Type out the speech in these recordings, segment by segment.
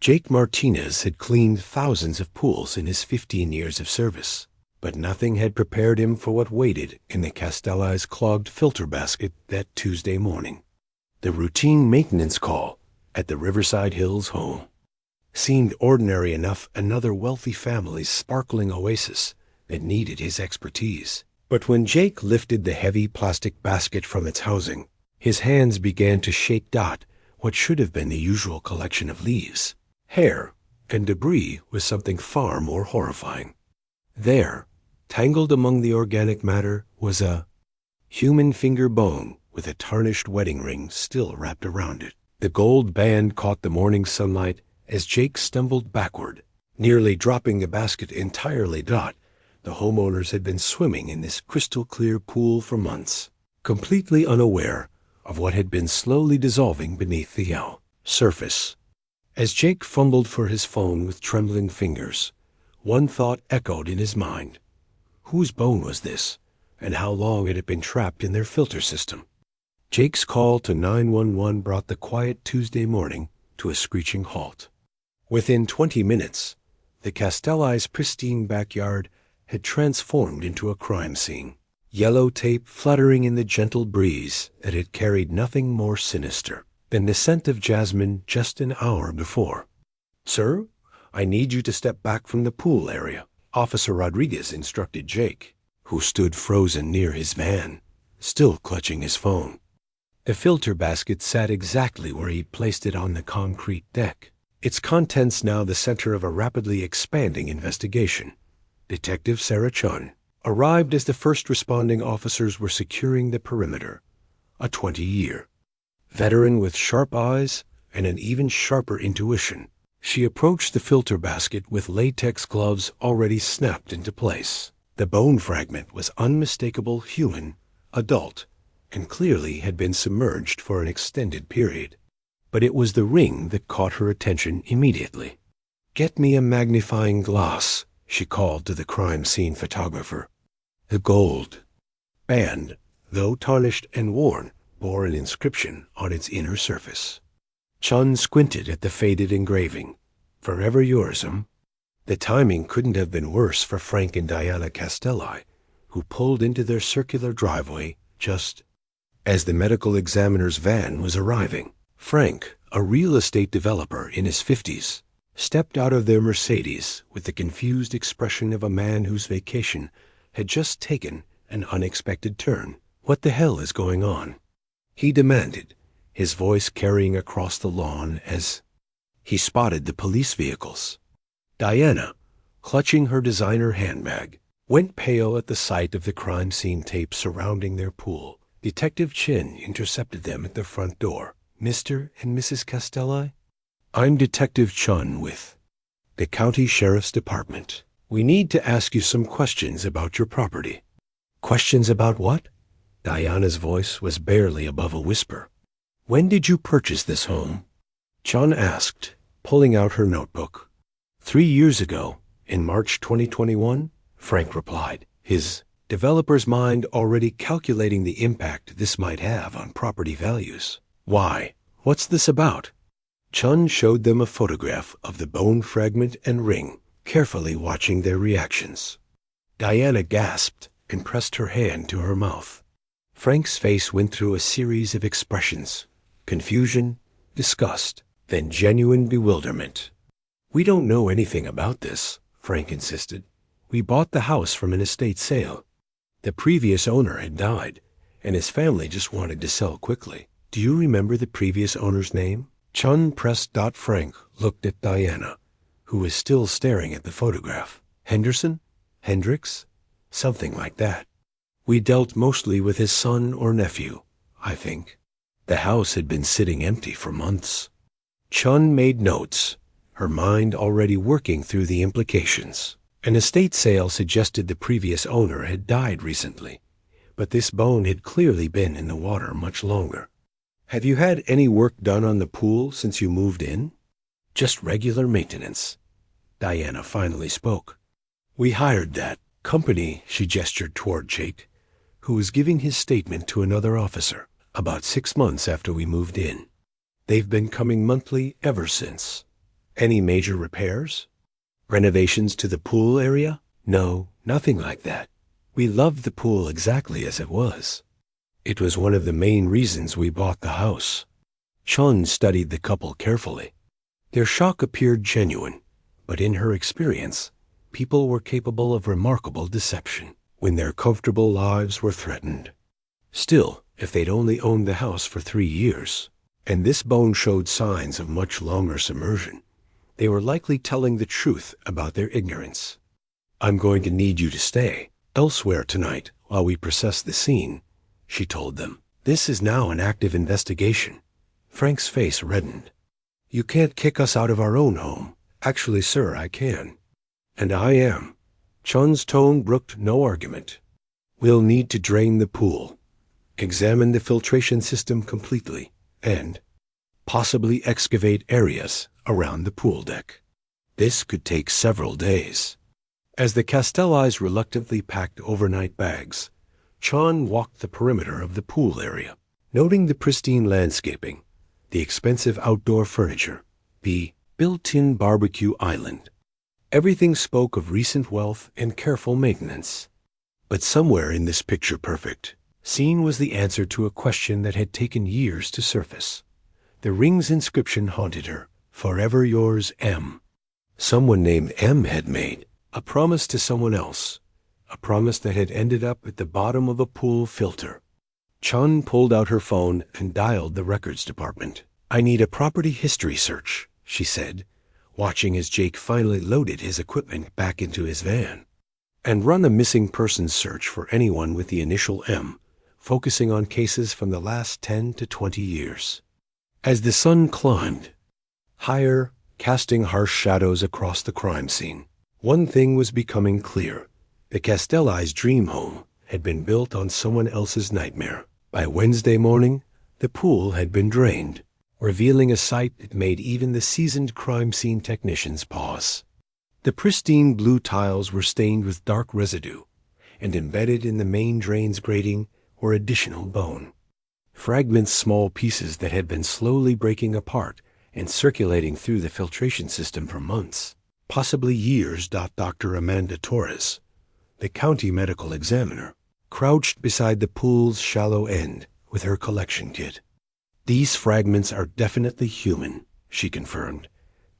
Jake Martinez had cleaned thousands of pools in his 15 years of service, but nothing had prepared him for what waited in the Castelli's clogged filter basket that Tuesday morning. The routine maintenance call at the Riverside Hills home seemed ordinary enough, another wealthy family's sparkling oasis that needed his expertise. But when Jake lifted the heavy plastic basket from its housing, his hands began to shake what should have been the usual collection of leaves, hair, and debris was something far more horrifying. There, tangled among the organic matter, was a human finger bone with a tarnished wedding ring still wrapped around it. The gold band caught the morning sunlight as Jake stumbled backward, nearly dropping the basket entirely. The homeowners had been swimming in this crystal-clear pool for months, completely unaware of what had been slowly dissolving beneath the surface. As Jake fumbled for his phone with trembling fingers, one thought echoed in his mind. Whose bone was this, and how long had it been trapped in their filter system? Jake's call to 911 brought the quiet Tuesday morning to a screeching halt. Within 20 minutes, the Castelli's pristine backyard had transformed into a crime scene, yellow tape fluttering in the gentle breeze that had carried nothing more sinister than the scent of jasmine just an hour before. "Sir, I need you to step back from the pool area," Officer Rodriguez instructed Jake, who stood frozen near his van, still clutching his phone. The filter basket sat exactly where he'd placed it on the concrete deck, its contents now the center of a rapidly expanding investigation. Detective Sarah Chun arrived as the first responding officers were securing the perimeter, a 20-year veteran with sharp eyes and an even sharper intuition. She approached the filter basket with latex gloves already snapped into place. The bone fragment was unmistakable human, adult, and clearly had been submerged for an extended period. But it was the ring that caught her attention immediately. "Get me a magnifying glass," she called to the crime scene photographer. The gold band, though tarnished and worn, bore an inscription on its inner surface. Chun squinted at the faded engraving. "Forever yours, The timing couldn't have been worse for Frank and Diana Castelli, who pulled into their circular driveway just as the medical examiner's van was arriving. Frank, a real estate developer in his 50s, stepped out of their Mercedes with the confused expression of a man whose vacation had just taken an unexpected turn. "What the hell is going on?" he demanded, his voice carrying across the lawn as he spotted the police vehicles. Diana, clutching her designer handbag, went pale at the sight of the crime scene tape surrounding their pool. Detective Chin intercepted them at the front door. "Mr. and Mrs. Castelli?" "I'm Detective Chun with the County Sheriff's Department. We need to ask you some questions about your property." "Questions about what?" Diana's voice was barely above a whisper. "When did you purchase this home?" Chun asked, pulling out her notebook. 3 years ago, in March 2021, Frank replied, his developer's mind already calculating the impact this might have on property values. "Why? What's this about?" Chun showed them a photograph of the bone fragment and ring, carefully watching their reactions. Diana gasped and pressed her hand to her mouth. Frank's face went through a series of expressions: confusion, disgust, then genuine bewilderment. "We don't know anything about this," Frank insisted. "We bought the house from an estate sale. The previous owner had died, and his family just wanted to sell quickly." "Do you remember the previous owner's name?" Chun pressed. Frank looked at Diana, who was still staring at the photograph. "Henderson? Hendricks? Something like that. We dealt mostly with his son or nephew, I think. The house had been sitting empty for months." Chun made notes, her mind already working through the implications. An estate sale suggested the previous owner had died recently, but this bone had clearly been in the water much longer. "Have you had any work done on the pool since you moved in?" "Just regular maintenance." Diana finally spoke. "We hired that company," she gestured toward Jake, who was giving his statement to another officer, "about 6 months after we moved in. They've been coming monthly ever since." Any major repairs? Renovations to the pool area? No, nothing like that. We loved the pool exactly as it was. It was one of the main reasons we bought the house. Chun studied the couple carefully. Their shock appeared genuine, but in her experience, people were capable of remarkable deception when their comfortable lives were threatened. Still, if they'd only owned the house for 3 years, and this bone showed signs of much longer submersion, they were likely telling the truth about their ignorance. "I'm going to need you to stay elsewhere tonight while we process the scene," she told them. "This is now an active investigation." Frank's face reddened. "You can't kick us out of our own home." "Actually, sir, I can." "And I am." Chun's tone brooked no argument. "We'll need to drain the pool, examine the filtration system completely, and possibly excavate areas around the pool deck. This could take several days." As the Castellis reluctantly packed overnight bags, Chun walked the perimeter of the pool area, noting the pristine landscaping, the expensive outdoor furniture, the built-in barbecue island. Everything spoke of recent wealth and careful maintenance. But somewhere in this picture-perfect scene was the answer to a question that had taken years to surface. The ring's inscription haunted her, "Forever yours, M." Someone named M had made a promise to someone else, a promise that had ended up at the bottom of a pool filter. Chun pulled out her phone and dialed the records department. "I need a property history search," she said, watching as Jake finally loaded his equipment back into his van. "And run a missing persons search for anyone with the initial M, focusing on cases from the last 10 to 20 years. As the sun climbed higher, casting harsh shadows across the crime scene, one thing was becoming clear. The Castellis' dream home had been built on someone else's nightmare. By Wednesday morning, the pool had been drained, revealing a sight that made even the seasoned crime scene technicians pause. The pristine blue tiles were stained with dark residue, and embedded in the main drain's grating were additional bone. Fragments, small pieces that had been slowly breaking apart and circulating through the filtration system for months, possibly years. Dr. Amanda Torres, the county medical examiner, crouched beside the pool's shallow end with her collection kit. "These fragments are definitely human," she confirmed,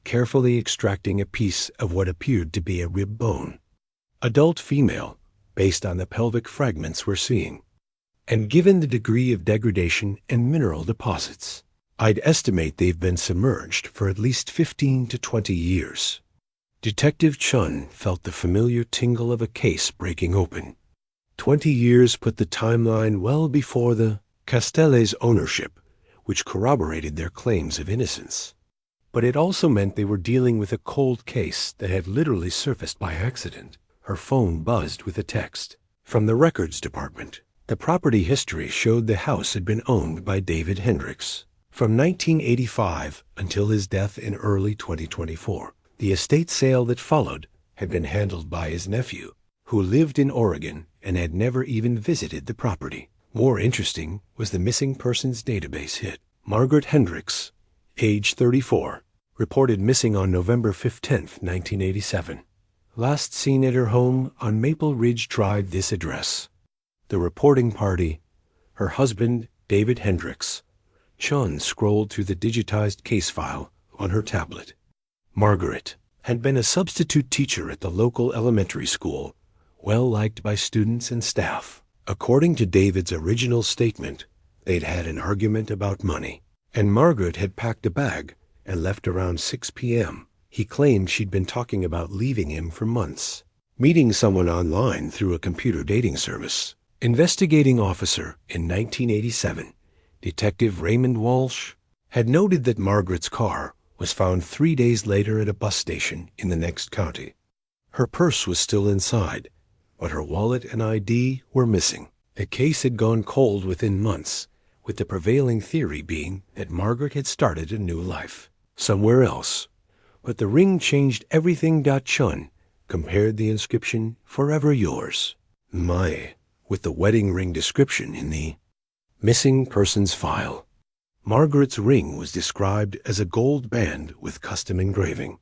carefully extracting a piece of what appeared to be a rib bone. "Adult female, based on the pelvic fragments we're seeing. And given the degree of degradation and mineral deposits, I'd estimate they've been submerged for at least 15 to 20 years. Detective Chun felt the familiar tingle of a case breaking open. 20 years put the timeline well before the Castells' ownership, which corroborated their claims of innocence. But it also meant they were dealing with a cold case that had literally surfaced by accident. Her phone buzzed with a text from the records department. The property history showed the house had been owned by David Hendricks from 1985 until his death in early 2024. The estate sale that followed had been handled by his nephew, who lived in Oregon and had never even visited the property. More interesting was the missing persons database hit. Margaret Hendricks, age 34, reported missing on November 15, 1987. Last seen at her home on Maple Ridge Drive, this address. The reporting party, her husband, David Hendricks. Chun scrolled through the digitized case file on her tablet. Margaret had been a substitute teacher at the local elementary school, well liked by students and staff. According to David's original statement, they'd had an argument about money, and Margaret had packed a bag and left around 6 p.m. He claimed she'd been talking about leaving him for months, meeting someone online through a computer dating service. Investigating officer in 1987, Detective Raymond Walsh, had noted that Margaret's car was found 3 days later at a bus station in the next county. Her purse was still inside, but her wallet and ID were missing. The case had gone cold within months, with the prevailing theory being that Margaret had started a new life somewhere else. But the ring changed everything. Chun compared the inscription, "Forever yours, my," with the wedding ring description in the missing persons file. Margaret's ring was described as a gold band with custom engraving.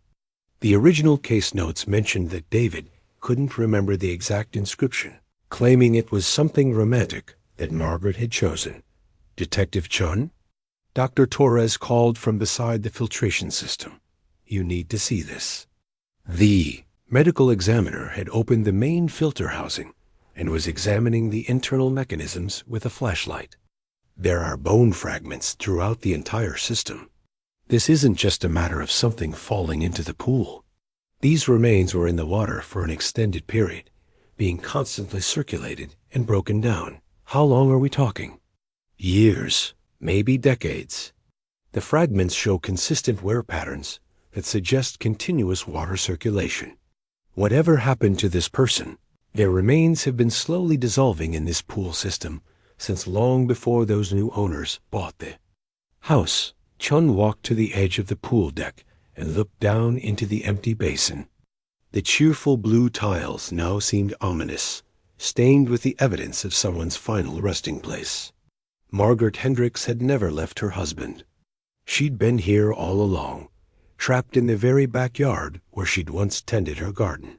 The original case notes mentioned that David couldn't remember the exact inscription, claiming it was something romantic that Margaret had chosen. Detective Chun? Dr. Torres called from beside the filtration system. You need to see this. The medical examiner had opened the main filter housing and was examining the internal mechanisms with a flashlight. There are bone fragments throughout the entire system. This isn't just a matter of something falling into the pool. These remains were in the water for an extended period, being constantly circulated and broken down. How long are we talking? Years, maybe decades. The fragments show consistent wear patterns that suggest continuous water circulation. Whatever happened to this person, their remains have been slowly dissolving in this pool system since long before those new owners bought the house. Chun walked to the edge of the pool deck and looked down into the empty basin. The cheerful blue tiles now seemed ominous, stained with the evidence of someone's final resting place. Margaret Hendricks had never left her husband. She'd been here all along, trapped in the very backyard where she'd once tended her garden.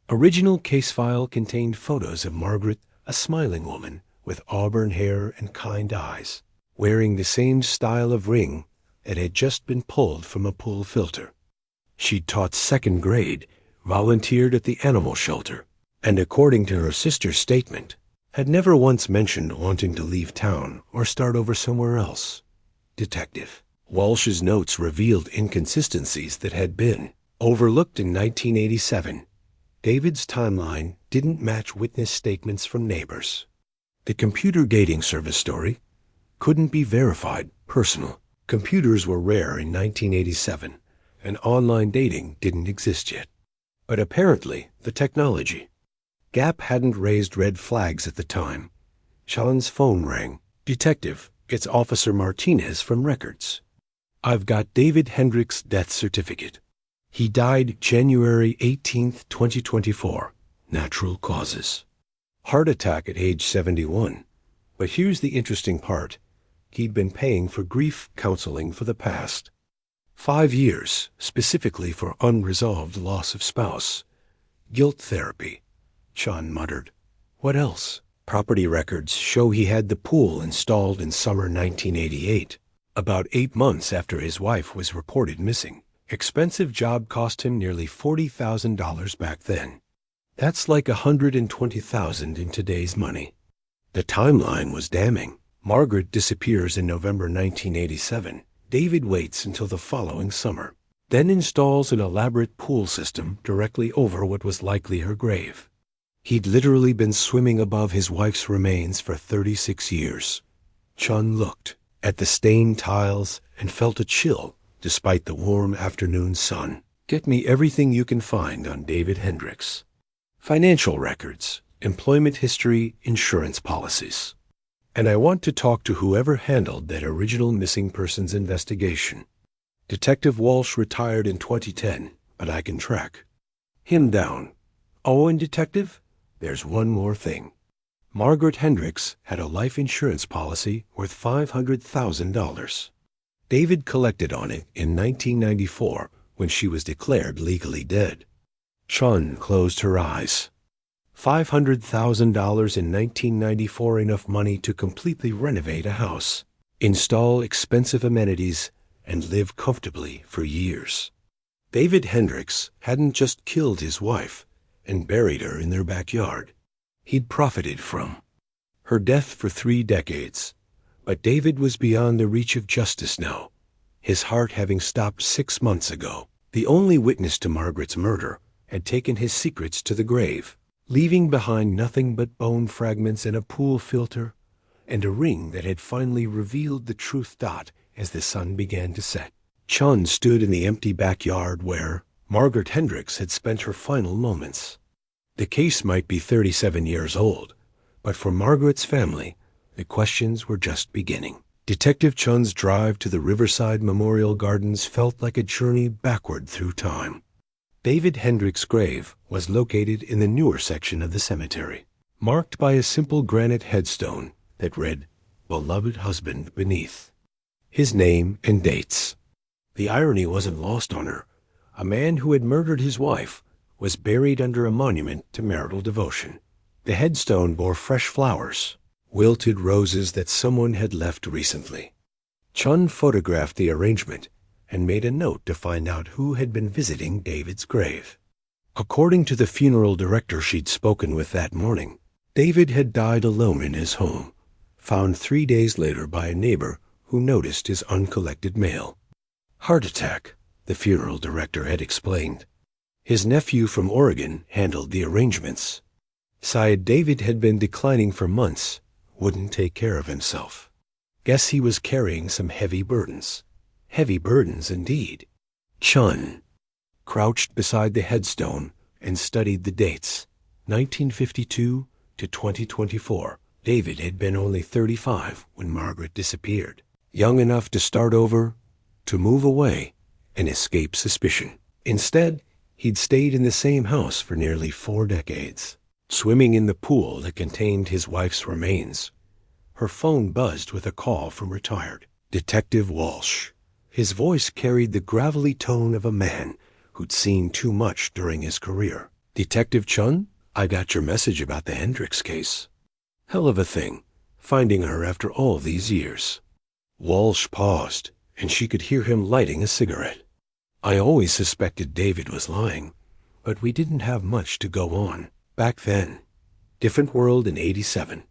Original case file contained photos of Margaret, a smiling woman with auburn hair and kind eyes, wearing the same style of ring that had just been pulled from a pool filter. She'd taught second grade, volunteered at the animal shelter, and according to her sister's statement, had never once mentioned wanting to leave town or start over somewhere else. Detective Walsh's notes revealed inconsistencies that had been overlooked in 1987. David's timeline didn't match witness statements from neighbors. The computer dating service story couldn't be verified personal. Computers were rare in 1987, and online dating didn't exist yet. But apparently, the technology. Gap hadn't raised red flags at the time. Chun's phone rang. Detective, it's Officer Martinez from Records. I've got David Hendricks' death certificate. He died January 18, 2024. Natural causes. Heart attack at age 71. But here's the interesting part. He'd been paying for grief counseling for the past 5 years, specifically for unresolved loss of spouse. Guilt therapy. Chun muttered. What else? Property records show he had the pool installed in summer 1988, about 8 months after his wife was reported missing. Expensive job cost him nearly $40,000 back then. That's like $120,000 in today's money. The timeline was damning. Margaret disappears in November 1987. David waits until the following summer, then installs an elaborate pool system directly over what was likely her grave. He'd literally been swimming above his wife's remains for 36 years. Chun looked at the stained tiles and felt a chill despite the warm afternoon sun. Get me everything you can find on David Hendricks. Financial records, employment history, insurance policies. And I want to talk to whoever handled that original missing persons investigation. Detective Walsh retired in 2010, but I can track him down. Oh, and Detective, there's one more thing. Margaret Hendricks had a life insurance policy worth $500,000. David collected on it in 1994 when she was declared legally dead. Chun closed her eyes. $500,000 in 1994, enough money to completely renovate a house, install expensive amenities, and live comfortably for years. David Hendricks hadn't just killed his wife and buried her in their backyard. He'd profited from her death for 3 decades. But David was beyond the reach of justice now, his heart having stopped 6 months ago. The only witness to Margaret's murder had taken his secrets to the grave, leaving behind nothing but bone fragments in a pool filter and a ring that had finally revealed the truth. As the sun began to set, Chun stood in the empty backyard where Margaret Hendricks had spent her final moments. The case might be 37 years old, but for Margaret's family, the questions were just beginning. Detective Chun's drive to the Riverside Memorial Gardens felt like a journey backward through time. David Hendricks' grave was located in the newer section of the cemetery, marked by a simple granite headstone that read, "Beloved Husband," beneath. his name and dates. The irony wasn't lost on her. A man who had murdered his wife was buried under a monument to marital devotion. The headstone bore fresh flowers, wilted roses that someone had left recently. Chun photographed the arrangement and made a note to find out who had been visiting David's grave. According to the funeral director she'd spoken with that morning, David had died alone in his home, found 3 days later by a neighbor who noticed his uncollected mail. Heart attack, the funeral director had explained. His nephew from Oregon handled the arrangements. Sighed David had been declining for months, wouldn't take care of himself. Guess he was carrying some heavy burdens. Heavy burdens indeed. Chun crouched beside the headstone and studied the dates. 1952 to 2024. David had been only 35 when Margaret disappeared. Young enough to start over, to move away, and escape suspicion. Instead, he'd stayed in the same house for nearly 4 decades, swimming in the pool that contained his wife's remains. Her phone buzzed with a call from retired Detective Walsh. His voice carried the gravelly tone of a man who'd seen too much during his career. Detective Chun, I got your message about the Hendricks case. Hell of a thing, finding her after all these years. Walsh paused, and she could hear him lighting a cigarette. I always suspected David was lying, but we didn't have much to go on. Back then. Different world in '87.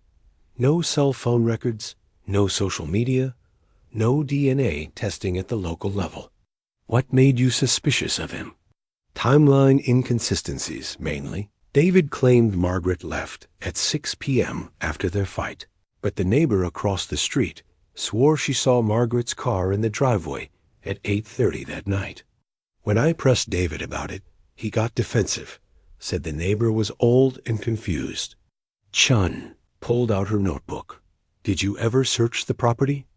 No cell phone records, no social media, no DNA testing at the local level. What made you suspicious of him? Timeline inconsistencies, mainly. David claimed Margaret left at 6 p.m. after their fight, but the neighbor across the street swore she saw Margaret's car in the driveway at 8:30 that night. When I pressed David about it, he got defensive, said the neighbor was old and confused. Chun pulled out her notebook. Did you ever search the property?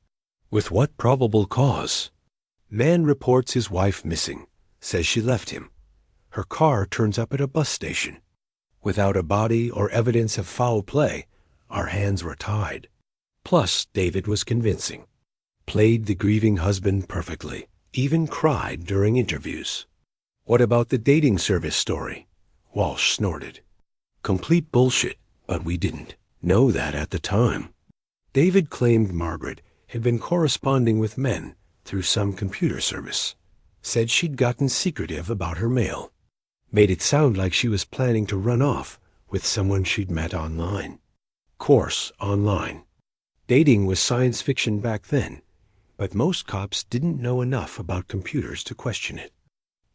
With what probable cause? Man reports his wife missing, says she left him. Her car turns up at a bus station. Without a body or evidence of foul play, our hands were tied. Plus, David was convincing. Played the grieving husband perfectly, even cried during interviews. What about the dating service story? Walsh snorted. Complete bullshit, but we didn't know that at the time. David claimed Margaret had been corresponding with men through some computer service. Said she'd gotten secretive about her mail. Made it sound like she was planning to run off with someone she'd met online. Course online. Dating was science fiction back then, but most cops didn't know enough about computers to question it.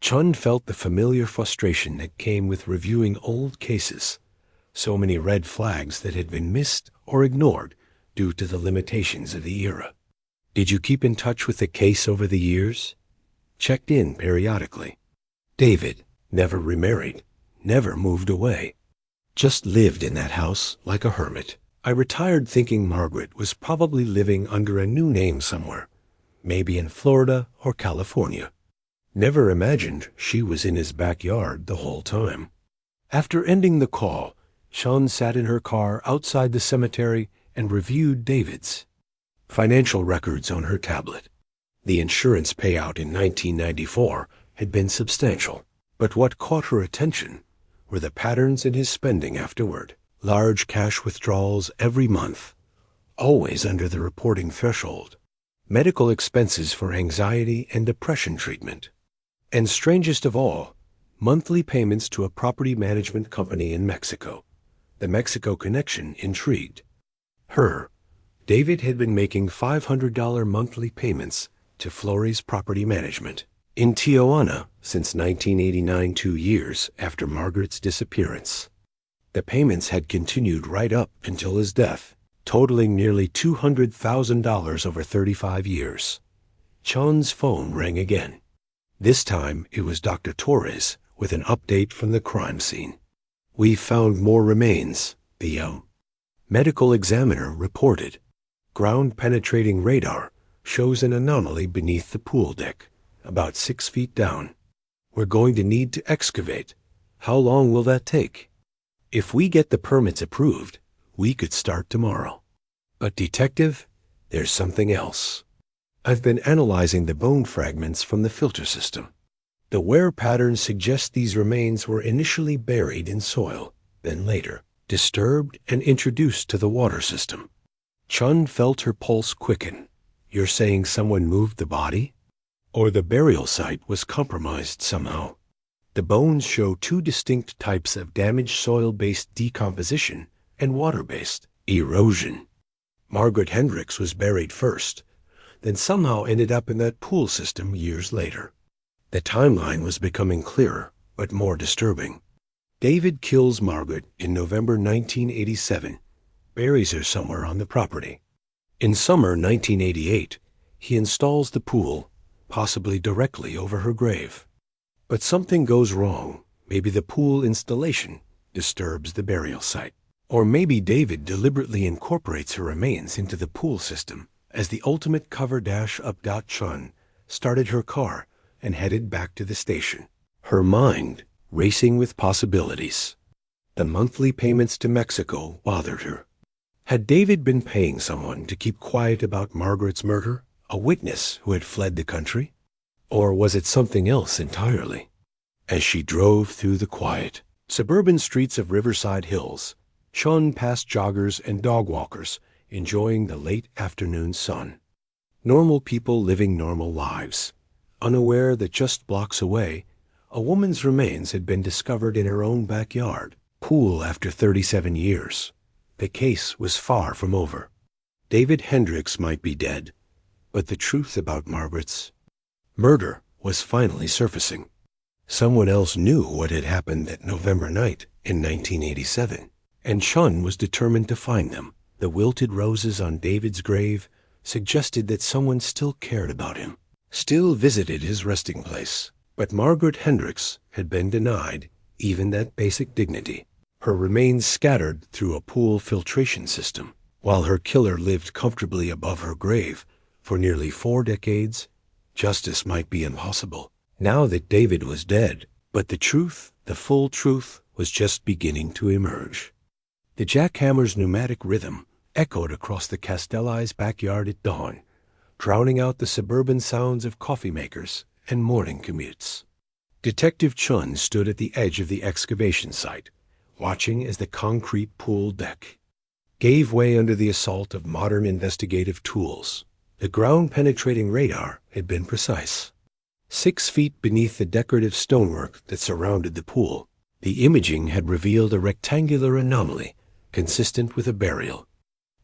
Chun felt the familiar frustration that came with reviewing old cases. So many red flags that had been missed or ignored due to the limitations of the era. Did you keep in touch with the case over the years? Checked in periodically. David never remarried, never moved away. Just lived in that house like a hermit. I retired thinking Margaret was probably living under a new name somewhere, maybe in Florida or California. Never imagined she was in his backyard the whole time. After ending the call, Chun sat in her car outside the cemetery and reviewed David's financial records on her tablet. The insurance payout in 1994 had been substantial, but what caught her attention were the patterns in his spending afterward. Large cash withdrawals every month, always under the reporting threshold. Medical expenses for anxiety and depression treatment. And strangest of all, monthly payments to a property management company in Mexico. The Mexico connection intrigued her. David had been making $500 monthly payments to Flores Property Management in Tijuana since 1989, 2 years after Margaret's disappearance. The payments had continued right up until his death, totaling nearly $200,000 over 35 years. Chun's phone rang again. This time it was Dr. Torres with an update from the crime scene. We found more remains, the medical examiner reported. Ground-penetrating radar shows an anomaly beneath the pool deck, about 6 feet down. We're going to need to excavate. How long will that take? If we get the permits approved, we could start tomorrow. But detective, there's something else. I've been analyzing the bone fragments from the filter system. The wear pattern suggests these remains were initially buried in soil, then later disturbed and introduced to the water system. Chun felt her pulse quicken. You're saying someone moved the body? Or the burial site was compromised somehow? The bones show two distinct types of damaged soil-based decomposition and water-based erosion. Margaret Hendricks was buried first, then somehow ended up in that pool system years later. The timeline was becoming clearer, but more disturbing. David kills Margaret in November 1987, buries her somewhere on the property. In summer 1988, he installs the pool, possibly directly over her grave. But something goes wrong. Maybe the pool installation disturbs the burial site. Or maybe David deliberately incorporates her remains into the pool system as the ultimate cover dash up. Chun started her car and headed back to the station, her mind racing with possibilities. The monthly payments to Mexico bothered her. Had David been paying someone to keep quiet about Margaret's murder, a witness who had fled the country? Or was it something else entirely? As she drove through the quiet, suburban streets of Riverside Hills, Chun passed joggers and dog walkers enjoying the late afternoon sun. Normal people living normal lives, unaware that just blocks away, a woman's remains had been discovered in her own backyard pool after 37 years. The case was far from over. David Hendricks might be dead, but the truth about Margaret's murder was finally surfacing. Someone else knew what had happened that November night in 1987, and Chun was determined to find them. The wilted roses on David's grave suggested that someone still cared about him, still visited his resting place. But Margaret Hendricks had been denied even that basic dignity. Her remains scattered through a pool filtration system, while her killer lived comfortably above her grave for nearly 4 decades. Justice might be impossible now that David was dead, but the truth, the full truth, was just beginning to emerge. The jackhammer's pneumatic rhythm echoed across the Castelli's backyard at dawn, drowning out the suburban sounds of coffee makers and morning commutes. Detective Chun stood at the edge of the excavation site, watching as the concrete pool deck gave way under the assault of modern investigative tools. The ground-penetrating radar had been precise. 6 feet beneath the decorative stonework that surrounded the pool, the imaging had revealed a rectangular anomaly consistent with a burial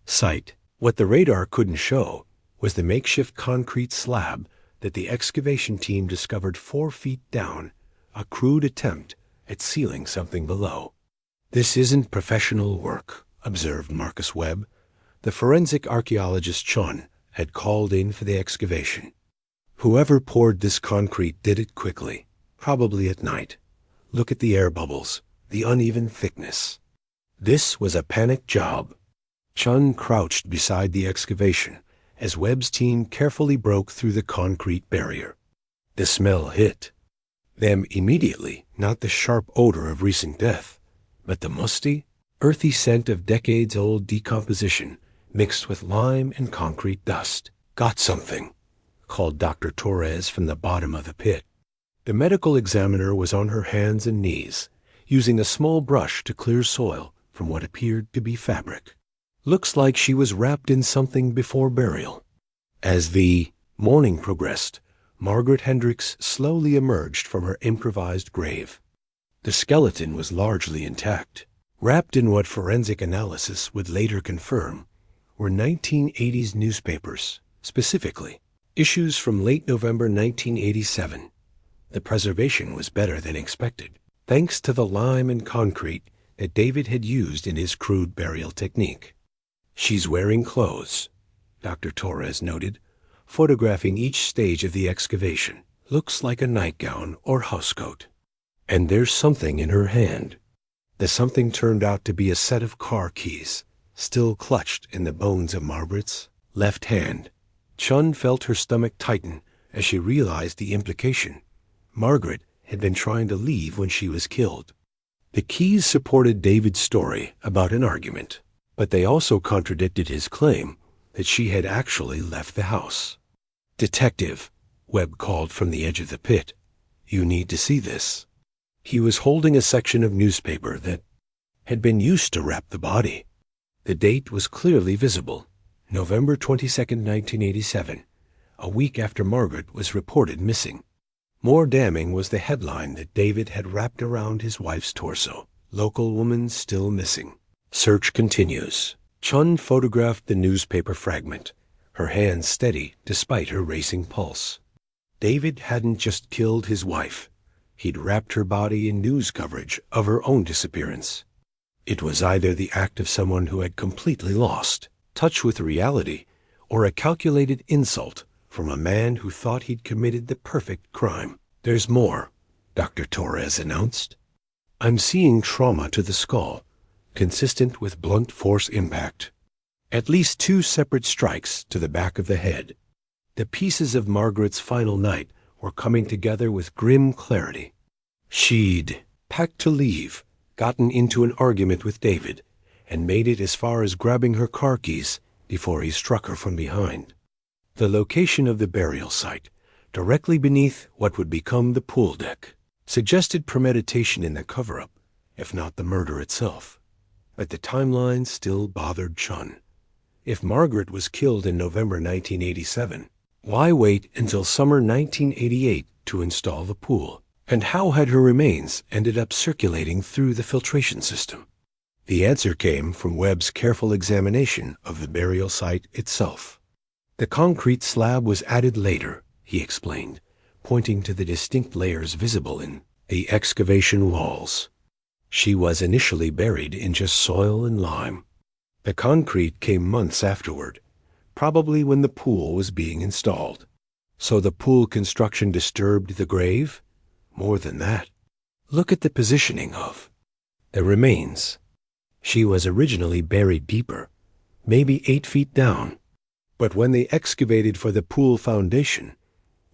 site. What the radar couldn't show was the makeshift concrete slab that the excavation team discovered 4 feet down, a crude attempt at sealing something below. "This isn't professional work," observed Marcus Webb. The forensic archaeologist Chun had called in for the excavation. "Whoever poured this concrete did it quickly, probably at night. Look at the air bubbles, the uneven thickness. This was a panic job." Chun crouched beside the excavation as Webb's team carefully broke through the concrete barrier. The smell hit them immediately, not the sharp odor of recent death, but the musty, earthy scent of decades-old decomposition mixed with lime and concrete dust. "Got something," called Dr. Torres from the bottom of the pit. The medical examiner was on her hands and knees, using a small brush to clear soil from what appeared to be fabric. "Looks like she was wrapped in something before burial." As the morning progressed, Margaret Hendricks slowly emerged from her improvised grave. The skeleton was largely intact. Wrapped in what forensic analysis would later confirm were 1980s newspapers, specifically issues from late November 1987. The preservation was better than expected, thanks to the lime and concrete that David had used in his crude burial technique. "She's wearing clothes," Dr. Torres noted, photographing each stage of the excavation. "Looks like a nightgown or housecoat. And there's something in her hand." The something turned out to be a set of car keys, still clutched in the bones of Margaret's left hand. Chun felt her stomach tighten as she realized the implication. Margaret had been trying to leave when she was killed. The keys supported David's story about an argument, but they also contradicted his claim that she had actually left the house. "Detective," Webb called from the edge of the pit. "You need to see this." He was holding a section of newspaper that had been used to wrap the body. The date was clearly visible, November 22nd, 1987, a week after Margaret was reported missing. More damning was the headline that David had wrapped around his wife's torso: "Local woman still missing. Search continues." Chun photographed the newspaper fragment, her hand steady despite her racing pulse. David hadn't just killed his wife. He'd wrapped her body in news coverage of her own disappearance. It was either the act of someone who had completely lost touch with reality, or a calculated insult from a man who thought he'd committed the perfect crime. "There's more," Dr. Torres announced. "I'm seeing trauma to the skull, consistent with blunt force impact. At least 2 separate strikes to the back of the head." The pieces of Margaret's final night were coming together with grim clarity. She'd packed to leave, gotten into an argument with David, and made it as far as grabbing her car keys before he struck her from behind. The location of the burial site, directly beneath what would become the pool deck, suggested premeditation in the cover-up, if not the murder itself. But the timeline still bothered Chun. If Margaret was killed in November 1987, why wait until summer 1988 to install the pool? And how had her remains ended up circulating through the filtration system? The answer came from Webb's careful examination of the burial site itself. "The concrete slab was added later," he explained, pointing to the distinct layers visible in the excavation walls. "She was initially buried in just soil and lime. The concrete came months afterward, probably when the pool was being installed. So the pool construction disturbed the grave? More than that. Look at the positioning of the remains. She was originally buried deeper, maybe 8 feet down. But when they excavated for the pool foundation,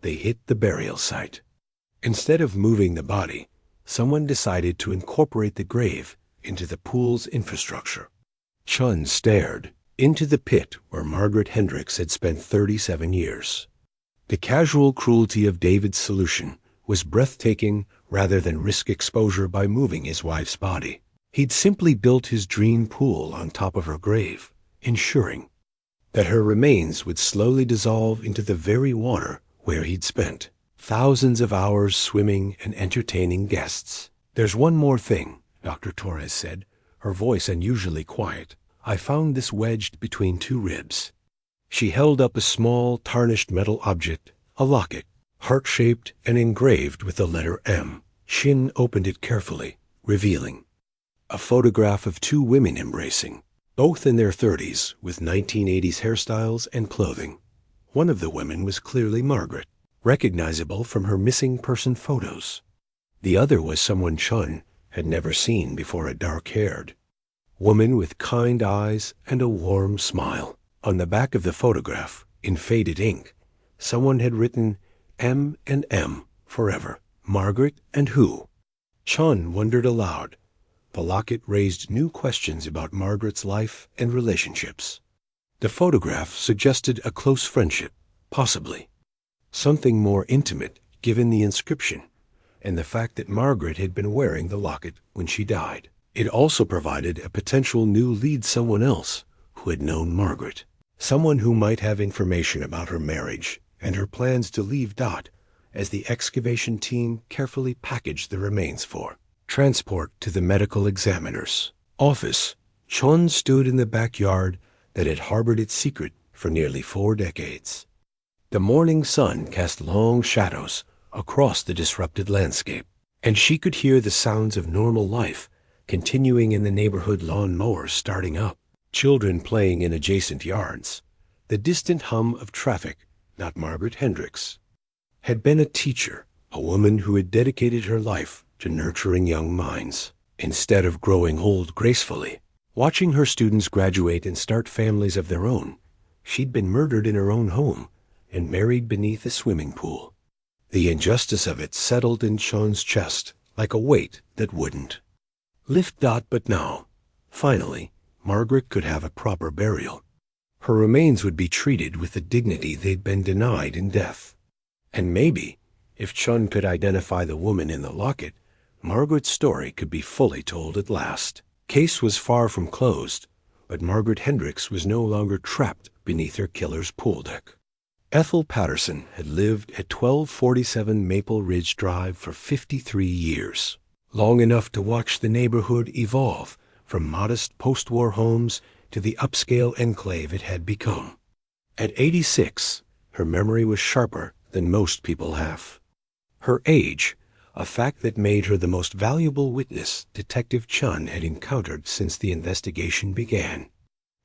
they hit the burial site. Instead of moving the body, someone decided to incorporate the grave into the pool's infrastructure." Chun stared into the pit where Margaret Hendricks had spent 37 years. The casual cruelty of David's solution was breathtaking rather than risk exposure by moving his wife's body. He'd simply built his dream pool on top of her grave, ensuring that her remains would slowly dissolve into the very water where he'd spent thousands of hours swimming and entertaining guests. "There's one more thing," Dr. Torres said, her voice unusually quiet. "I found this wedged between 2 ribs." She held up a small, tarnished metal object, a locket, heart-shaped and engraved with the letter M. Shin opened it carefully, revealing a photograph of 2 women embracing, both in their 30s, with 1980s hairstyles and clothing. One of the women was clearly Margaret, recognizable from her missing person photos. The other was someone Chun had never seen before, a dark-haired woman with kind eyes and a warm smile. On the back of the photograph, in faded ink, someone had written M and M forever. Margaret and who? Chun wondered aloud. The locket raised new questions about Margaret's life and relationships. The photograph suggested a close friendship, possibly. Something more intimate, given the inscription, and the fact that Margaret had been wearing the locket when she died. It also provided a potential new lead, someone else who had known Margaret. Someone who might have information about her marriage and her plans to leave Dot as the excavation team carefully packaged the remains for transport to the medical examiner's office. Chun stood in the backyard that had harbored its secret for nearly 4 decades. The morning sun cast long shadows across the disrupted landscape, and she could hear the sounds of normal life continuing in the neighborhood, lawn mowers starting up, children playing in adjacent yards. The distant hum of traffic, not Margaret Hendricks, had been a teacher, a woman who had dedicated her life to nurturing young minds. Instead of growing old gracefully, watching her students graduate and start families of their own, she'd been murdered in her own home and married beneath a swimming pool. The injustice of it settled in Chun's chest like a weight that wouldn't lift Dot. But now, finally, Margaret could have a proper burial. Her remains would be treated with the dignity they'd been denied in death. And maybe, if Chun could identify the woman in the locket, Margaret's story could be fully told at last. Case was far from closed, but Margaret Hendricks was no longer trapped beneath her killer's pool deck. Ethel Patterson had lived at 1247 Maple Ridge Drive for 53 years, long enough to watch the neighborhood evolve from modest post-war homes to the upscale enclave it had become. At 86, her memory was sharper than most people have. Her age, a fact that made her the most valuable witness Detective Chun had encountered since the investigation began.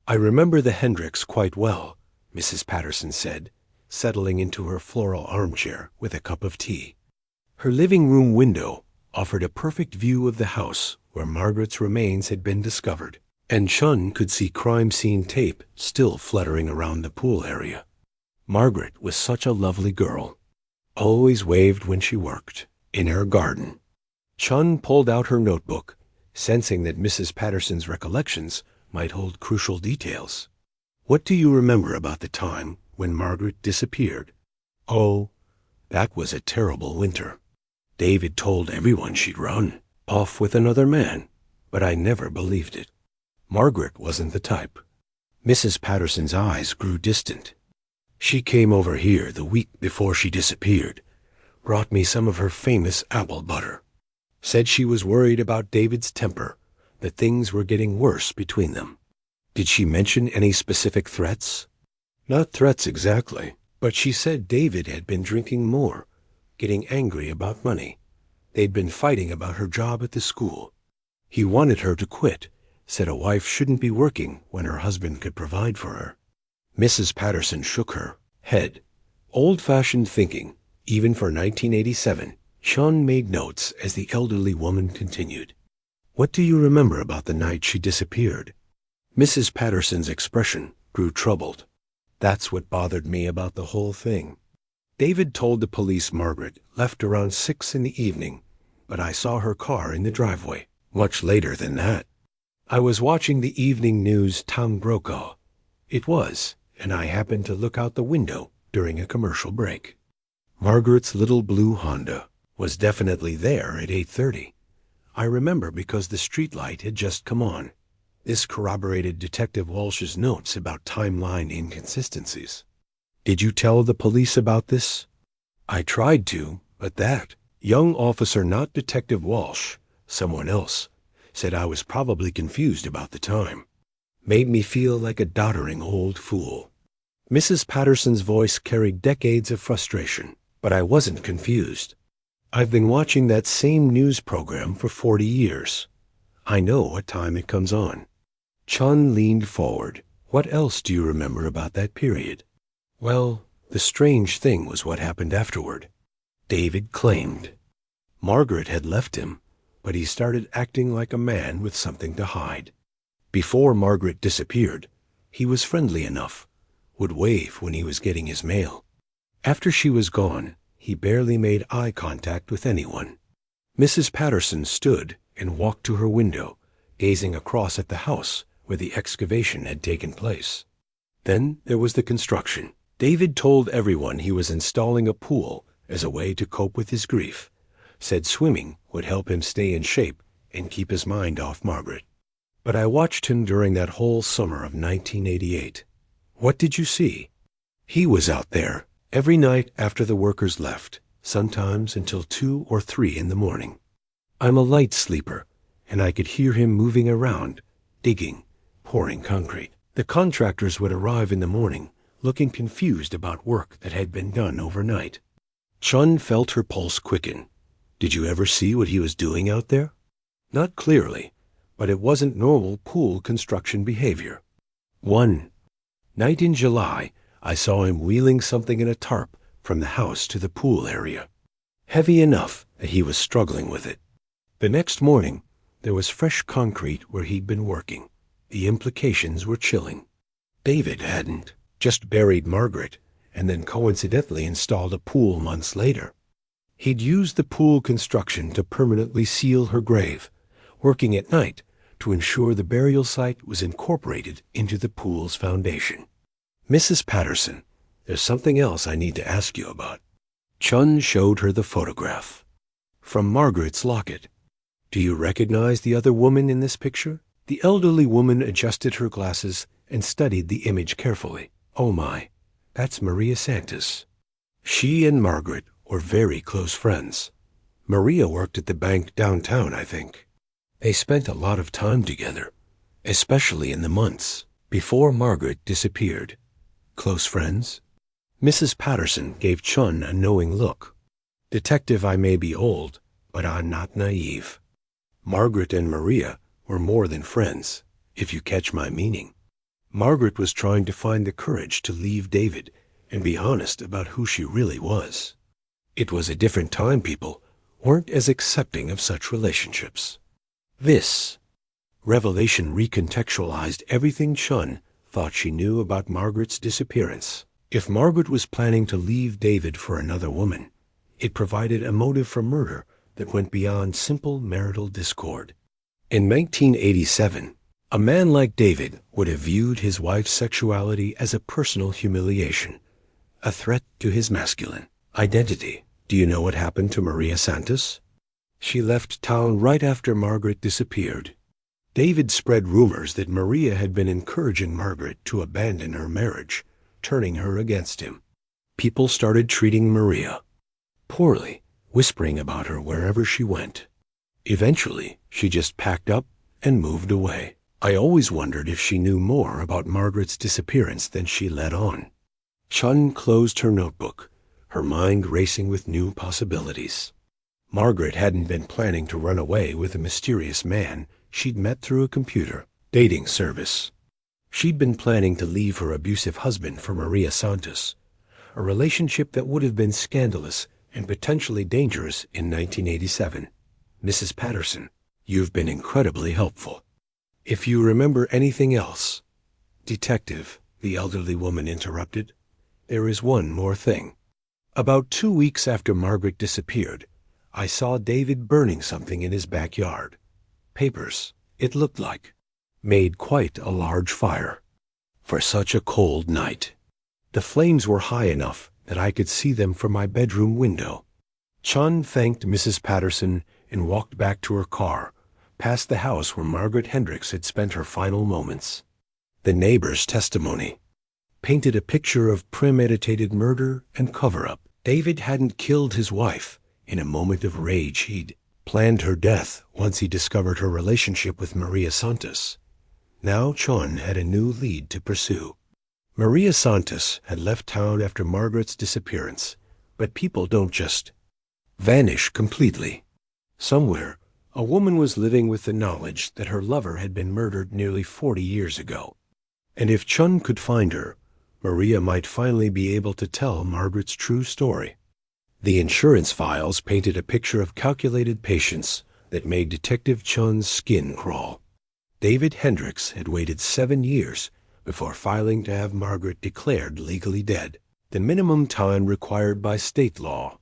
"I remember the Hendricks quite well," Mrs. Patterson said, settling into her floral armchair with a cup of tea. Her living room window offered a perfect view of the house where Margaret's remains had been discovered, and Chun could see crime scene tape still fluttering around the pool area. Margaret was such a lovely girl, always waved when she worked in her garden. Chun pulled out her notebook, sensing that Mrs. Patterson's recollections might hold crucial details. "What do you remember about the time when Margaret disappeared?" "Oh, that was a terrible winter. David told everyone she'd run off with another man, but I never believed it. Margaret wasn't the type." Mrs. Patterson's eyes grew distant. "She came over here the week before she disappeared, brought me some of her famous apple butter. Said she was worried about David's temper, that things were getting worse between them." "Did she mention any specific threats?" "Not threats exactly, but she said David had been drinking more, getting angry about money. They'd been fighting about her job at the school. He wanted her to quit, said a wife shouldn't be working when her husband could provide for her." Mrs. Patterson shook her head. Old-fashioned thinking, even for 1987. Chun made notes as the elderly woman continued. "What do you remember about the night she disappeared?" Mrs. Patterson's expression grew troubled. "That's what bothered me about the whole thing. David told the police Margaret left around 6 in the evening, but I saw her car in the driveway much later than that. I was watching the evening news Town Brokaw. It was, and I happened to look out the window during a commercial break. Margaret's little blue Honda was definitely there at 8:30. I remember because the streetlight had just come on." This corroborated Detective Walsh's notes about timeline inconsistencies. "Did you tell the police about this?" "I tried to, but that young officer, not Detective Walsh, someone else, said I was probably confused about the time. Made me feel like a doddering old fool." Mrs. Patterson's voice carried decades of frustration, but I wasn't confused. I've been watching that same news program for 40 years. I know what time it comes on. Chun leaned forward. "What else do you remember about that period?" "Well, the strange thing was what happened afterward. David claimed Margaret had left him, but he started acting like a man with something to hide. Before Margaret disappeared, he was friendly enough, would wave when he was getting his mail. After she was gone, he barely made eye contact with anyone." Mrs. Patterson stood and walked to her window, gazing across at the house where the excavation had taken place. "Then there was the construction. David told everyone he was installing a pool as a way to cope with his grief. Said swimming would help him stay in shape and keep his mind off Margaret. But I watched him during that whole summer of 1988. What did you see?" "He was out there every night after the workers left, sometimes until 2 or 3 in the morning. I'm a light sleeper, and I could hear him moving around, digging, pouring concrete. The contractors would arrive in the morning, looking confused about work that had been done overnight." Chun felt her pulse quicken. "Did you ever see what he was doing out there?" "Not clearly, but it wasn't normal pool construction behavior. One night in July, I saw him wheeling something in a tarp from the house to the pool area. Heavy enough that he was struggling with it. The next morning, there was fresh concrete where he'd been working. The implications were chilling. David hadn't just buried Margaret and then coincidentally installed a pool months later. He'd used the pool construction to permanently seal her grave, working at night to ensure the burial site was incorporated into the pool's foundation. Mrs. Patterson, there's something else I need to ask you about. Chun showed her the photograph. From Margaret's locket. Do you recognize the other woman in this picture? The elderly woman adjusted her glasses and studied the image carefully. Oh my, that's Maria Santos. She and Margaret were very close friends. Maria worked at the bank downtown, I think. They spent a lot of time together, especially in the months before Margaret disappeared. Close friends? Mrs. Patterson gave Chun a knowing look. Detective, I may be old, but I'm not naive. Margaret and Maria were more than friends, if you catch my meaning. Margaret was trying to find the courage to leave David and be honest about who she really was. It was a different time. People weren't as accepting of such relationships. This revelation recontextualized everything Chun thought she knew about Margaret's disappearance. If Margaret was planning to leave David for another woman, it provided a motive for murder that went beyond simple marital discord. In 1987, a man like David would have viewed his wife's sexuality as a personal humiliation, a threat to his masculine identity. Do you know what happened to Maria Santos? She left town right after Margaret disappeared. David spread rumors that Maria had been encouraging Margaret to abandon her marriage, turning her against him. People started treating Maria poorly, whispering about her wherever she went. Eventually, she just packed up and moved away. I always wondered if she knew more about Margaret's disappearance than she let on. Chun closed her notebook, her mind racing with new possibilities. Margaret hadn't been planning to run away with a mysterious man she'd met through a computer dating service. She'd been planning to leave her abusive husband for Maria Santos, a relationship that would have been scandalous and potentially dangerous in 1987. Mrs. Patterson, you've been incredibly helpful. If you remember anything else— Detective, the elderly woman interrupted, there is one more thing. About 2 weeks after Margaret disappeared, I saw David burning something in his backyard. Papers, it looked like. Made quite a large fire. For such a cold night. The flames were high enough that I could see them from my bedroom window. Chun thanked Mrs. Patterson and walked back to her car, past the house where Margaret Hendricks had spent her final moments. The neighbor's testimony painted a picture of premeditated murder and cover-up. David hadn't killed his wife in a moment of rage. He'd planned her death once he discovered her relationship with Maria Santos. Now Chun had a new lead to pursue. Maria Santos had left town after Margaret's disappearance, but people don't just vanish completely. Somewhere, a woman was living with the knowledge that her lover had been murdered nearly 40 years ago. And if Chun could find her, Maria might finally be able to tell Margaret's true story. The insurance files painted a picture of calculated patience that made Detective Chun's skin crawl. David Hendricks had waited 7 years before filing to have Margaret declared legally dead, the minimum time required by state law.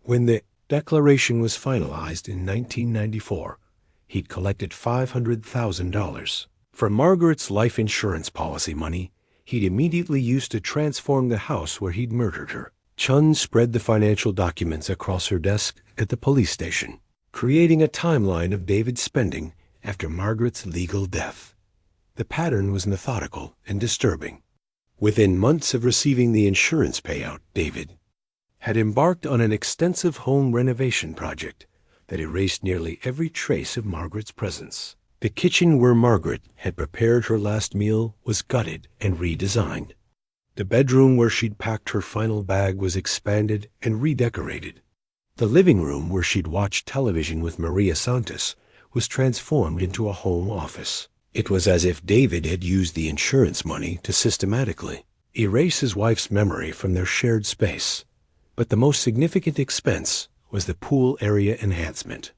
When the declaration was finalized in 1994, he'd collected $500,000. From Margaret's life insurance policy money he'd immediately used to transform the house where he'd murdered her. Chun spread the financial documents across her desk at the police station, creating a timeline of David's spending after Margaret's legal death. The pattern was methodical and disturbing. Within months of receiving the insurance payout, David had embarked on an extensive home renovation project that erased nearly every trace of Margaret's presence. The kitchen where Margaret had prepared her last meal was gutted and redesigned. The bedroom where she'd packed her final bag was expanded and redecorated. The living room where she'd watched television with Maria Santos was transformed into a home office. It was as if David had used the insurance money to systematically erase his wife's memory from their shared space. But the most significant expense was the pool area enhancement.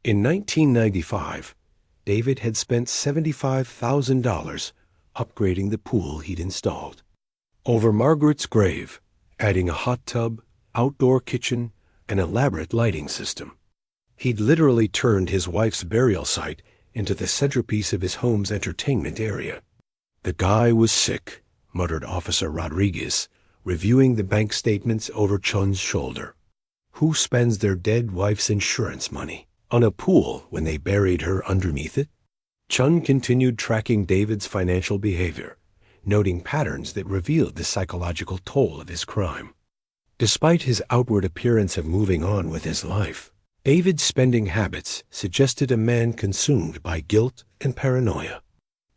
In 1995, David had spent $75,000 upgrading the pool he'd installed. Over Margaret's grave, adding a hot tub, outdoor kitchen, and elaborate lighting system. He'd literally turned his wife's burial site into the centerpiece of his home's entertainment area. The guy was sick, muttered Officer Rodriguez, reviewing the bank statements over Chun's shoulder. Who spends their dead wife's insurance money on a pool when they buried her underneath it? Chun continued tracking David's financial behavior, noting patterns that revealed the psychological toll of his crime. Despite his outward appearance of moving on with his life, David's spending habits suggested a man consumed by guilt and paranoia.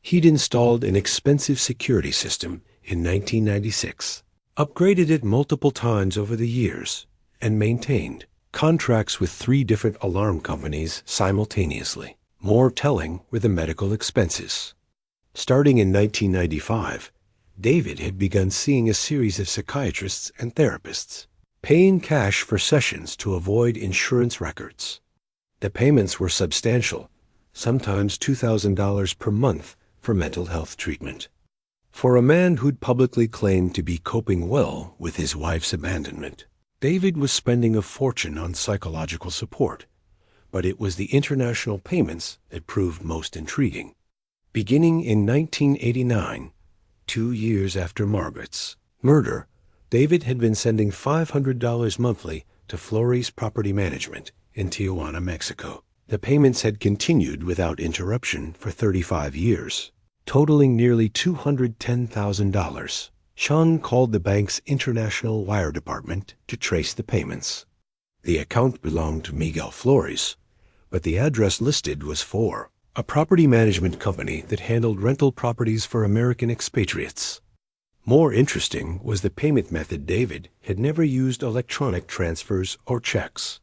He'd installed an expensive security system in 1996, upgraded it multiple times over the years, and maintained contracts with 3 different alarm companies simultaneously. More telling were the medical expenses. Starting in 1995, David had begun seeing a series of psychiatrists and therapists, paying cash for sessions to avoid insurance records. The payments were substantial, sometimes $2,000 per month for mental health treatment. For a man who'd publicly claimed to be coping well with his wife's abandonment, David was spending a fortune on psychological support, but it was the international payments that proved most intriguing. Beginning in 1989, 2 years after Margaret's murder, David had been sending $500 monthly to Flores Property Management in Tijuana, Mexico. The payments had continued without interruption for 35 years, totaling nearly $210,000. Sean called the bank's international wire department to trace the payments. The account belonged to Miguel Flores, but the address listed was for a property management company that handled rental properties for American expatriates. More interesting was the payment method. David had never used electronic transfers or checks.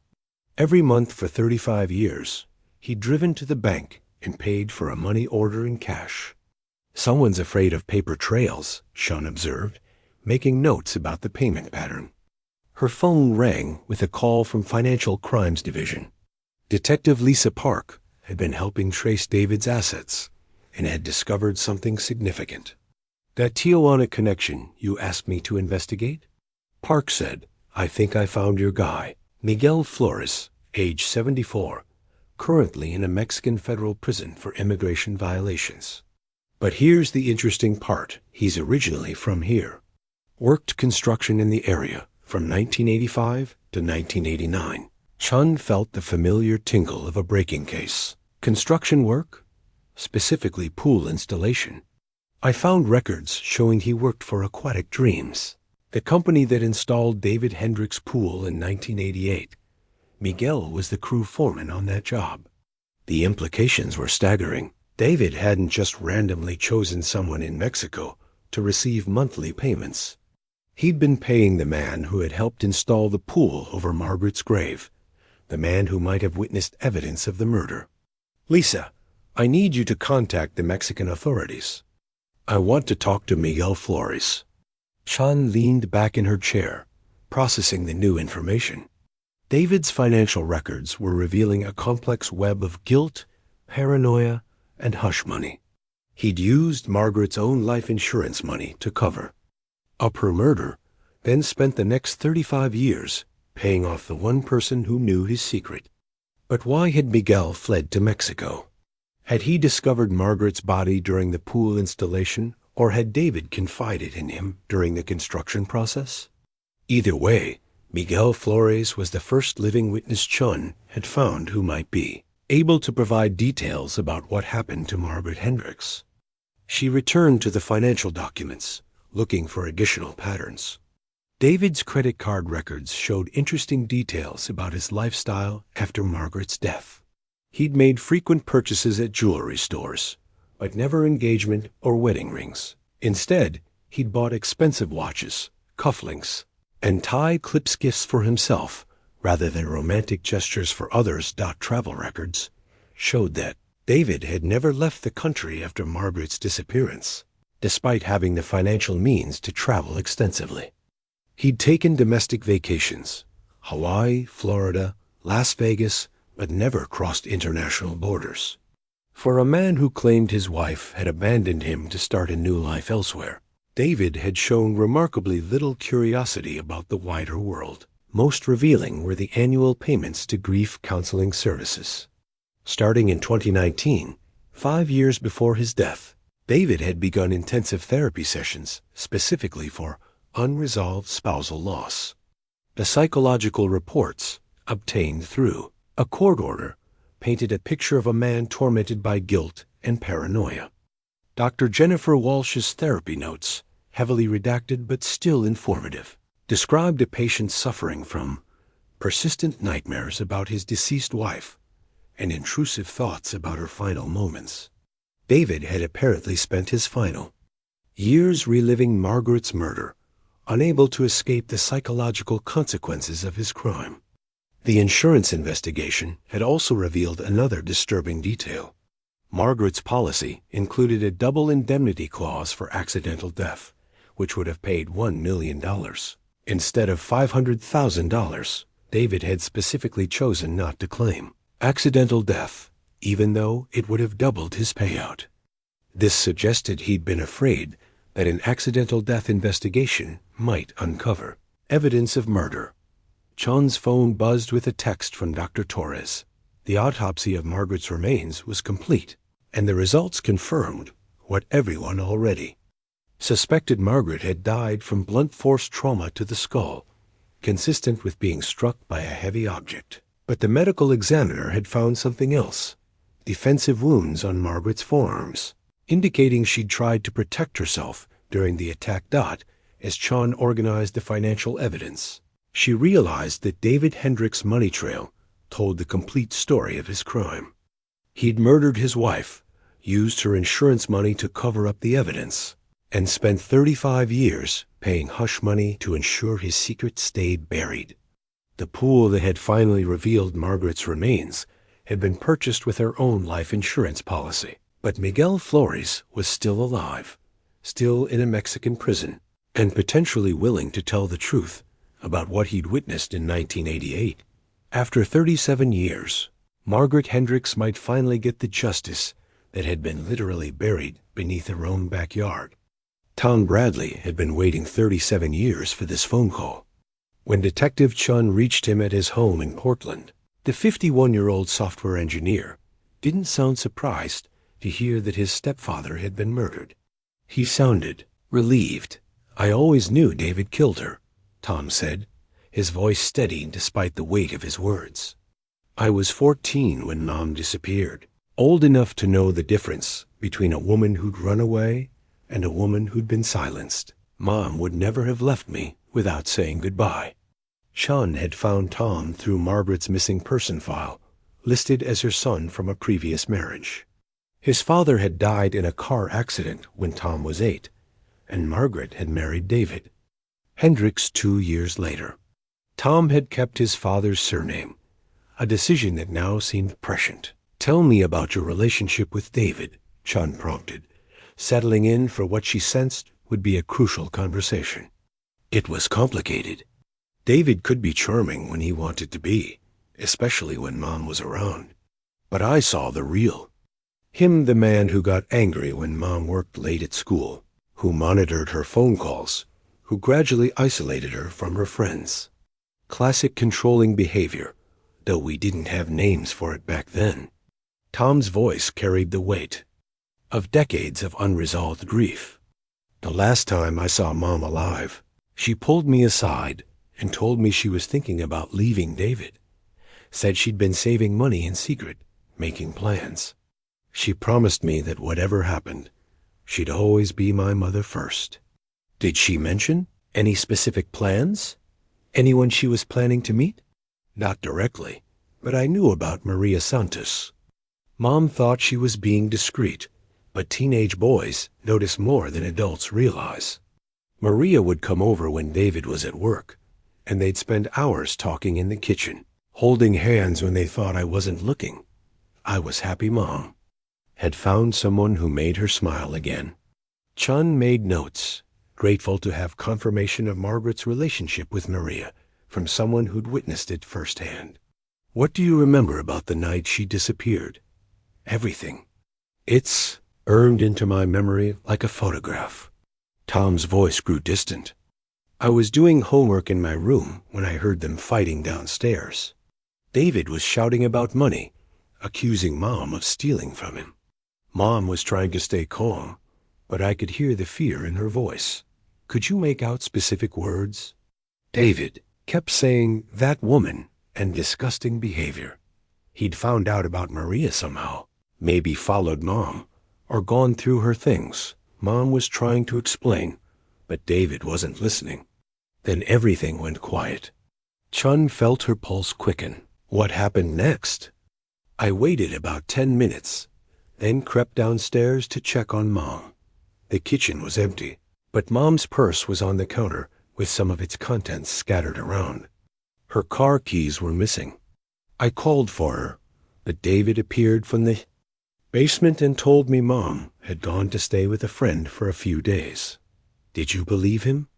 Every month for 35 years, he'd driven to the bank and paid for a money order in cash. Someone's afraid of paper trails, Sean observed, making notes about the payment pattern. Her phone rang with a call from Financial Crimes Division. Detective Lisa Park had been helping trace David's assets and had discovered something significant. "That Tijuana connection you asked me to investigate?" Park said, "I think I found your guy. Miguel Flores, age 74, currently in a Mexican federal prison for immigration violations. But here's the interesting part. He's originally from here. Worked construction in the area from 1985 to 1989. Chun felt the familiar tingle of a breaking case. Construction work? Specifically pool installation. I found records showing he worked for Aquatic Dreams, the company that installed David Hendricks' pool in 1988. Miguel was the crew foreman on that job." The implications were staggering. David hadn't just randomly chosen someone in Mexico to receive monthly payments. He'd been paying the man who had helped install the pool over Margaret's grave, the man who might have witnessed evidence of the murder. "Lisa, I need you to contact the Mexican authorities. I want to talk to Miguel Flores." Sean leaned back in her chair, processing the new information. David's financial records were revealing a complex web of guilt, paranoia, and hush money. He'd used Margaret's own life insurance money to cover up her murder, then spent the next 35 years paying off the one person who knew his secret. But why had Miguel fled to Mexico? Had he discovered Margaret's body during the pool installation, or had David confided in him during the construction process? Either way, Miguel Flores was the first living witness Chun had found who might be able to provide details about what happened to Margaret Hendricks. She returned to the financial documents, looking for additional patterns. David's credit card records showed interesting details about his lifestyle after Margaret's death. He'd made frequent purchases at jewelry stores, but never engagement or wedding rings. Instead, he'd bought expensive watches, cufflinks, and tie clips gifts for himself rather than romantic gestures for others. Travel records showed that David had never left the country after Margaret's disappearance, despite having the financial means to travel extensively. He'd taken domestic vacations, Hawaii, Florida, Las Vegas, but never crossed international borders. For a man who claimed his wife had abandoned him to start a new life elsewhere, David had shown remarkably little curiosity about the wider world. Most revealing were the annual payments to grief counseling services. Starting in 2019, 5 years before his death, David had begun intensive therapy sessions specifically for unresolved spousal loss. The psychological reports, obtained through a court order, painted a picture of a man tormented by guilt and paranoia. Dr. Jennifer Walsh's therapy notes, heavily redacted but still informative, described a patient suffering from persistent nightmares about his deceased wife and intrusive thoughts about her final moments. David had apparently spent his final years reliving Margaret's murder, unable to escape the psychological consequences of his crime. The insurance investigation had also revealed another disturbing detail. Margaret's policy included a double indemnity clause for accidental death, which would have paid $1 million. Instead of $500,000, David had specifically chosen not to claim accidental death, even though it would have doubled his payout. This suggested he'd been afraid that an accidental death investigation might uncover evidence of murder. Chun's phone buzzed with a text from Dr. Torres. The autopsy of Margaret's remains was complete, and the results confirmed what everyone already suspected. Margaret had died from blunt force trauma to the skull, consistent with being struck by a heavy object. But the medical examiner had found something else: defensive wounds on Margaret's forearms, indicating she'd tried to protect herself during the attack. As Chun organized the financial evidence, she realized that David Hendricks' money trail told the complete story of his crime. He'd murdered his wife, used her insurance money to cover up the evidence, and spent 35 years paying hush money to ensure his secret stayed buried. The pool that had finally revealed Margaret's remains had been purchased with her own life insurance policy. But Miguel Flores was still alive, still in a Mexican prison, and potentially willing to tell the truth about what he'd witnessed in 1988. After 37 years, Margaret Hendricks might finally get the justice that had been literally buried beneath her own backyard. Tom Bradley had been waiting 37 years for this phone call. When Detective Chun reached him at his home in Portland, the 51-year-old software engineer didn't sound surprised to hear that his stepfather had been murdered. He sounded relieved. "I always knew David killed her," Tom said, his voice steady despite the weight of his words. "I was 14 when Mom disappeared, old enough to know the difference between a woman who'd run away and a woman who'd been silenced. Mom would never have left me without saying goodbye." Chun had found Tom through Margaret's missing person file, listed as her son from a previous marriage. His father had died in a car accident when Tom was 8, and Margaret had married David Hendricks 2 years later. Tom had kept his father's surname, a decision that now seemed prescient. "Tell me about your relationship with David," Chun prompted, settling in for what she sensed would be a crucial conversation. "It was complicated. David could be charming when he wanted to be, especially when Mom was around. But I saw the real him, the man who got angry when Mom worked late at school, who monitored her phone calls, who gradually isolated her from her friends. Classic controlling behavior, though we didn't have names for it back then." Tom's voice carried the weight of decades of unresolved grief. "The last time I saw Mom alive, she pulled me aside and told me she was thinking about leaving David. Said she'd been saving money in secret, making plans. She promised me that whatever happened, she'd always be my mother first." "Did she mention any specific plans? Anyone she was planning to meet?" "Not directly, but I knew about Maria Santos. Mom thought she was being discreet, but teenage boys notice more than adults realize. Maria would come over when David was at work, and they'd spend hours talking in the kitchen, holding hands when they thought I wasn't looking. I was happy Mom had found someone who made her smile again." Chun made notes, grateful to have confirmation of Margaret's relationship with Maria from someone who'd witnessed it firsthand. "What do you remember about the night she disappeared?" "Everything. It's burned into my memory like a photograph." Tom's voice grew distant. "I was doing homework in my room when I heard them fighting downstairs. David was shouting about money, accusing Mom of stealing from him. Mom was trying to stay calm, but I could hear the fear in her voice. Could you make out specific words? David kept saying that woman and disgusting behavior. He'd found out about Maria somehow, maybe followed Mom, or gone through her things. Mom was trying to explain, but David wasn't listening. Then everything went quiet. Chun felt her pulse quicken. What happened next? I waited about 10 minutes, then crept downstairs to check on Mom. The kitchen was empty, but Mom's purse was on the counter with some of its contents scattered around. Her car keys were missing. I called for her, but David appeared from the basement and told me Mom had gone to stay with a friend for a few days. Did you believe him?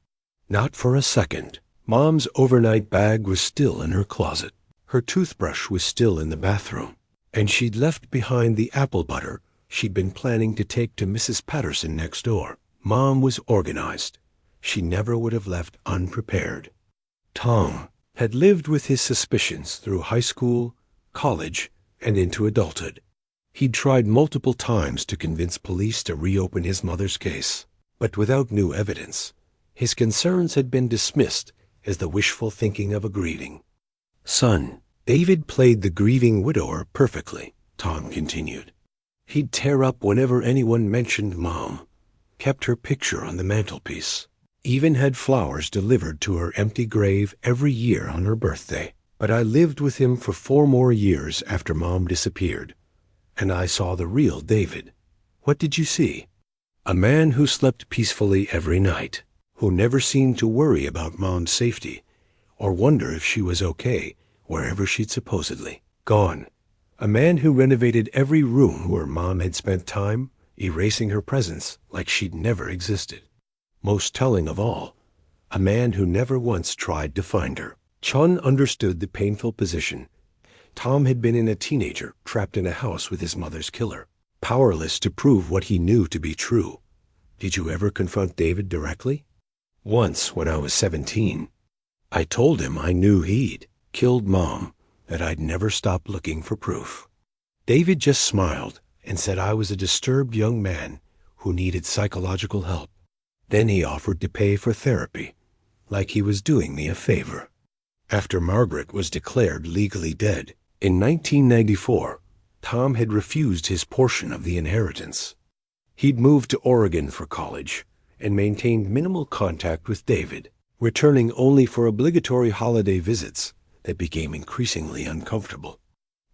Not for a second. Mom's overnight bag was still in her closet. Her toothbrush was still in the bathroom, and she'd left behind the apple butter she'd been planning to take to Mrs. Patterson next door. Mom was organized. She never would have left unprepared. Tom had lived with his suspicions through high school, college, and into adulthood. He'd tried multiple times to convince police to reopen his mother's case, but without new evidence. His concerns had been dismissed as the wishful thinking of a grieving son. David played the grieving widower perfectly, Tom continued. He'd tear up whenever anyone mentioned Mom, kept her picture on the mantelpiece, even had flowers delivered to her empty grave every year on her birthday. But I lived with him for 4 more years after Mom disappeared, and I saw the real David. What did you see? A man who slept peacefully every night, who never seemed to worry about Mom's safety or wonder if she was okay wherever she'd supposedly gone. A man who renovated every room where Mom had spent time, erasing her presence like she'd never existed. Most telling of all, a man who never once tried to find her. Chun understood the painful position. Tom had been a teenager trapped in a house with his mother's killer, powerless to prove what he knew to be true. Did you ever confront David directly? Once, when I was 17. I told him I knew he'd killed Mom, that I'd never stop looking for proof. David just smiled and said I was a disturbed young man who needed psychological help. Then he offered to pay for therapy, like he was doing me a favor. After Margaret was declared legally dead in 1994, Tom had refused his portion of the inheritance. He'd moved to Oregon for college and maintained minimal contact with David, returning only for obligatory holiday visits that became increasingly uncomfortable.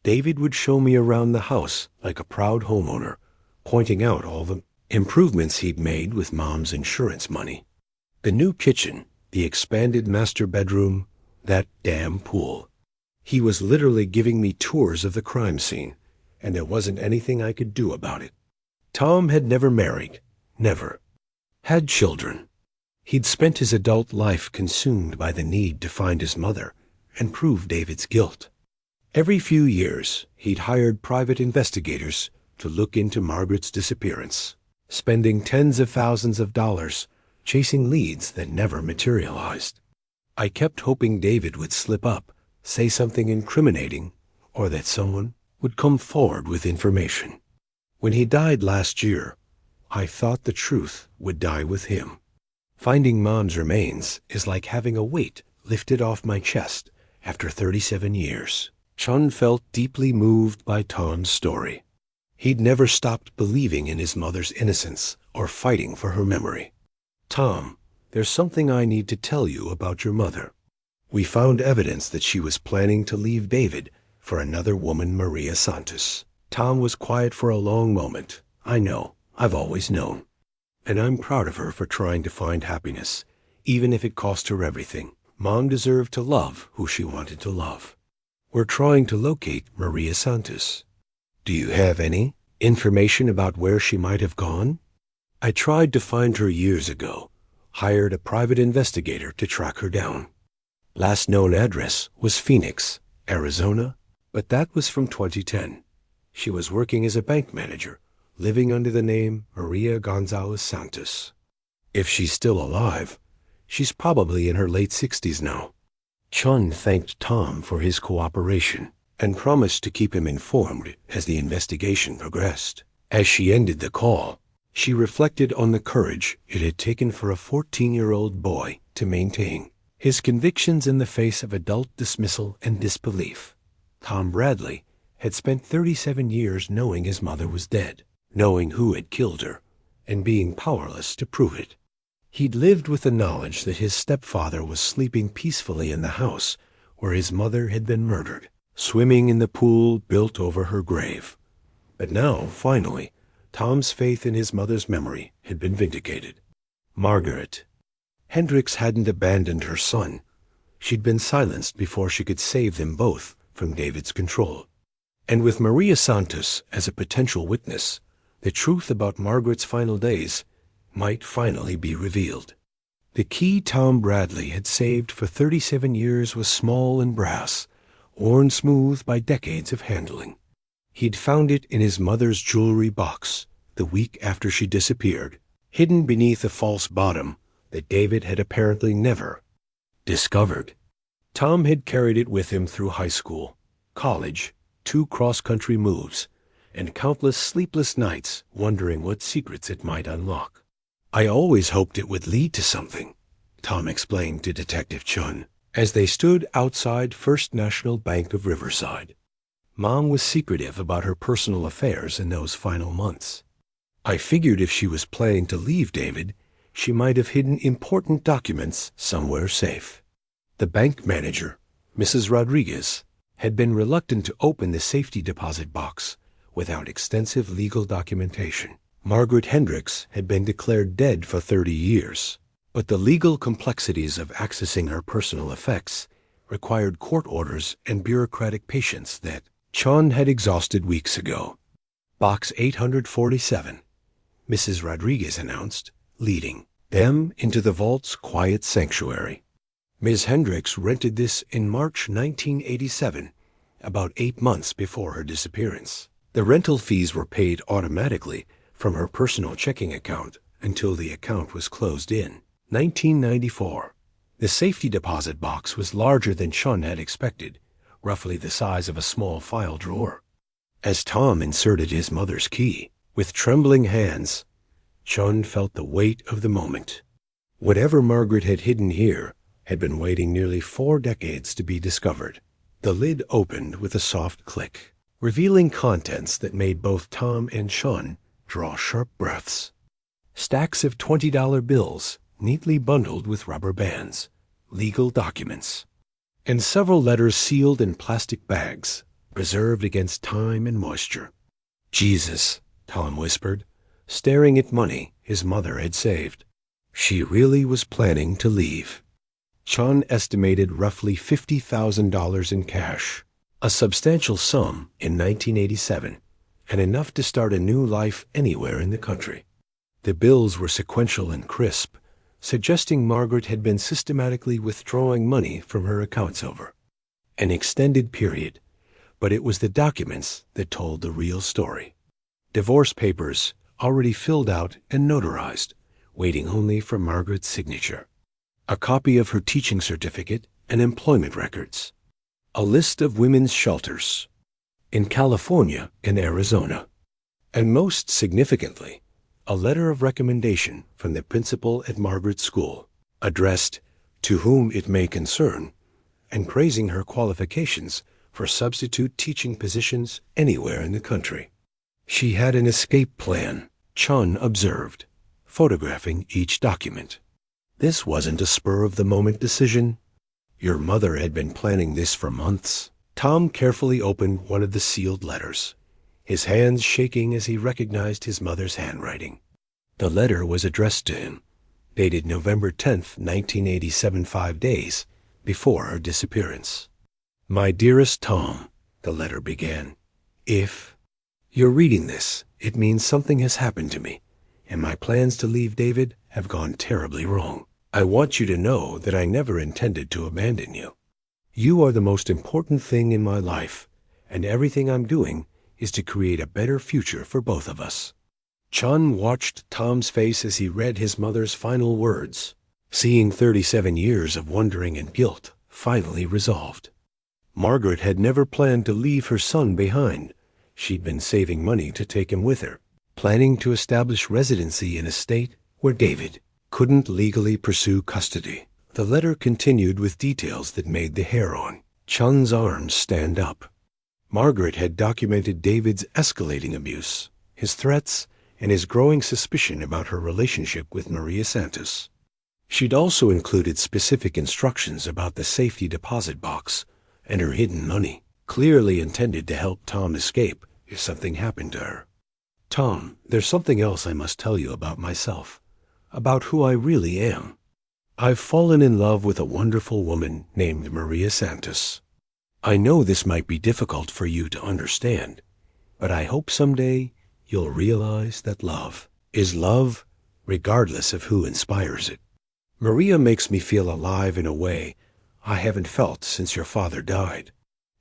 David would show me around the house like a proud homeowner, pointing out all the improvements he'd made with Mom's insurance money. The new kitchen, the expanded master bedroom, that damn pool. He was literally giving me tours of the crime scene, and there wasn't anything I could do about it. Tom had never married, never had children. He'd spent his adult life consumed by the need to find his mother and prove David's guilt. Every few years, he'd hired private investigators to look into Margaret's disappearance, spending tens of thousands of dollars chasing leads that never materialized. I kept hoping David would slip up, say something incriminating, or that someone would come forward with information. When he died last year, I thought the truth would die with him. Finding Mom's remains is like having a weight lifted off my chest after 37 years. Chun felt deeply moved by Tom's story. He'd never stopped believing in his mother's innocence or fighting for her memory. Tom, there's something I need to tell you about your mother. We found evidence that she was planning to leave David for another woman, Maria Santos. Tom was quiet for a long moment. I know, I've always known. And I'm proud of her for trying to find happiness, even if it cost her everything. Mom deserved to love who she wanted to love. We're trying to locate Maria Santos. Do you have any information about where she might have gone? I tried to find her years ago, hired a private investigator to track her down. Last known address was Phoenix, Arizona, but that was from 2010. She was working as a bank manager, living under the name Maria Gonzalez Santos. If she's still alive, she's probably in her late 60s now. Chun thanked Tom for his cooperation and promised to keep him informed as the investigation progressed. As she ended the call, She reflected on the courage it had taken for a 14-year-old boy to maintain his convictions in the face of adult dismissal and disbelief. Tom Bradley had spent 37 years knowing his mother was dead, knowing who had killed her, and being powerless to prove it. He'd lived with the knowledge that his stepfather was sleeping peacefully in the house where his mother had been murdered, swimming in the pool built over her grave. But now, finally, Tom's faith in his mother's memory had been vindicated. Margaret Hendricks hadn't abandoned her son. She'd been silenced before she could save them both from David's control. And with Maria Santos as a potential witness, the truth about Margaret's final days might finally be revealed. The key Tom Bradley had saved for 37 years was small and brass, worn smooth by decades of handling. He'd found it in his mother's jewelry box the week after she disappeared, hidden beneath a false bottom that David had apparently never discovered. Tom had carried it with him through high school, college, 2 cross-country moves, and countless sleepless nights wondering what secrets it might unlock. "I always hoped it would lead to something," Tom explained to Detective Chun, as they stood outside First National Bank of Riverside. Mom was secretive about her personal affairs in those final months. "I figured if she was planning to leave David, she might have hidden important documents somewhere safe." The bank manager, Mrs. Rodriguez, had been reluctant to open the safety deposit box without extensive legal documentation. Margaret Hendricks had been declared dead for 30 years, but the legal complexities of accessing her personal effects required court orders and bureaucratic patience that Chun had exhausted weeks ago. "Box 847, Mrs. Rodriguez announced, leading them into the vault's quiet sanctuary. Ms. Hendricks rented this in March 1987, about 8 months before her disappearance. The rental fees were paid automatically from her personal checking account until the account was closed in 1994. The safety deposit box was larger than Chun had expected, roughly the size of a small file drawer. As Tom inserted his mother's key, with trembling hands, Chun felt the weight of the moment. Whatever Margaret had hidden here had been waiting nearly 4 decades to be discovered. The lid opened with a soft click, revealing contents that made both Tom and Chun draw sharp breaths. Stacks of $20 bills, neatly bundled with rubber bands, legal documents, and several letters sealed in plastic bags, preserved against time and moisture. "Jesus," Tom whispered, staring at money his mother had saved. She really was planning to leave. Chun estimated roughly $50,000 in cash, a substantial sum in 1987, and enough to start a new life anywhere in the country. The bills were sequential and crisp, suggesting Margaret had been systematically withdrawing money from her accounts over an extended period, but it was the documents that told the real story. Divorce papers already filled out and notarized, waiting only for Margaret's signature. A copy of her teaching certificate and employment records. A list of women's shelters in California and Arizona. And most significantly, a letter of recommendation from the principal at Margaret's school, addressed "to whom it may concern," and praising her qualifications for substitute teaching positions anywhere in the country. She had an escape plan, Chun observed, photographing each document. This wasn't a spur-of-the-moment decision. Your mother had been planning this for months. Tom carefully opened one of the sealed letters, his hands shaking as he recognized his mother's handwriting. The letter was addressed to him, dated November 10th, 1987, 5 days before her disappearance. "My dearest Tom," the letter began, "if you're reading this, it means something has happened to me, and my plans to leave David have gone terribly wrong. I want you to know that I never intended to abandon you. You are the most important thing in my life, and everything I'm doing is to create a better future for both of us." Chun watched Tom's face as he read his mother's final words, seeing 37 years of wondering and guilt finally resolved. Margaret had never planned to leave her son behind. She'd been saving money to take him with her, planning to establish residency in a state where David couldn't legally pursue custody. The letter continued with details that made the hair on Chun's arms stand up. Margaret had documented David's escalating abuse, his threats, and his growing suspicion about her relationship with Maria Santos. She'd also included specific instructions about the safety deposit box and her hidden money, clearly intended to help Tom escape if something happened to her. Tom, there's something else I must tell you about myself, about who I really am. I've fallen in love with a wonderful woman named Maria Santos. I know this might be difficult for you to understand, but I hope someday you'll realize that love is love regardless of who inspires it. Maria makes me feel alive in a way I haven't felt since your father died.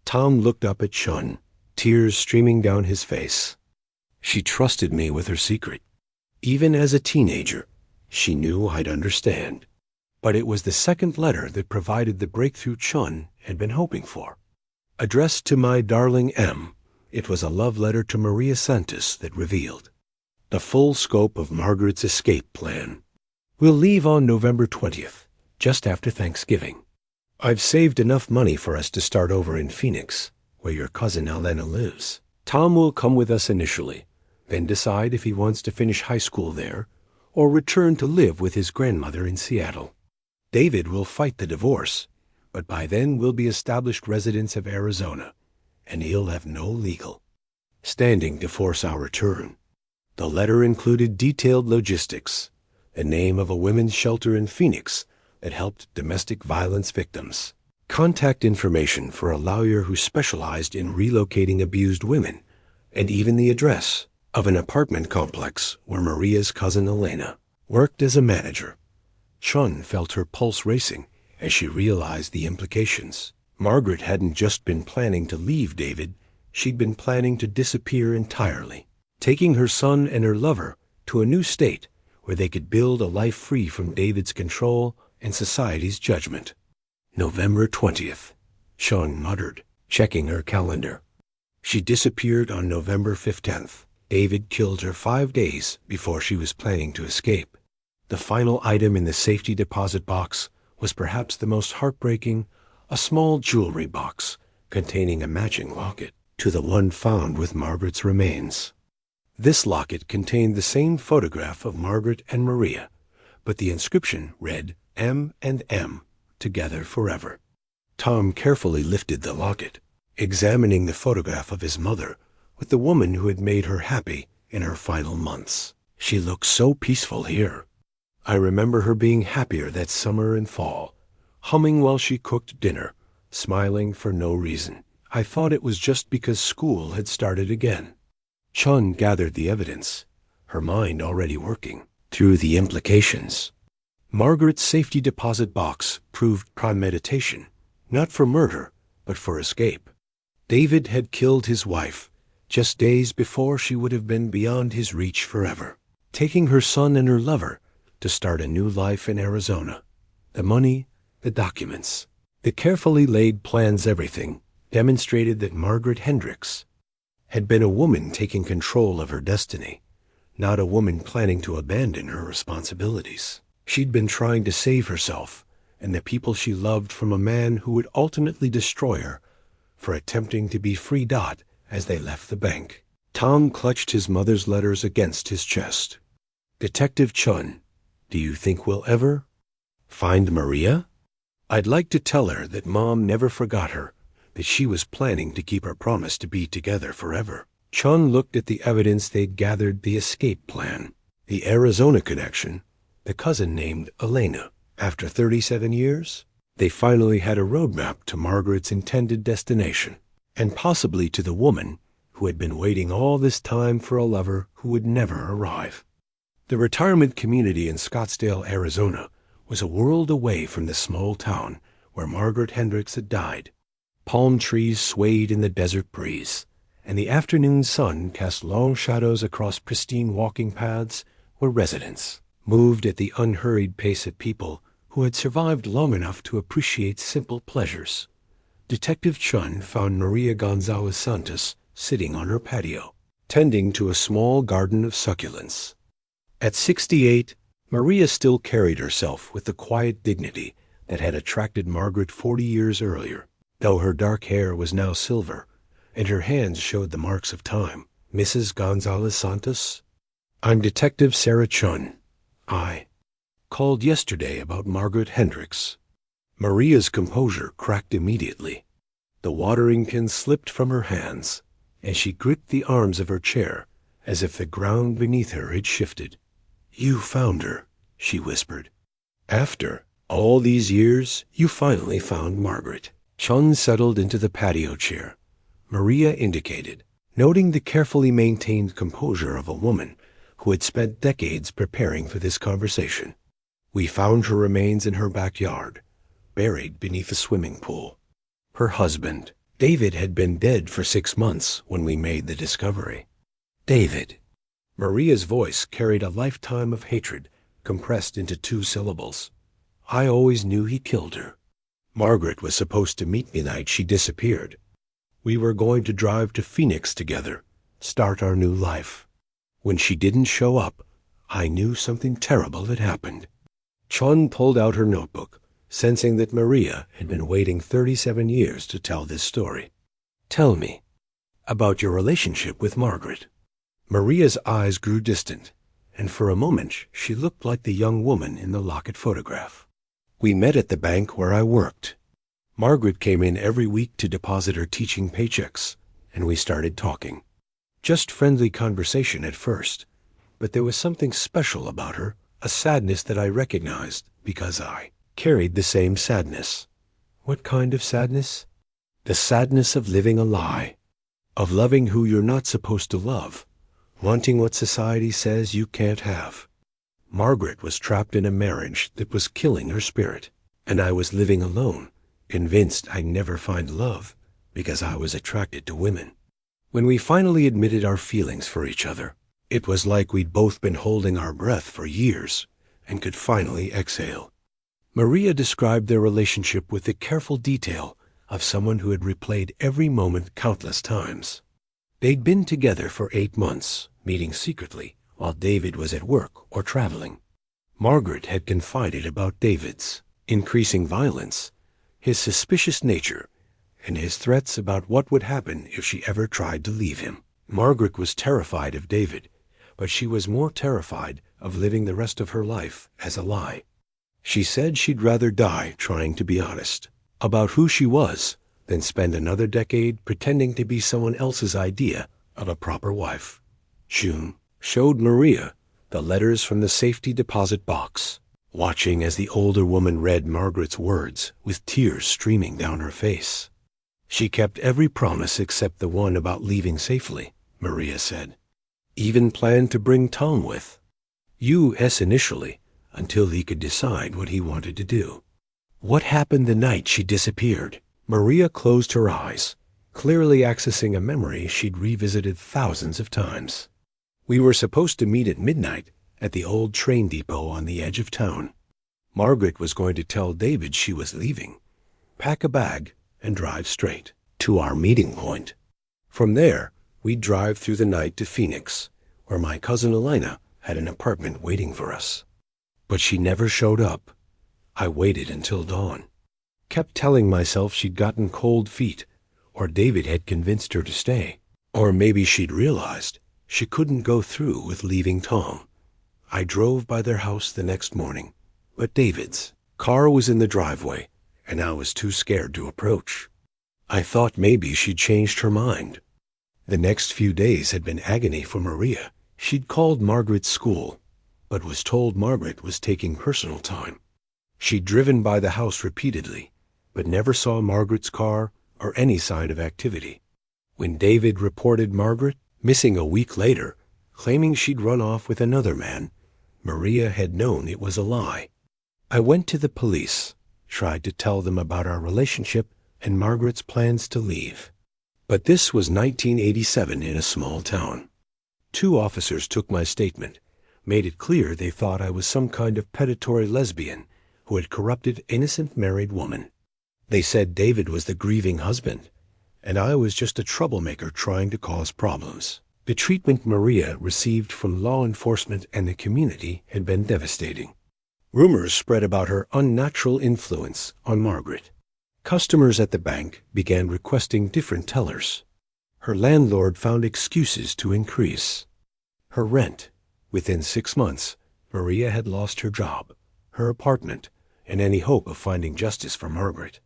Tom looked up at Chun, tears streaming down his face. She trusted me with her secret. Even as a teenager, she knew I'd understand. But it was the second letter that provided the breakthrough Chun had been hoping for. Addressed to my darling M, it was a love letter to Maria Santos that revealed the full scope of Margaret's escape plan. We'll leave on November 20th, just after Thanksgiving. I've saved enough money for us to start over in Phoenix, where your cousin Elena lives. Tom will come with us initially, then decide if he wants to finish high school there or return to live with his grandmother in Seattle. David will fight the divorce, but by then we'll be established residents of Arizona, and he'll have no legal standing to force our return. The letter included detailed logistics, the name of a women's shelter in Phoenix that helped domestic violence victims, contact information for a lawyer who specialized in relocating abused women, and even the address of an apartment complex where Maria's cousin Elena worked as a manager. Chun felt her pulse racing as she realized the implications. Margaret hadn't just been planning to leave David, she'd been planning to disappear entirely, taking her son and her lover to a new state where they could build a life free from David's control and society's judgment. November 20th, Chun muttered, checking her calendar. She disappeared on November 15th. David killed her 5 days before she was planning to escape. The final item in the safety deposit box was perhaps the most heartbreaking, a small jewelry box containing a matching locket to the one found with Margaret's remains. This locket contained the same photograph of Margaret and Maria, but the inscription read M and M, together forever. Tom carefully lifted the locket, examining the photograph of his mother with the woman who had made her happy in her final months. She looked so peaceful here. I remember her being happier that summer and fall, humming while she cooked dinner, smiling for no reason. I thought it was just because school had started again. Chun gathered the evidence, her mind already working through the implications. Margaret's safety deposit box proved premeditation, not for murder, but for escape. David had killed his wife just days before she would have been beyond his reach forever, taking her son and her lover to start a new life in Arizona. The money, the documents, the carefully laid plans, everything demonstrated that Margaret Hendricks had been a woman taking control of her destiny, not a woman planning to abandon her responsibilities. She'd been trying to save herself and the people she loved from a man who would ultimately destroy her for attempting to be free dot as they left the bank. Tom clutched his mother's letters against his chest. Detective Chun, do you think we'll ever find Maria? I'd like to tell her that Mom never forgot her, that she was planning to keep her promise to be together forever. Chun looked at the evidence they'd gathered, the escape plan, the Arizona connection, the cousin named Elena. After 37 years, they finally had a roadmap to Margaret's intended destination, and possibly to the woman who had been waiting all this time for a lover who would never arrive. The retirement community in Scottsdale, Arizona, was a world away from the small town where Margaret Hendricks had died. Palm trees swayed in the desert breeze, and the afternoon sun cast long shadows across pristine walking paths where residents moved at the unhurried pace of people who had survived long enough to appreciate simple pleasures. Detective Chun found Maria Gonzalez Santos sitting on her patio, tending to a small garden of succulents. At 68, Maria still carried herself with the quiet dignity that had attracted Margaret 40 years earlier, though her dark hair was now silver, and her hands showed the marks of time. "Mrs. Gonzalez Santos? I'm Detective Sarah Chun. I called yesterday about Margaret Hendricks." Maria's composure cracked immediately. The watering can slipped from her hands, and she gripped the arms of her chair as if the ground beneath her had shifted. "You found her," she whispered. "After all these years, you finally found Margaret." Chun settled into the patio chair. Maria indicated, noting the carefully maintained composure of a woman who had spent decades preparing for this conversation. "We found her remains in her backyard, buried beneath a swimming pool. Her husband, David, had been dead for 6 months when we made the discovery." "David." Maria's voice carried a lifetime of hatred compressed into 2 syllables. "I always knew he killed her. Margaret was supposed to meet me the night she disappeared. We were going to drive to Phoenix together, start our new life. When she didn't show up, I knew something terrible had happened." Chun pulled out her notebook, sensing that Maria had been waiting 37 years to tell this story. "Tell me about your relationship with Margaret." Maria's eyes grew distant, and for a moment she looked like the young woman in the Lockett photograph. "We met at the bank where I worked. Margaret came in every week to deposit her teaching paychecks, and we started talking. Just friendly conversation at first, but there was something special about her, a sadness that I recognized because I carried the same sadness." "What kind of sadness?" "The sadness of living a lie, of loving who you're not supposed to love, wanting what society says you can't have. Margaret was trapped in a marriage that was killing her spirit, and I was living alone, convinced I'd never find love because I was attracted to women. When we finally admitted our feelings for each other, it was like we'd both been holding our breath for years and could finally exhale." Maria described their relationship with the careful detail of someone who had replayed every moment countless times. They'd been together for 8 months, meeting secretly while David was at work or traveling. Margaret had confided about David's increasing violence, his suspicious nature, and his threats about what would happen if she ever tried to leave him. Margaret was terrified of David, but she was more terrified of living the rest of her life as a lie. She said she'd rather die trying to be honest about who she was than spend another decade pretending to be someone else's idea of a proper wife. June showed Maria the letters from the safety deposit box, watching as the older woman read Margaret's words with tears streaming down her face. "She kept every promise except the one about leaving safely," Maria said. "Even planned to bring Tom with. U.S. initially, until he could decide what he wanted to do." "What happened the night she disappeared?" Maria closed her eyes, clearly accessing a memory she'd revisited thousands of times. "We were supposed to meet at midnight at the old train depot on the edge of town. Margaret was going to tell David she was leaving, pack a bag, and drive straight to our meeting point. From there, we'd drive through the night to Phoenix, where my cousin Elena had an apartment waiting for us. But she never showed up. I waited until dawn. Kept telling myself she'd gotten cold feet, or David had convinced her to stay, or maybe she'd realized she couldn't go through with leaving Tom. I drove by their house the next morning, but David's car was in the driveway, and I was too scared to approach. I thought maybe she'd changed her mind." The next few days had been agony for Maria. She'd called Margaret's school, but was told Margaret was taking personal time. She'd driven by the house repeatedly, but never saw Margaret's car or any sign of activity. When David reported Margaret missing a week later, claiming she'd run off with another man, Maria had known it was a lie. "I went to the police, tried to tell them about our relationship and Margaret's plans to leave. But this was 1987 in a small town. 2 officers took my statement, made it clear they thought I was some kind of predatory lesbian who had corrupted innocent married woman. They said David was the grieving husband, and I was just a troublemaker trying to cause problems. The treatment Maria received from law enforcement and the community had been devastating. Rumors spread about her unnatural influence on Margaret. Customers at the bank began requesting different tellers. Her landlord found excuses to increase her rent. Within 6 months, Maria had lost her job, her apartment, and any hope of finding justice for Margaret.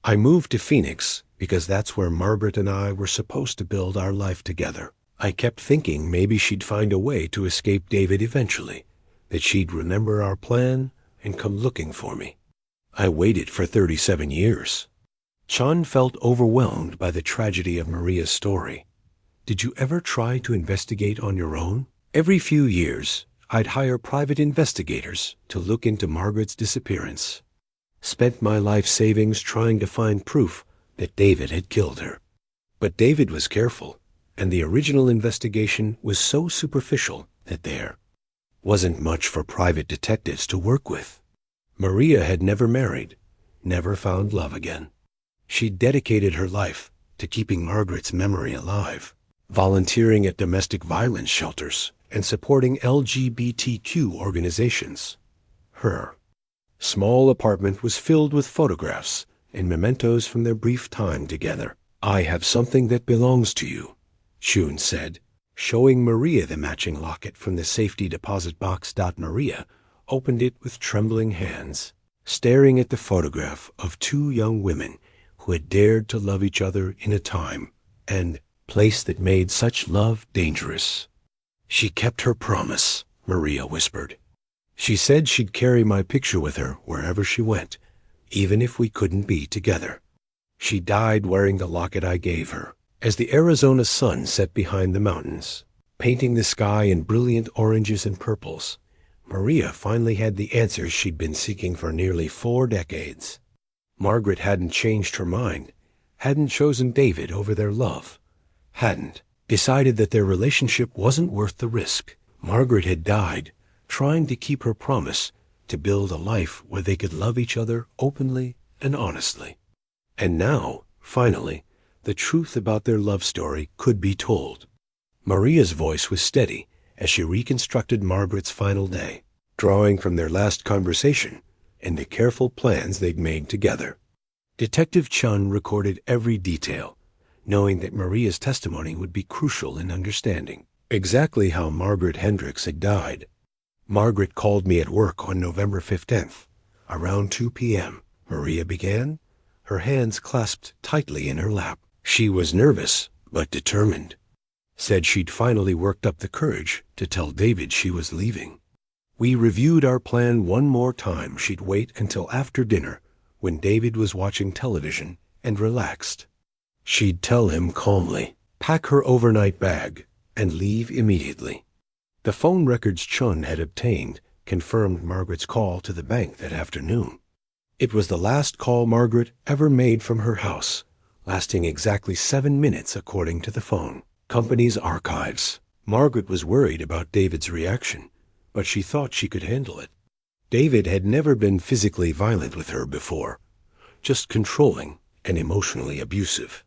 I moved to Phoenix because that's where Margaret and I were supposed to build our life together. I kept thinking maybe she'd find a way to escape David eventually, that she'd remember our plan and come looking for me. I waited for 37 years. Chun felt overwhelmed by the tragedy of Maria's story. Did you ever try to investigate on your own? Every few years, I'd hire private investigators to look into Margaret's disappearance. Spent my life savings trying to find proof that David had killed her. But David was careful, and the original investigation was so superficial that there wasn't much for private detectives to work with. Maria had never married, never found love again. She dedicated her life to keeping Margaret's memory alive, volunteering at domestic violence shelters and supporting LGBTQ organizations. Her small apartment was filled with photographs and mementos from their brief time together. "I have something that belongs to you," Chun said, showing Maria the matching locket from the safety deposit box. Maria opened it with trembling hands, staring at the photograph of two young women who had dared to love each other in a time and place that made such love dangerous. "She kept her promise," Maria whispered. "She said she'd carry my picture with her wherever she went, even if we couldn't be together. She died wearing the locket I gave her." As the Arizona sun set behind the mountains, painting the sky in brilliant oranges and purples, Maria finally had the answers she'd been seeking for nearly 4 decades. Margaret hadn't changed her mind, hadn't chosen David over their love, hadn't decided that their relationship wasn't worth the risk. Margaret had died trying to keep her promise to build a life where they could love each other openly and honestly. And now, finally, the truth about their love story could be told. Maria's voice was steady as she reconstructed Margaret's final day, drawing from their last conversation and the careful plans they'd made together. Detective Chun recorded every detail, knowing that Maria's testimony would be crucial in understanding exactly how Margaret Hendricks had died. "Margaret called me at work on November 15th, around 2 p.m., Maria began, her hands clasped tightly in her lap. She was nervous, but determined. Said she'd finally worked up the courage to tell David she was leaving. We reviewed our plan one more time. She'd wait until after dinner, when David was watching television, and relaxed. She'd tell him calmly, pack her overnight bag, and leave immediately. The phone records Chun had obtained confirmed Margaret's call to the bank that afternoon. It was the last call Margaret ever made from her house, lasting exactly 7 minutes according to the phone company's archives. Margaret was worried about David's reaction, but she thought she could handle it. David had never been physically violent with her before, just controlling and emotionally abusive.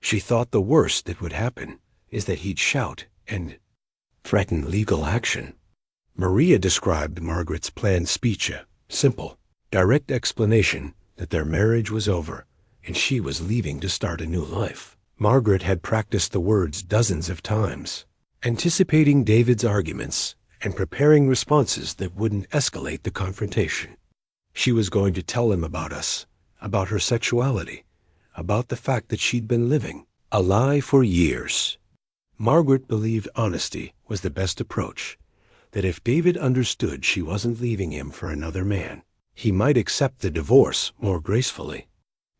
She thought the worst that would happen is that he'd shout and threaten legal action. Maria described Margaret's planned speech, a simple, direct explanation that their marriage was over and she was leaving to start a new life. Margaret had practiced the words dozens of times, anticipating David's arguments and preparing responses that wouldn't escalate the confrontation. She was going to tell him about us, about her sexuality, about the fact that she'd been living a lie for years. Margaret believed honesty was the best approach, that if David understood she wasn't leaving him for another man, he might accept the divorce more gracefully.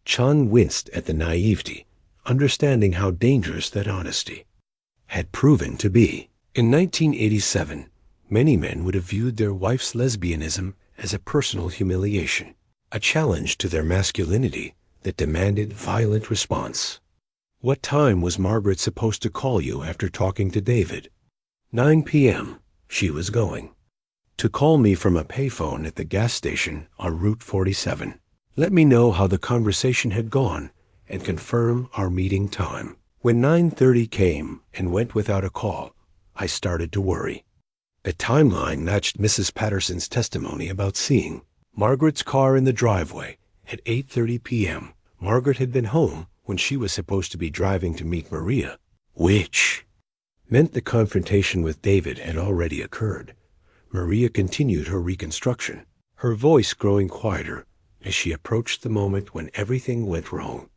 Chun winced at the naivety, understanding how dangerous that honesty had proven to be. In 1987, many men would have viewed their wife's lesbianism as a personal humiliation, a challenge to their masculinity that demanded violent response. What time was Margaret supposed to call you after talking to David? 9 p.m. She was going to call me from a payphone at the gas station on Route 47. Let me know how the conversation had gone and confirm our meeting time. When 9:30 came and went without a call, I started to worry. The timeline matched Mrs. Patterson's testimony about seeing Margaret's car in the driveway at 8:30 p.m. Margaret had been home when she was supposed to be driving to meet Maria, which meant the confrontation with David had already occurred. Maria continued her reconstruction, her voice growing quieter as she approached the moment when everything went wrong.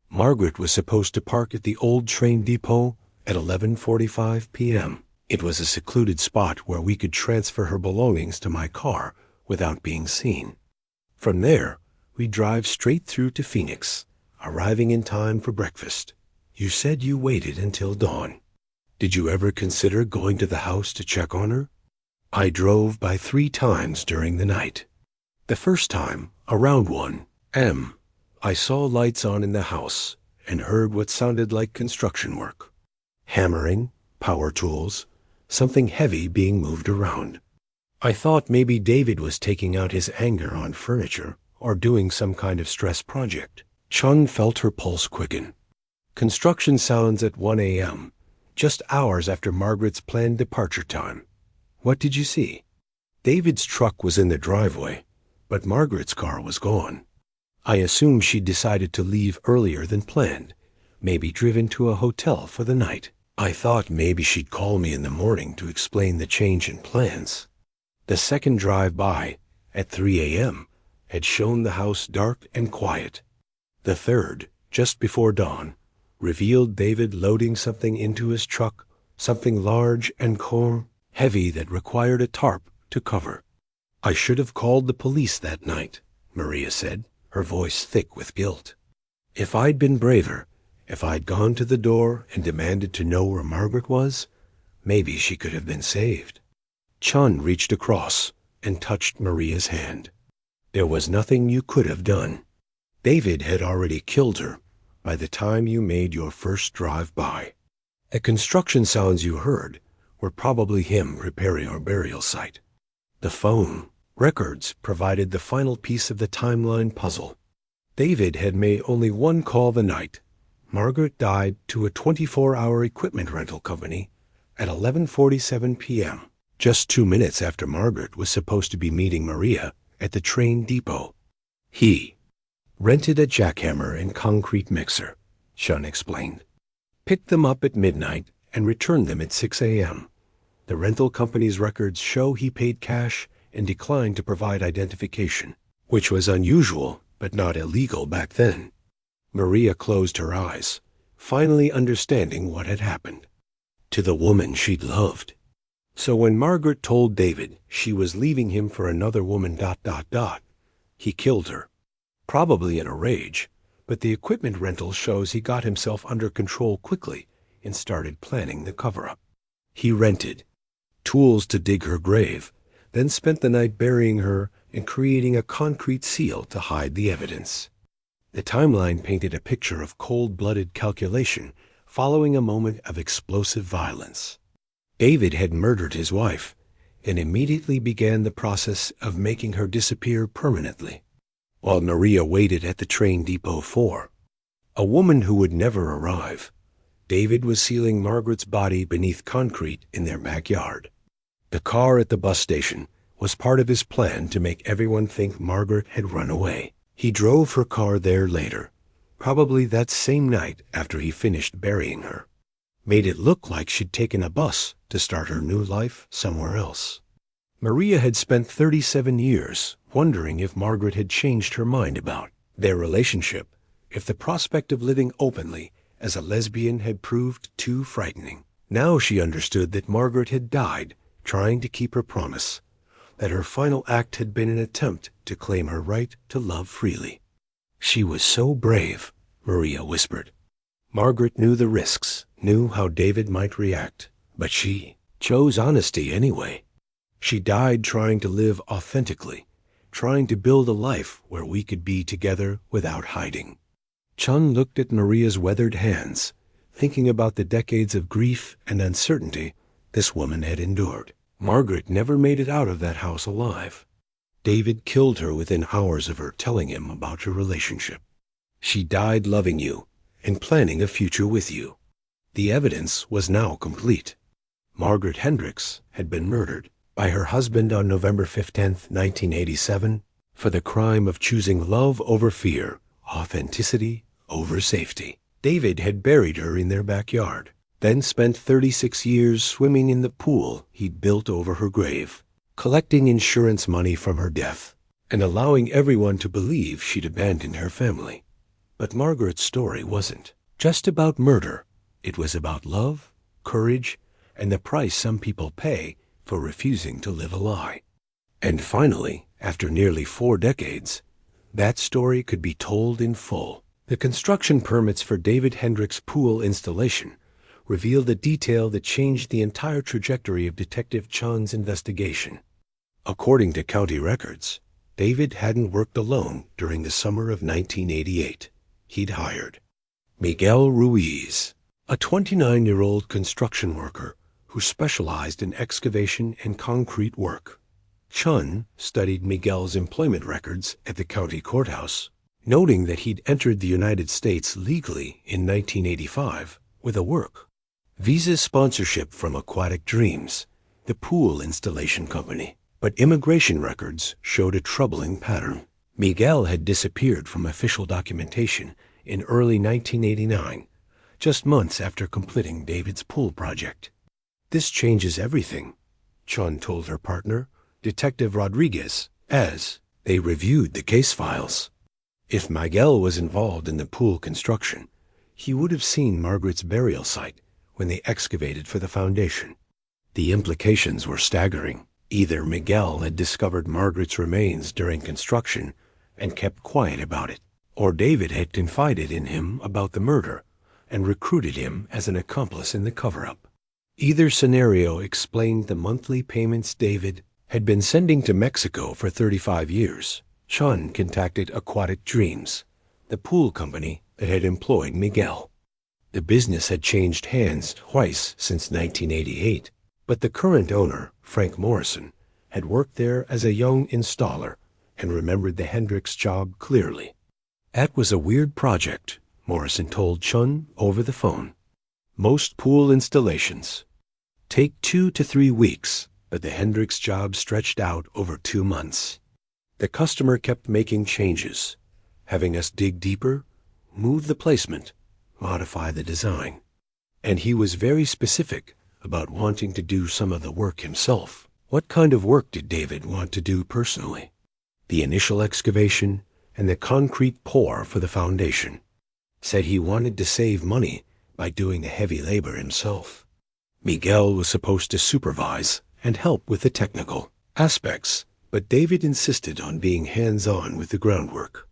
Margaret was supposed to park at the old train depot at 11:45 p.m. It was a secluded spot where we could transfer her belongings to my car without being seen. From there, we drive straight through to Phoenix, arriving in time for breakfast. You said you waited until dawn. Did you ever consider going to the house to check on her? I drove by 3 times during the night. The first time, around 1 a.m., I saw lights on in the house and heard what sounded like construction work. Hammering, power tools, something heavy being moved around. I thought maybe David was taking out his anger on furniture or doing some kind of stress project. Chun felt her pulse quicken. Construction sounds at 1 a.m., just hours after Margaret's planned departure time. What did you see? David's truck was in the driveway, but Margaret's car was gone. I assumed she'd decided to leave earlier than planned, maybe driven to a hotel for the night. I thought maybe she'd call me in the morning to explain the change in plans. The second drive-by, at 3 a.m., had shown the house dark and quiet. The third, just before dawn, revealed David loading something into his truck, something large and heavy that required a tarp to cover. I should have called the police that night, Maria said, her voice thick with guilt. If I'd been braver, if I'd gone to the door and demanded to know where Margaret was, maybe she could have been saved. Chun reached across and touched Maria's hand. There was nothing you could have done. David had already killed her by the time you made your first drive by. The construction sounds you heard were probably him preparing our burial site. The phone records provided the final piece of the timeline puzzle. David had made only one call the night. Margaret died to a 24-hour equipment rental company at 11:47 p.m., just 2 minutes after Margaret was supposed to be meeting Maria at the train depot. He rented a jackhammer and concrete mixer, Shun explained, picked them up at midnight and returned them at 6 a.m. The rental company's records show he paid cash and declined to provide identification, which was unusual but not illegal back then. Maria closed her eyes, finally understanding what had happened. To the woman she'd loved. So when Margaret told David she was leaving him for another woman ... he killed her. Probably in a rage, but the equipment rental shows he got himself under control quickly and started planning the cover-up. He rented tools to dig her grave, then spent the night burying her and creating a concrete seal to hide the evidence. The timeline painted a picture of cold-blooded calculation following a moment of explosive violence. David had murdered his wife and immediately began the process of making her disappear permanently, while Maria waited at the train depot for a woman who would never arrive. David was sealing Margaret's body beneath concrete in their backyard. The car at the bus station was part of his plan to make everyone think Margaret had run away. He drove her car there later, probably that same night after he finished burying her. Made it look like she'd taken a bus to start her new life somewhere else. Maria had spent 37 years wondering if Margaret had changed her mind about their relationship, if the prospect of living openly as a lesbian had proved too frightening. Now she understood that Margaret had died trying to keep her promise, that her final act had been an attempt to claim her right to love freely. She was so brave, Maria whispered. Margaret knew the risks, knew how David might react, but she chose honesty anyway. She died trying to live authentically, trying to build a life where we could be together without hiding. Chun looked at Maria's weathered hands, thinking about the decades of grief and uncertainty this woman had endured. Margaret never made it out of that house alive. David killed her within hours of her telling him about your relationship. She died loving you and planning a future with you. The evidence was now complete. Margaret Hendricks had been murdered by her husband on November 15, 1987, for the crime of choosing love over fear, authenticity over safety. David had buried her in their backyard, then spent 36 years swimming in the pool he'd built over her grave, collecting insurance money from her death, and allowing everyone to believe she'd abandoned her family. But Margaret's story wasn't just about murder. It was about love, courage, and the price some people pay for refusing to live a lie. And finally, after nearly 4 decades, that story could be told in full. The construction permits for David Hendricks' pool installation revealed a detail that changed the entire trajectory of Detective Chun's investigation. According to county records, David hadn't worked alone during the summer of 1988. He'd hired Miguel Ruiz, a 29-year-old construction worker who specialized in excavation and concrete work. Chun studied Miguel's employment records at the county courthouse, noting that he'd entered the United States legally in 1985 with a work visa sponsorship from Aquatic Dreams, the pool installation company. But immigration records showed a troubling pattern. Miguel had disappeared from official documentation in early 1989, just months after completing David's pool project. "This changes everything," Chun told her partner, Detective Rodriguez, as they reviewed the case files. If Miguel was involved in the pool construction, he would have seen Margaret's burial site when they excavated for the foundation. The implications were staggering. Either Miguel had discovered Margaret's remains during construction and kept quiet about it, or David had confided in him about the murder and recruited him as an accomplice in the cover-up. Either scenario explained the monthly payments David had been sending to Mexico for 35 years. Chun contacted Aquatic Dreams, the pool company that had employed Miguel. The business had changed hands twice since 1988, but the current owner, Frank Morrison, had worked there as a young installer and remembered the Hendricks job clearly. "That was a weird project," Morrison told Chun over the phone. "Most pool installations take 2 to 3 weeks, but the Hendricks job stretched out over 2 months. The customer kept making changes, having us dig deeper, move the placement, modify the design. And he was very specific about wanting to do some of the work himself." What kind of work did David want to do personally? The initial excavation and the concrete pour for the foundation. Said he wanted to save money by doing the heavy labor himself. Miguel was supposed to supervise and help with the technical aspects, but David insisted on being hands-on with the groundwork.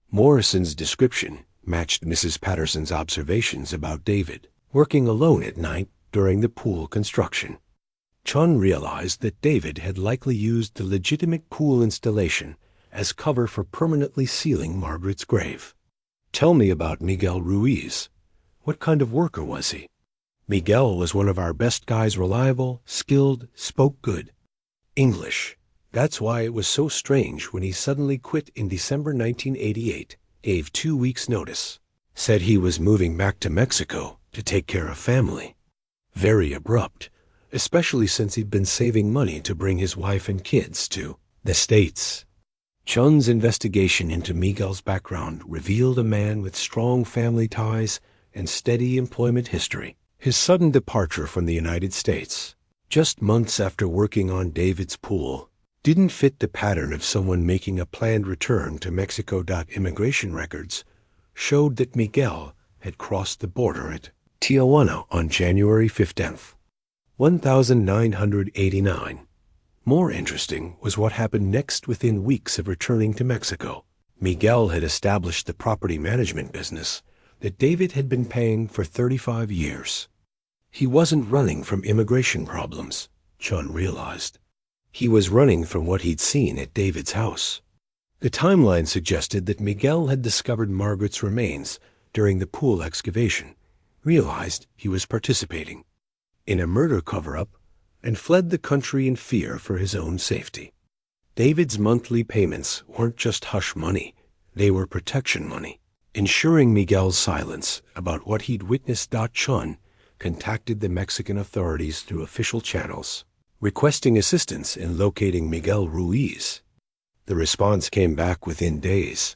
Morrison's description matched Mrs. Patterson's observations about David working alone at night during the pool construction. Chun realized that David had likely used the legitimate pool installation as cover for permanently sealing Margaret's grave. "Tell me about Miguel Ruiz. What kind of worker was he?" "Miguel was one of our best guys, reliable, skilled, spoke good English. That's why it was so strange when he suddenly quit in December 1988, gave 2 weeks' notice. Said he was moving back to Mexico to take care of family. Very abrupt, especially since he'd been saving money to bring his wife and kids to the States." Chun's investigation into Miguel's background revealed a man with strong family ties and steady employment history. His sudden departure from the United States, just months after working on David's pool, didn't fit the pattern of someone making a planned return to Mexico. Immigration records showed that Miguel had crossed the border at Tijuana on January 15th. 1989. More interesting was what happened next within weeks of returning to Mexico. Miguel had established the property management business that David had been paying for 35 years. He wasn't running from immigration problems, Chun realized. He was running from what he'd seen at David's house. The timeline suggested that Miguel had discovered Margaret's remains during the pool excavation, realized he was participating in a murder cover-up, and fled the country in fear for his own safety. David's monthly payments weren't just hush money, they were protection money, ensuring Miguel's silence about what he'd witnessed. Chun contacted the Mexican authorities through official channels, requesting assistance in locating Miguel Ruiz. The response came back within days.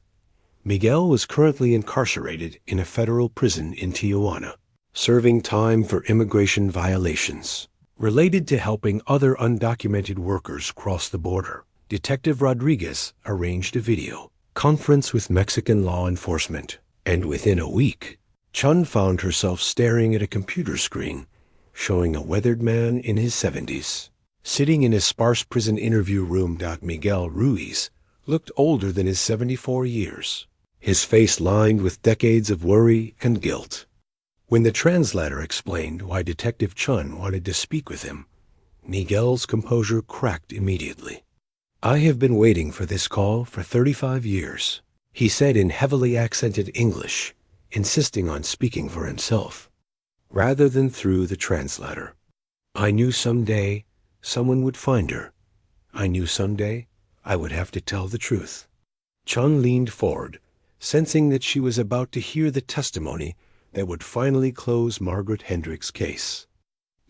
Miguel was currently incarcerated in a federal prison in Tijuana, serving time for immigration violations related to helping other undocumented workers cross the border. Detective Rodriguez arranged a video conference with Mexican law enforcement, and within a week, Chun found herself staring at a computer screen showing a weathered man in his 70s. Sitting in a sparse prison interview room, Miguel Ruiz looked older than his 74 years, his face lined with decades of worry and guilt. When the translator explained why Detective Chun wanted to speak with him, Miguel's composure cracked immediately. "I have been waiting for this call for 35 years, he said in heavily accented English, insisting on speaking for himself, rather than through the translator. "I knew someday someone would find her. I knew someday I would have to tell the truth." Chun leaned forward, sensing that she was about to hear the testimony that would finally close Margaret Hendricks' case.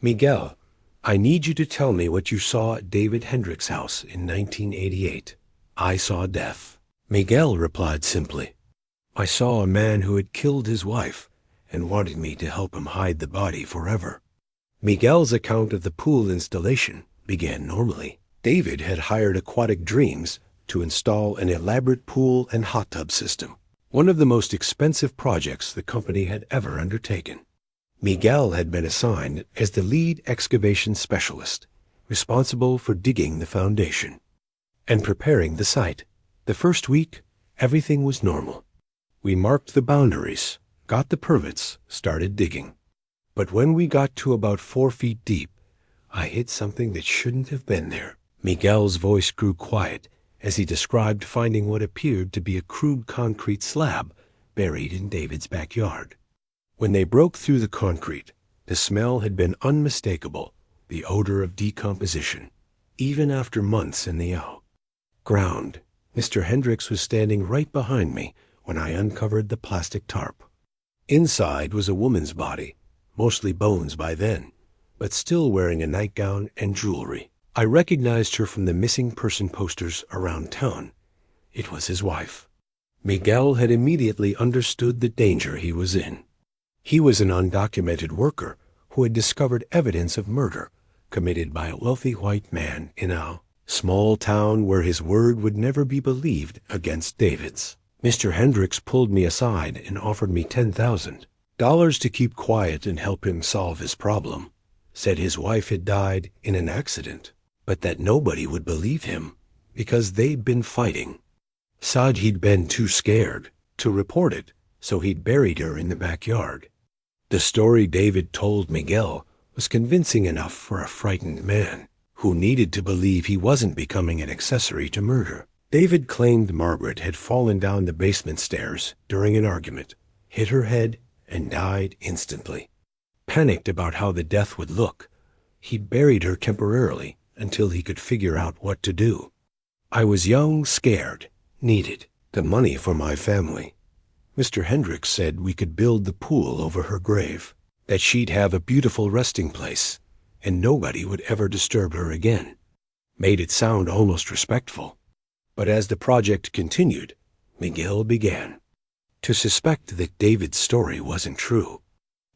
"Miguel, I need you to tell me what you saw at David Hendricks' house in 1988. "I saw death," Miguel replied simply. "I saw a man who had killed his wife and wanted me to help him hide the body forever." Miguel's account of the pool installation began normally. David had hired Aquatic Dreams to install an elaborate pool and hot tub system, one of the most expensive projects the company had ever undertaken. Miguel had been assigned as the lead excavation specialist, responsible for digging the foundation and preparing the site. The first week, everything was normal. We marked the boundaries, got the permits, started digging. But when we got to about 4 feet deep, I hit something that shouldn't have been there. Miguel's voice grew quiet as he described finding what appeared to be a crude concrete slab buried in David's backyard. When they broke through the concrete, the smell had been unmistakable, the odor of decomposition, even after months in the ground. Mr. Hendricks was standing right behind me when I uncovered the plastic tarp. Inside was a woman's body, mostly bones by then, but still wearing a nightgown and jewelry. I recognized her from the missing person posters around town. It was his wife. Miguel had immediately understood the danger he was in. He was an undocumented worker who had discovered evidence of murder committed by a wealthy white man in a small town where his word would never be believed against David's. Mr. Hendricks pulled me aside and offered me $10,000 to keep quiet and help him solve his problem. Said his wife had died in an accident, but that nobody would believe him because they'd been fighting. Said he'd been too scared to report it, so he'd buried her in the backyard. The story David told Miguel was convincing enough for a frightened man who needed to believe he wasn't becoming an accessory to murder. David claimed Margaret had fallen down the basement stairs during an argument, hit her head, and died instantly. Panicked about how the death would look, he buried her temporarily until he could figure out what to do. I was young, scared, needed the money for my family. Mr. Hendricks said we could build the pool over her grave, that she'd have a beautiful resting place, and nobody would ever disturb her again. Made it sound almost respectful. But as the project continued, Miguel began to suspect that David's story wasn't true.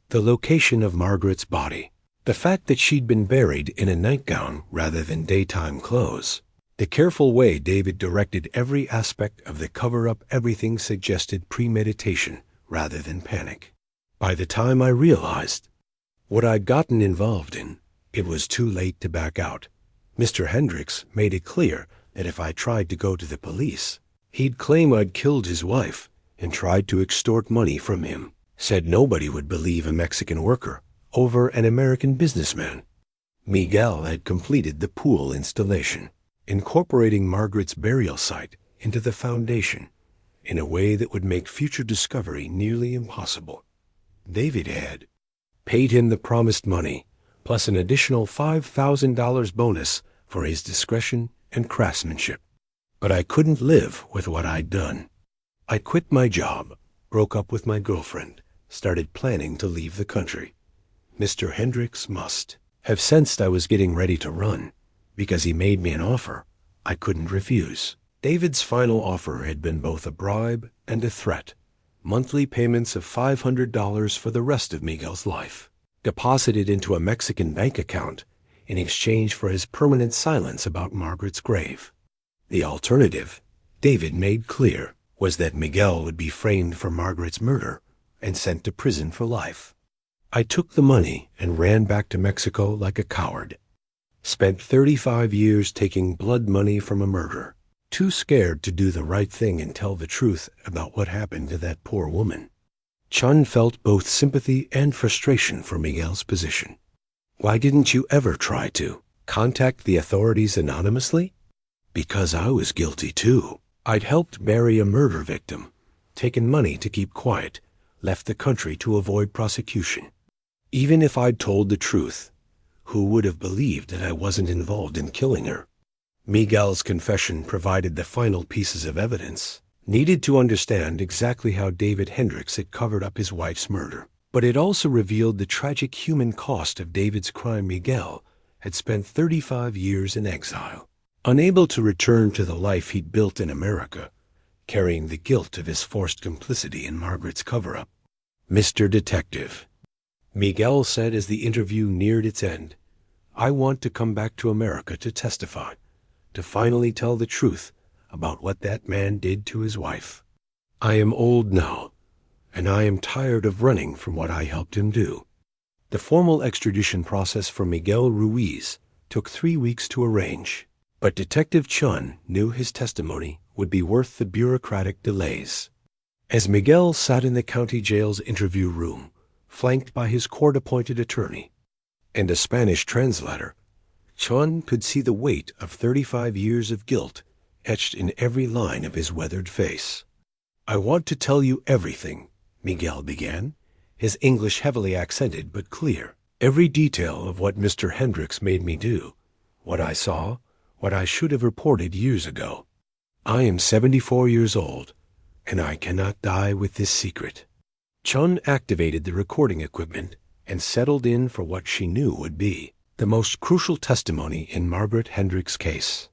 The location of Margaret's body, the fact that she'd been buried in a nightgown rather than daytime clothes, the careful way David directed every aspect of the cover-up, everything suggested premeditation rather than panic. By the time I realized what I'd gotten involved in, it was too late to back out. Mr. Hendricks made it clear that if I tried to go to the police, he'd claim I'd killed his wife and tried to extort money from him. Said nobody would believe a Mexican worker over an American businessman. Miguel had completed the pool installation, incorporating Margaret's burial site into the foundation in a way that would make future discovery nearly impossible. David had paid him the promised money, plus an additional $5,000 bonus for his discretion and craftsmanship. But I couldn't live with what I'd done. I quit my job, broke up with my girlfriend, started planning to leave the country. Mr. Hendricks must have sensed I was getting ready to run, because he made me an offer I couldn't refuse. David's final offer had been both a bribe and a threat. Monthly payments of $500 for the rest of Miguel's life, deposited into a Mexican bank account in exchange for his permanent silence about Margaret's grave. The alternative, David made clear, was that Miguel would be framed for Margaret's murder and sent to prison for life. I took the money and ran back to Mexico like a coward. Spent 35 years taking blood money from a murderer, too scared to do the right thing and tell the truth about what happened to that poor woman. Chun felt both sympathy and frustration for Miguel's position. Why didn't you ever try to contact the authorities anonymously? Because I was guilty too. I'd helped bury a murder victim, taken money to keep quiet, left the country to avoid prosecution. Even if I'd told the truth, who would have believed that I wasn't involved in killing her? Miguel's confession provided the final pieces of evidence needed to understand exactly how David Hendricks had covered up his wife's murder. But it also revealed the tragic human cost of David's crime. Miguel had spent 35 years in exile, unable to return to the life he'd built in America, carrying the guilt of his forced complicity in Margaret's cover-up. "Mr. Detective," Miguel said as the interview neared its end, "I want to come back to America to testify, to finally tell the truth about what that man did to his wife. I am old now, and I am tired of running from what I helped him do." The formal extradition process for Miguel Ruiz took 3 weeks to arrange, but Detective Chun knew his testimony would be worth the bureaucratic delays. As Miguel sat in the county jail's interview room, flanked by his court-appointed attorney and a Spanish translator, Chun could see the weight of 35 years of guilt etched in every line of his weathered face. "I want to tell you everything," Miguel began, his English heavily accented but clear. "Every detail of what Mr. Hendricks made me do, what I saw, what I should have reported years ago. I am 74 years old, and I cannot die with this secret." Chun activated the recording equipment and settled in for what she knew would be the most crucial testimony in Margaret Hendricks' case.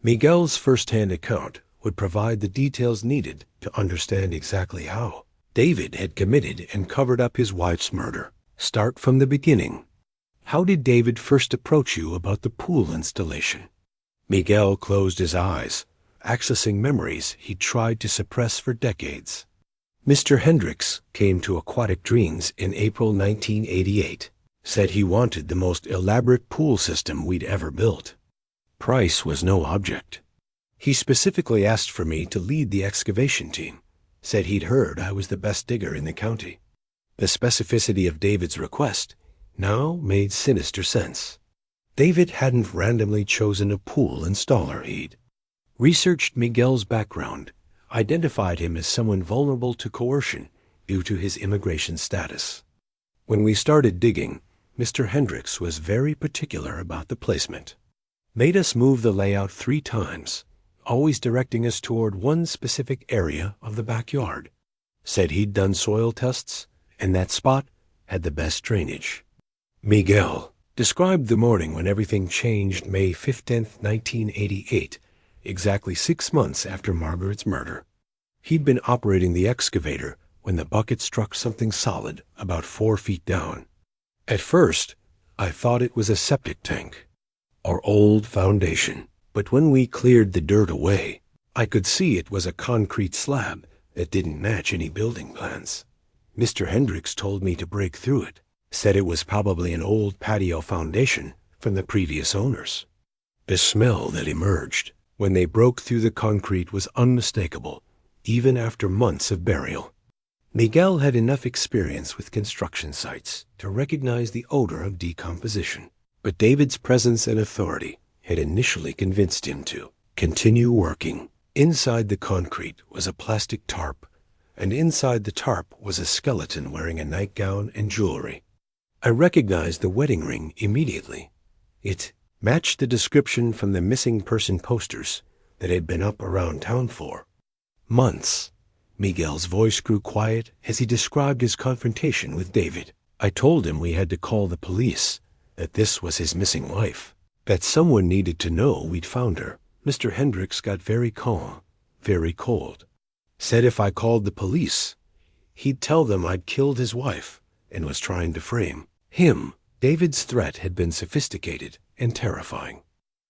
Miguel's first-hand account would provide the details needed to understand exactly how David had committed and covered up his wife's murder. Start from the beginning. How did David first approach you about the pool installation? Miguel closed his eyes, accessing memories he'd tried to suppress for decades. Mr. Hendricks came to Aquatic Dreams in April 1988, said he wanted the most elaborate pool system we'd ever built. Price was no object. He specifically asked for me to lead the excavation team, said he'd heard I was the best digger in the county. The specificity of David's request now made sinister sense. David hadn't randomly chosen a pool installer. He'd researched Miguel's background, identified him as someone vulnerable to coercion due to his immigration status. When we started digging, Mr. Hendricks was very particular about the placement. Made us move the layout 3 times, always directing us toward one specific area of the backyard. Said he'd done soil tests, and that spot had the best drainage. Miguel described the morning when everything changed, May 15, 1988, exactly 6 months after Margaret's murder. He'd been operating the excavator when the bucket struck something solid about 4 feet down. At first, I thought it was a septic tank or old foundation, but when we cleared the dirt away, I could see it was a concrete slab that didn't match any building plans. Mr. Hendricks told me to break through it, said it was probably an old patio foundation from the previous owners. The smell that emerged when they broke through the concrete was unmistakable, even after months of burial. Miguel had enough experience with construction sites to recognize the odor of decomposition, but David's presence and authority had initially convinced him to continue working. Inside the concrete was a plastic tarp, and inside the tarp was a skeleton wearing a nightgown and jewelry. I recognized the wedding ring immediately. It matched the description from the missing person posters that had been up around town for months. Miguel's voice grew quiet as he described his confrontation with David. I told him we had to call the police, that this was his missing wife, that someone needed to know we'd found her. Mr. Hendricks got very calm, very cold. Said if I called the police, he'd tell them I'd killed his wife and was trying to frame him. David's threat had been sophisticated and terrifying.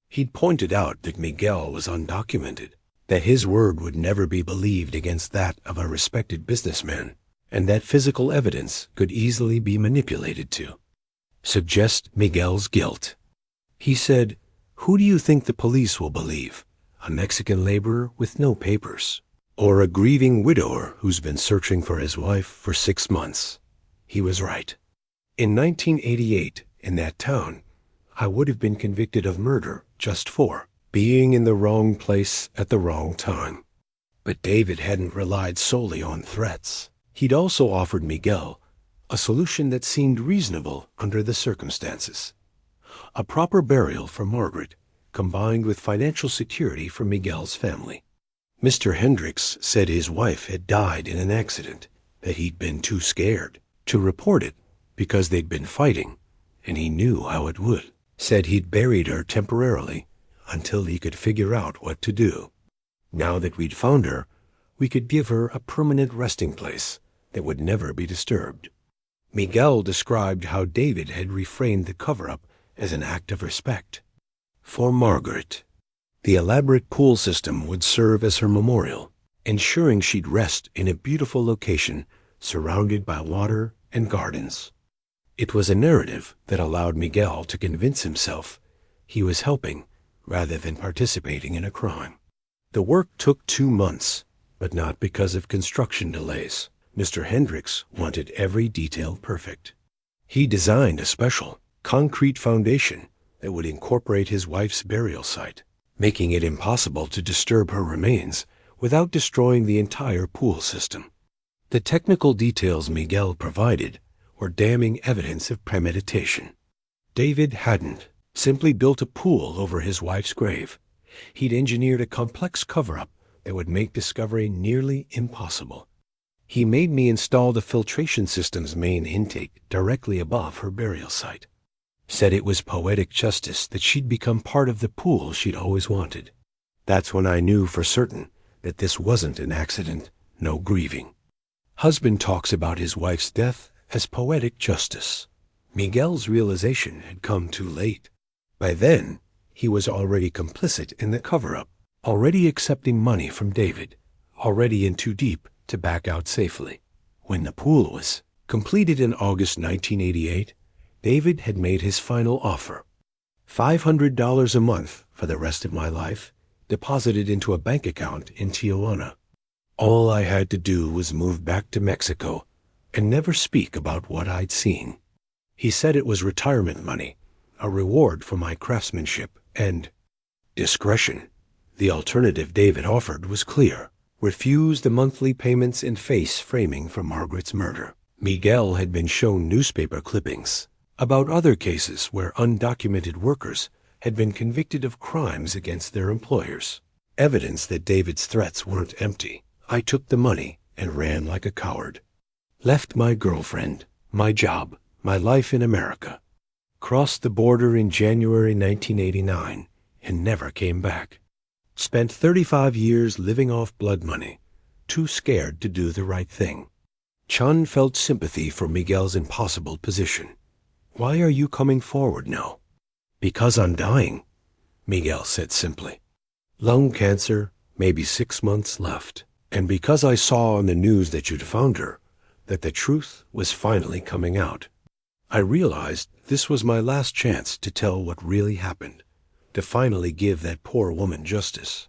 He'd pointed out that Miguel was undocumented, that his word would never be believed against that of a respected businessman, and that physical evidence could easily be manipulated to suggest Miguel's guilt. He said, "Who do you think the police will believe? A Mexican laborer with no papers, or a grieving widower who's been searching for his wife for 6 months?" He was right. In 1988, in that town, I would have been convicted of murder just for being in the wrong place at the wrong time. But David hadn't relied solely on threats. He'd also offered Miguel a solution that seemed reasonable under the circumstances. A proper burial for Margaret, combined with financial security for Miguel's family. Mr. Hendricks said his wife had died in an accident, that he'd been too scared to report it because they'd been fighting, and he knew how it would. Said he'd buried her temporarily until he could figure out what to do. Now that we'd found her, we could give her a permanent resting place that would never be disturbed. Miguel described how David had reframed the cover-up as an act of respect for Margaret. The elaborate pool system would serve as her memorial, ensuring she'd rest in a beautiful location surrounded by water and gardens. It was a narrative that allowed Miguel to convince himself he was helping rather than participating in a crime. The work took 2 months, but not because of construction delays. Mr. Hendricks wanted every detail perfect. He designed a special, concrete foundation that would incorporate his wife's burial site, making it impossible to disturb her remains without destroying the entire pool system. The technical details Miguel provided were damning evidence of premeditation. David hadn't simply built a pool over his wife's grave. He'd engineered a complex cover-up that would make discovery nearly impossible. He made me install the filtration system's main intake directly above her burial site. Said it was poetic justice that she'd become part of the pool she'd always wanted. That's when I knew for certain that this wasn't an accident, no grieving. Husband talks about his wife's death as poetic justice. Miguel's realization had come too late. By then, he was already complicit in the cover-up, already accepting money from David, already in too deep to back out safely. When the pool was completed in August 1988, David had made his final offer. $500 a month for the rest of my life, deposited into a bank account in Tijuana. All I had to do was move back to Mexico and never speak about what I'd seen. He said it was retirement money, a reward for my craftsmanship and discretion. The alternative David offered was clear. Refuse the monthly payments and face framing for Margaret's murder. Miguel had been shown newspaper clippings about other cases where undocumented workers had been convicted of crimes against their employers. Evidence that David's threats weren't empty. I took the money and ran like a coward. Left my girlfriend, my job, my life in America. Crossed the border in January 1989 and never came back. Spent 35 years living off blood money, too scared to do the right thing. Chun felt sympathy for Miguel's impossible position. Why are you coming forward now? Because I'm dying, Miguel said simply. Lung cancer, maybe 6 months left. And because I saw on the news that you'd found her, that the truth was finally coming out. I realized this was my last chance to tell what really happened, to finally give that poor woman justice.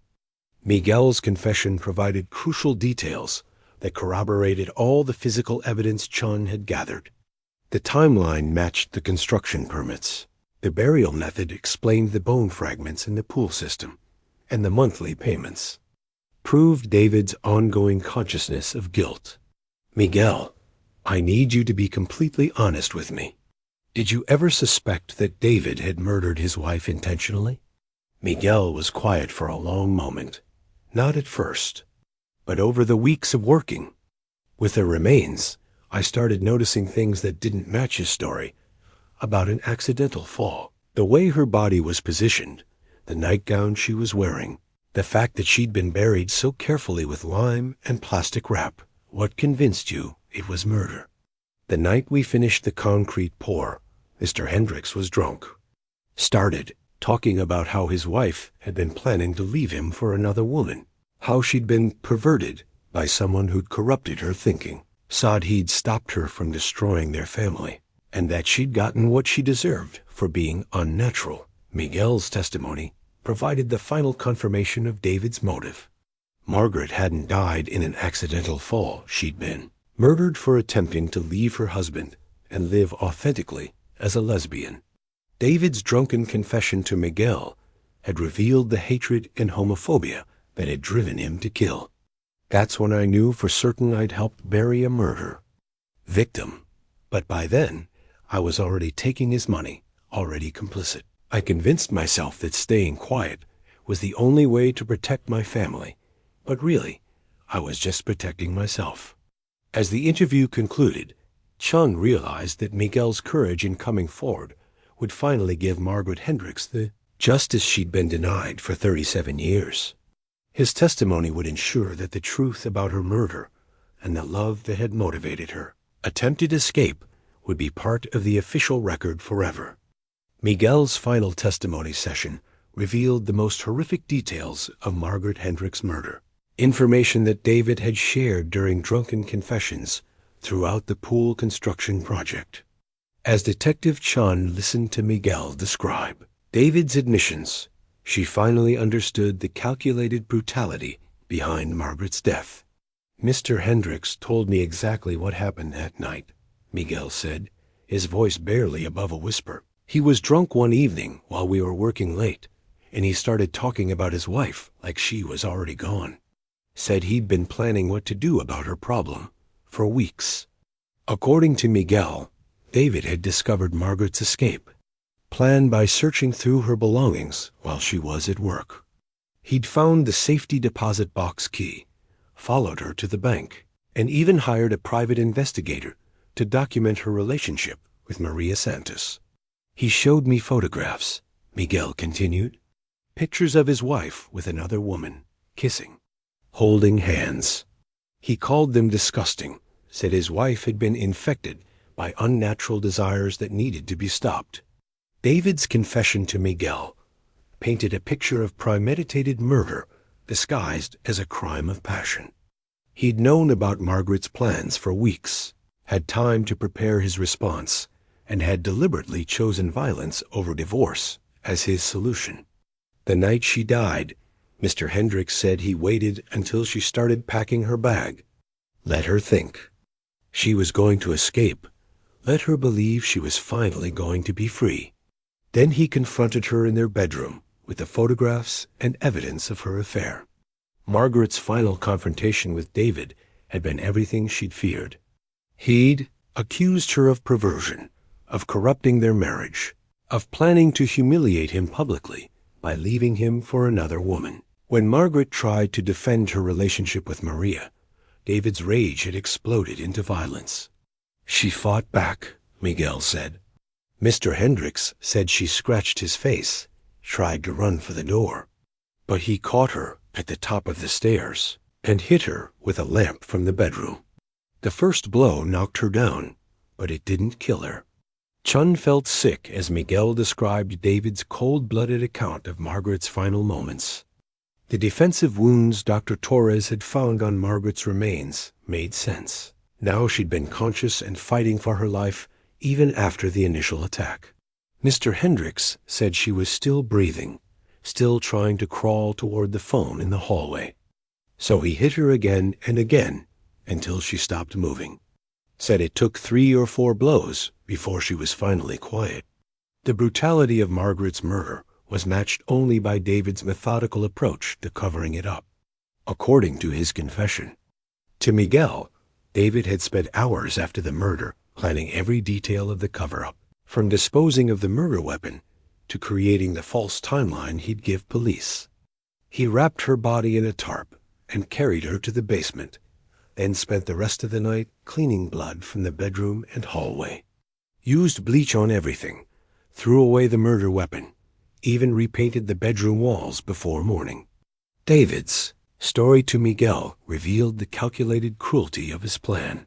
Miguel's confession provided crucial details that corroborated all the physical evidence Chun had gathered. The timeline matched the construction permits. The burial method explained the bone fragments in the pool system, and the monthly payments proved David's ongoing consciousness of guilt. Miguel, I need you to be completely honest with me. Did you ever suspect that David had murdered his wife intentionally? Miguel was quiet for a long moment. Not at first, but over the weeks of working with the remains, I started noticing things that didn't match his story about an accidental fall. The way her body was positioned, the nightgown she was wearing, the fact that she'd been buried so carefully with lime and plastic wrap. What convinced you it was murder? The night we finished the concrete pour, Mr. Hendricks was drunk. Started talking about how his wife had been planning to leave him for another woman, how she'd been perverted by someone who'd corrupted her thinking, said he'd stopped her from destroying their family, and that she'd gotten what she deserved for being unnatural. Miguel's testimony provided the final confirmation of David's motive. Margaret hadn't died in an accidental fall. She'd been murdered for attempting to leave her husband and live authentically as a lesbian. David's drunken confession to Miguel had revealed the hatred and homophobia that had driven him to kill. That's when I knew for certain I'd helped bury a murder victim. But by then, I was already taking his money, already complicit. I convinced myself that staying quiet was the only way to protect my family, but really, I was just protecting myself. As the interview concluded, Chun realized that Miguel's courage in coming forward would finally give Margaret Hendricks the justice she'd been denied for 37 years. His testimony would ensure that the truth about her murder and the love that had motivated her attempted escape would be part of the official record forever. Miguel's final testimony session revealed the most horrific details of Margaret Hendricks' murder, information that David had shared during drunken confessions throughout the pool construction project. As Detective Chun listened to Miguel describe David's admissions, she finally understood the calculated brutality behind Margaret's death. Mr. Hendricks told me exactly what happened that night, Miguel said, his voice barely above a whisper. He was drunk one evening while we were working late, and he started talking about his wife like she was already gone. Said he'd been planning what to do about her problem for weeks. According to Miguel, David had discovered Margaret's escape, planned by searching through her belongings while she was at work. He'd found the safety deposit box key, followed her to the bank, and even hired a private investigator to document her relationship with Maria Santos. He showed me photographs, Miguel continued, pictures of his wife with another woman, kissing, holding hands. He called them disgusting, said his wife had been infected by unnatural desires that needed to be stopped. David's confession to Miguel painted a picture of premeditated murder disguised as a crime of passion. He'd known about Margaret's plans for weeks, had time to prepare his response, and had deliberately chosen violence over divorce as his solution. The night she died, Mr. Hendricks said he waited until she started packing her bag. Let her think. She was going to escape. Let her believe she was finally going to be free. Then he confronted her in their bedroom with the photographs and evidence of her affair. Margaret's final confrontation with David had been everything she'd feared. He'd accused her of perversion, of corrupting their marriage, of planning to humiliate him publicly by leaving him for another woman. When Margaret tried to defend her relationship with Maria, David's rage had exploded into violence. She fought back, Miguel said. Mr. Hendricks said she scratched his face, tried to run for the door, but he caught her at the top of the stairs and hit her with a lamp from the bedroom. The first blow knocked her down, but it didn't kill her. Chun felt sick as Miguel described David's cold-blooded account of Margaret's final moments. The defensive wounds Dr. Torres had found on Margaret's remains made sense. Now she'd been conscious and fighting for her life even after the initial attack. Mr. Hendricks said she was still breathing, still trying to crawl toward the phone in the hallway. So he hit her again and again until she stopped moving. Said it took 3 or 4 blows before she was finally quiet. The brutality of Margaret's murder was matched only by David's methodical approach to covering it up. According to his confession to Miguel, David had spent hours after the murder planning every detail of the cover-up, from disposing of the murder weapon to creating the false timeline he'd give police. He wrapped her body in a tarp and carried her to the basement, then spent the rest of the night cleaning blood from the bedroom and hallway. Used bleach on everything, threw away the murder weapon, even repainted the bedroom walls before morning. David's story to Miguel revealed the calculated cruelty of his plan.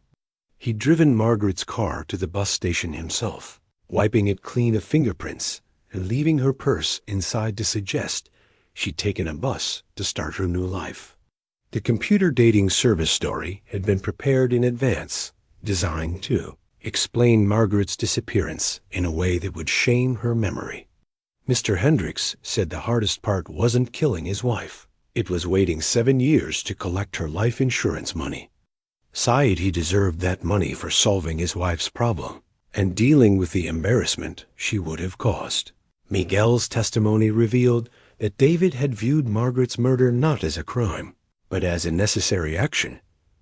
He'd driven Margaret's car to the bus station himself, wiping it clean of fingerprints and leaving her purse inside to suggest she'd taken a bus to start her new life. The computer dating service story had been prepared in advance, designed to explain Margaret's disappearance in a way that would shame her memory. Mr. Hendricks said the hardest part wasn't killing his wife. It was waiting 7 years to collect her life insurance money. Sighed he deserved that money for solving his wife's problem and dealing with the embarrassment she would have caused. Miguel's testimony revealed that David had viewed Margaret's murder not as a crime, but as a necessary action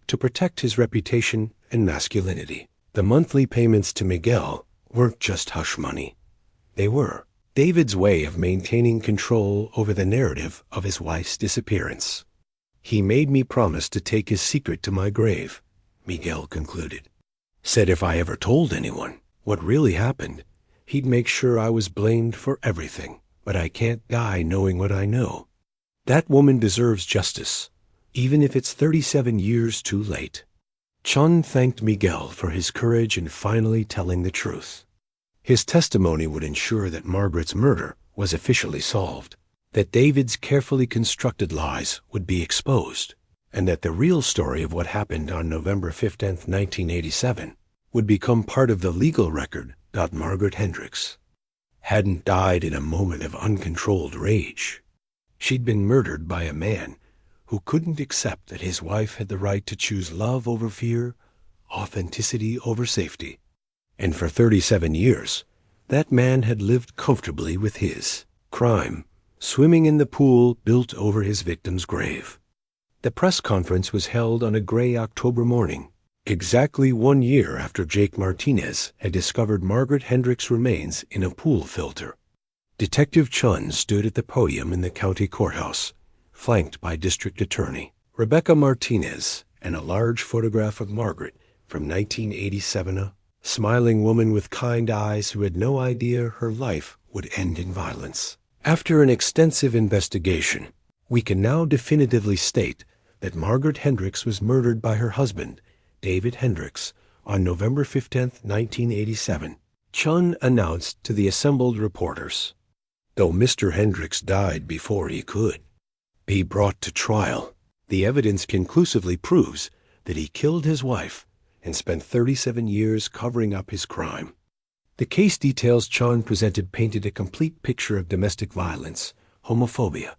to protect his reputation and masculinity. The monthly payments to Miguel weren't just hush money. They were David's way of maintaining control over the narrative of his wife's disappearance. He made me promise to take his secret to my grave, Miguel concluded. Said if I ever told anyone what really happened, he'd make sure I was blamed for everything, but I can't die knowing what I know. That woman deserves justice, even if it's 37 years too late. Chun thanked Miguel for his courage in finally telling the truth. His testimony would ensure that Margaret's murder was officially solved, that David's carefully constructed lies would be exposed, and that the real story of what happened on November 15, 1987, would become part of the legal record. Margaret Hendricks hadn't died in a moment of uncontrolled rage. She'd been murdered by a man who couldn't accept that his wife had the right to choose love over fear, authenticity over safety. And for 37 years, that man had lived comfortably with his crime, swimming in the pool built over his victim's grave. The press conference was held on a gray October morning, exactly 1 year after Jake Martinez had discovered Margaret Hendricks' remains in a pool filter. Detective Chun stood at the podium in the county courthouse, flanked by District Attorney Rebecca Martinez and a large photograph of Margaret from 1987, a smiling woman with kind eyes who had no idea her life would end in violence. After an extensive investigation, we can now definitively state that Margaret Hendricks was murdered by her husband, David Hendricks, on November 15, 1987, Chun announced to the assembled reporters. Though Mr. Hendricks died before he could be brought to trial, the evidence conclusively proves that he killed his wife and spent 37 years covering up his crime. The case details Chun presented painted a complete picture of domestic violence, homophobia,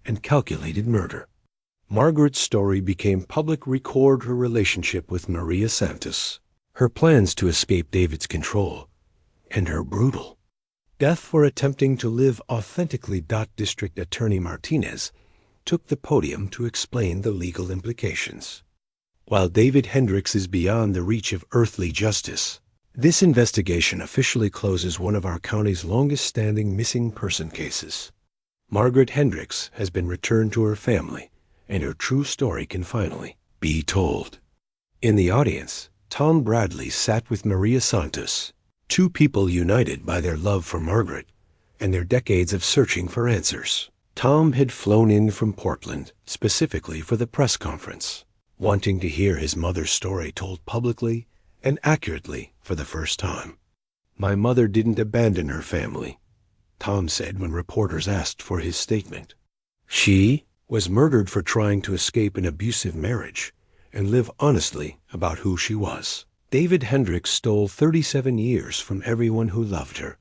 and calculated murder. Margaret's story became public record her relationship with Maria Santos, her plans to escape David's control, and her brutal death for attempting to live authentically. District Attorney Martinez took the podium to explain the legal implications. While David Hendricks is beyond the reach of earthly justice, this investigation officially closes one of our county's longest-standing missing person cases. Margaret Hendricks has been returned to her family, and her true story can finally be told. In the audience, Tom Bradley sat with Maria Santos, two people united by their love for Margaret and their decades of searching for answers. Tom had flown in from Portland specifically for the press conference, wanting to hear his mother's story told publicly and accurately for the first time. My mother didn't abandon her family, Tom said when reporters asked for his statement. She was murdered for trying to escape an abusive marriage and live honestly about who she was. David Hendricks stole 37 years from everyone who loved her,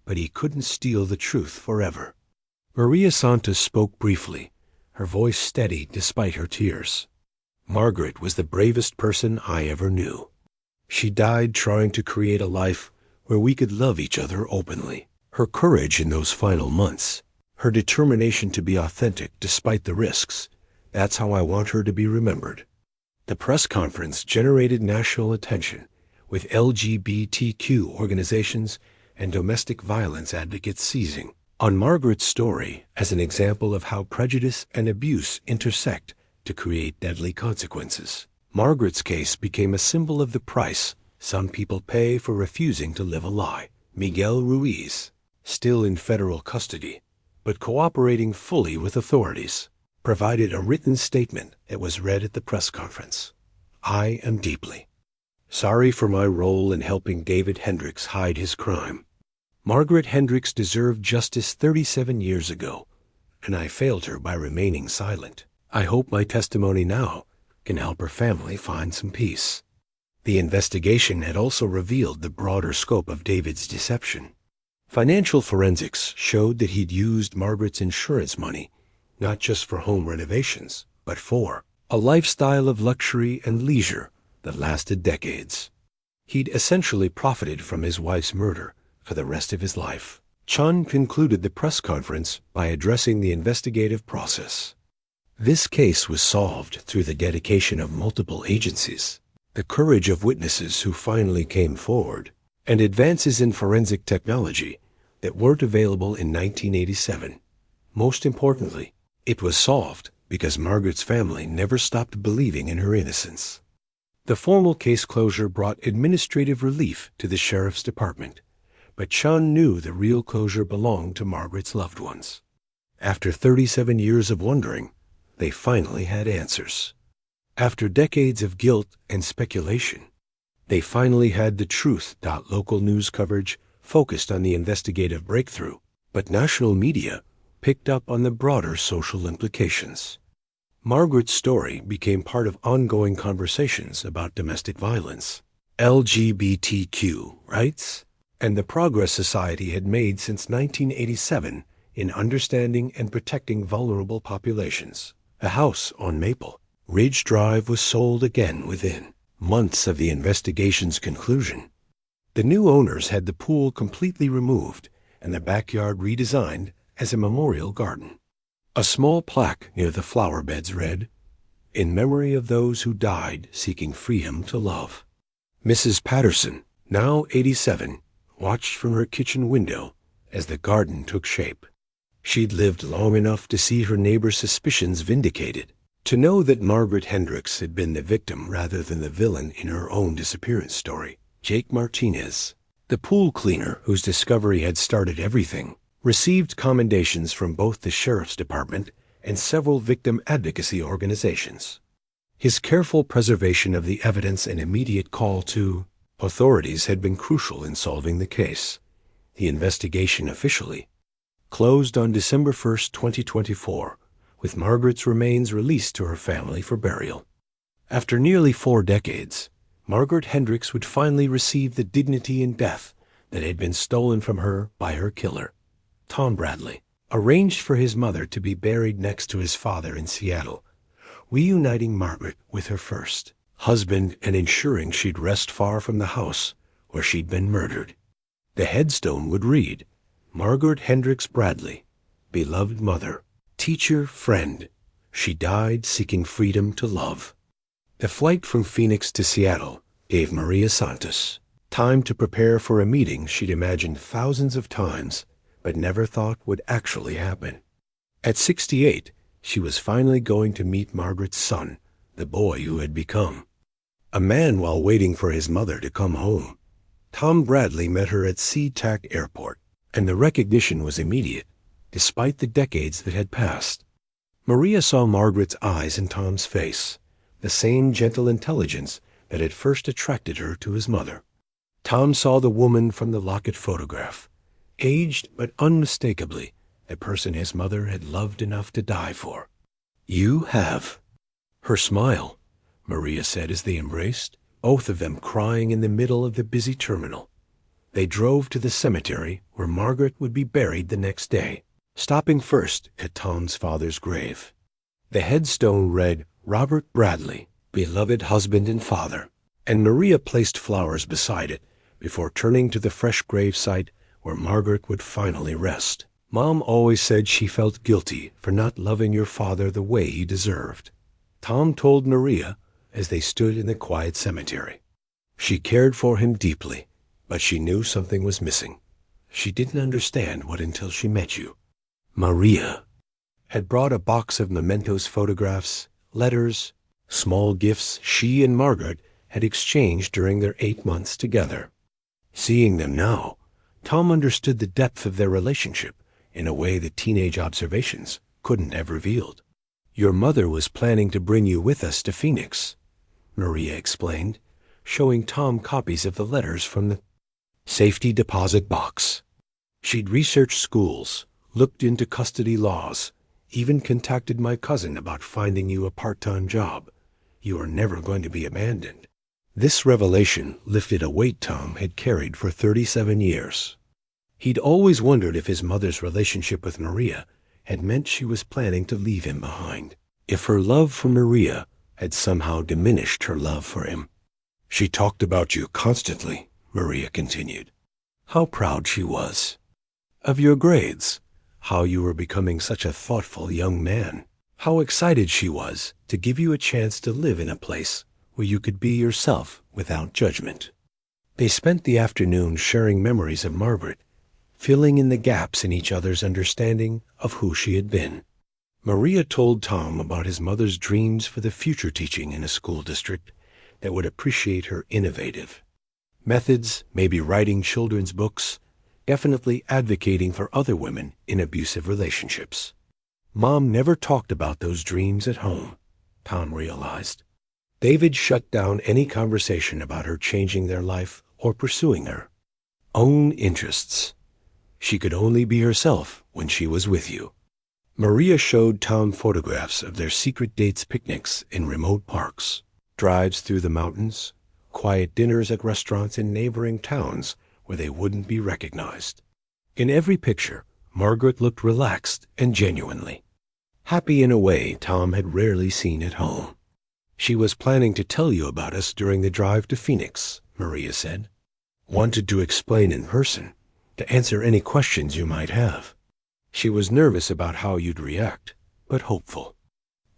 but he couldn't steal the truth forever. Maria Santos spoke briefly, her voice steady despite her tears. Margaret was the bravest person I ever knew. She died trying to create a life where we could love each other openly. Her courage in those final months, her determination to be authentic despite the risks, that's how I want her to be remembered. The press conference generated national attention, with LGBTQ organizations and domestic violence advocates seizing on Margaret's story as an example of how prejudice and abuse intersect to create deadly consequences. Margaret's case became a symbol of the price some people pay for refusing to live a lie. Miguel Ruiz, still in federal custody, but cooperating fully with authorities, provided a written statement that was read at the press conference. I am deeply sorry for my role in helping David Hendricks hide his crime. Margaret Hendricks deserved justice 37 years ago, and I failed her by remaining silent. I hope my testimony now can help her family find some peace. The investigation had also revealed the broader scope of David's deception. Financial forensics showed that he'd used Margaret's insurance money not just for home renovations, but for a lifestyle of luxury and leisure that lasted decades. He'd essentially profited from his wife's murder for the rest of his life. Chun concluded the press conference by addressing the investigative process. This case was solved through the dedication of multiple agencies, the courage of witnesses who finally came forward, and advances in forensic technology that weren't available in 1987. Most importantly, it was solved because Margaret's family never stopped believing in her innocence. The formal case closure brought administrative relief to the sheriff's department, but Chun knew the real closure belonged to Margaret's loved ones. After 37 years of wondering, they finally had answers. After decades of guilt and speculation, they finally had the truth. Local news coverage focused on the investigative breakthrough, but national media picked up on the broader social implications. Margaret's story became part of ongoing conversations about domestic violence, LGBTQ rights, and the progress society had made since 1987 in understanding and protecting vulnerable populations. A house on Maple Ridge Drive was sold again within months of the investigation's conclusion. The new owners had the pool completely removed and the backyard redesigned as a memorial garden. A small plaque near the flower beds read, "In memory of those who died seeking freedom to love." Mrs. Patterson, now 87, watched from her kitchen window as the garden took shape. She'd lived long enough to see her neighbor's suspicions vindicated, to know that Margaret Hendricks had been the victim rather than the villain in her own disappearance story. Jake Martinez, the pool cleaner whose discovery had started everything, received commendations from both the sheriff's department and several victim advocacy organizations. His careful preservation of the evidence and immediate call to authorities had been crucial in solving the case. The investigation officially closed on December 1, 2024, with Margaret's remains released to her family for burial. After nearly 4 decades, Margaret Hendricks would finally receive the dignity in death that had been stolen from her by her killer. Tom Bradley arranged for his mother to be buried next to his father in Seattle, reuniting Margaret with her first husband and ensuring she'd rest far from the house where she'd been murdered. The headstone would read, "Margaret Hendricks Bradley, beloved mother, teacher, friend. She died seeking freedom to love." The flight from Phoenix to Seattle gave Maria Santos time to prepare for a meeting she'd imagined thousands of times but never thought would actually happen. At 68, she was finally going to meet Margaret's son, the boy who had become a man. While waiting for his mother to come home, Tom Bradley met her at SeaTac Airport, and the recognition was immediate, despite the decades that had passed. Maria saw Margaret's eyes in Tom's face, the same gentle intelligence that had first attracted her to his mother. Tom saw the woman from the locket photograph, aged but unmistakably the person his mother had loved enough to die for. "You have." Her smile, Maria said as they embraced, both of them crying in the middle of the busy terminal. They drove to the cemetery where Margaret would be buried the next day, stopping first at Tom's father's grave. The headstone read, "Robert Bradley, beloved husband and father," and Maria placed flowers beside it before turning to the fresh gravesite where Margaret would finally rest. "Mom always said she felt guilty for not loving your father the way he deserved," Tom told Maria as they stood in the quiet cemetery. "She cared for him deeply, but she knew something was missing. She didn't understand what until she met you." Maria had brought a box of mementos, photographs, letters, small gifts she and Margaret had exchanged during their 8 months together. Seeing them now, Tom understood the depth of their relationship in a way that teenage observations couldn't have revealed. "Your mother was planning to bring you with us to Phoenix," Maria explained, showing Tom copies of the letters from the safety deposit box. "She'd researched schools, looked into custody laws, even contacted my cousin about finding you a part-time job. You are never going to be abandoned." This revelation lifted a weight Tom had carried for 37 years. He'd always wondered if his mother's relationship with Maria had meant she was planning to leave him behind, if her love for Maria had somehow diminished her love for him. "She talked about you constantly," Maria continued. "How proud she was of your grades, how you were becoming such a thoughtful young man, how excited she was to give you a chance to live in a place where you could be yourself without judgment." They spent the afternoon sharing memories of Margaret, filling in the gaps in each other's understanding of who she had been. Maria told Tom about his mother's dreams for the future, teaching in a school district that would appreciate her innovative methods, maybe writing children's books, definitely advocating for other women in abusive relationships. Mom never talked about those dreams at home, Tom realized. David shut down any conversation about her changing their life or pursuing her own interests. She could only be herself when she was with you. Maria showed Tom photographs of their secret dates, picnics in remote parks, drives through the mountains, quiet dinners at restaurants in neighboring towns where they wouldn't be recognized. In every picture, Margaret looked relaxed and genuinely happy in a way Tom had rarely seen at home. "She was planning to tell you about us during the drive to Phoenix," Maria said. "Wanted to explain in person, to answer any questions you might have. She was nervous about how you'd react, but hopeful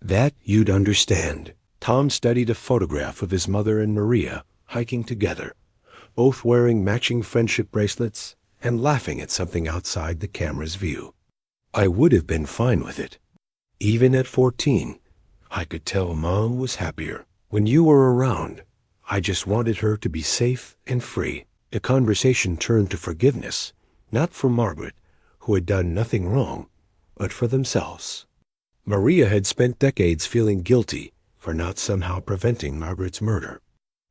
that you'd understand." Tom studied a photograph of his mother and Maria hiking together, both wearing matching friendship bracelets and laughing at something outside the camera's view. "I would have been fine with it. Even at 14, I could tell Mom was happier when you were around. I just wanted her to be safe and free." The conversation turned to forgiveness, not for Margaret, who had done nothing wrong, but for themselves. Maria had spent decades feeling guilty for not somehow preventing Margaret's murder.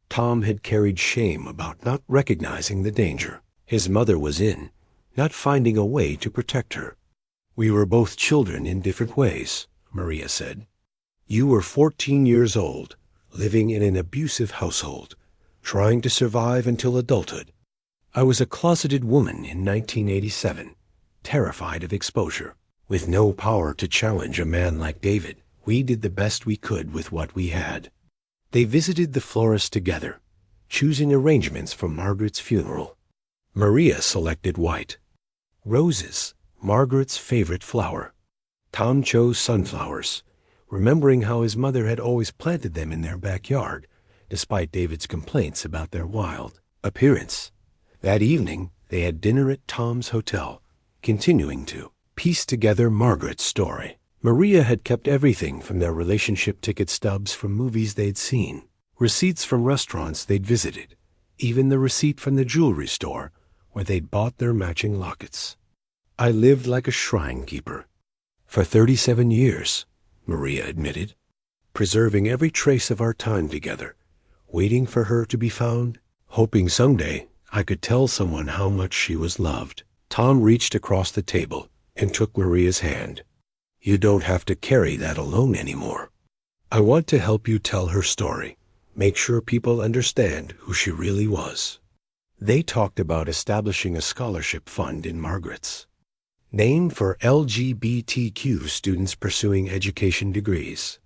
Tom had carried shame about not recognizing the danger his mother was in, not finding a way to protect her. "We were both children in different ways," Maria said. "You were 14 years old, living in an abusive household, trying to survive until adulthood. I was a closeted woman in 1987, terrified of exposure, with no power to challenge a man like David. We did the best we could with what we had." They visited the florist together, choosing arrangements for Margaret's funeral. Maria selected white roses, Margaret's favorite flower. Tom chose sunflowers, remembering how his mother had always planted them in their backyard, despite David's complaints about their wild appearance. That evening, they had dinner at Tom's hotel, continuing to piece together Margaret's story. Maria had kept everything from their relationship ticket stubs from movies they'd seen, receipts from restaurants they'd visited, even the receipt from the jewelry store where they'd bought their matching lockets. "I lived like a shrine keeper for 37 years, Maria admitted, preserving every trace of our time together, waiting for her to be found, hoping someday I could tell someone how much she was loved." Tom reached across the table and took Maria's hand. "You don't have to carry that alone anymore. I want to help you tell her story, make sure people understand who she really was." They talked about establishing a scholarship fund in Margaret's name for LGBTQ students pursuing education degrees.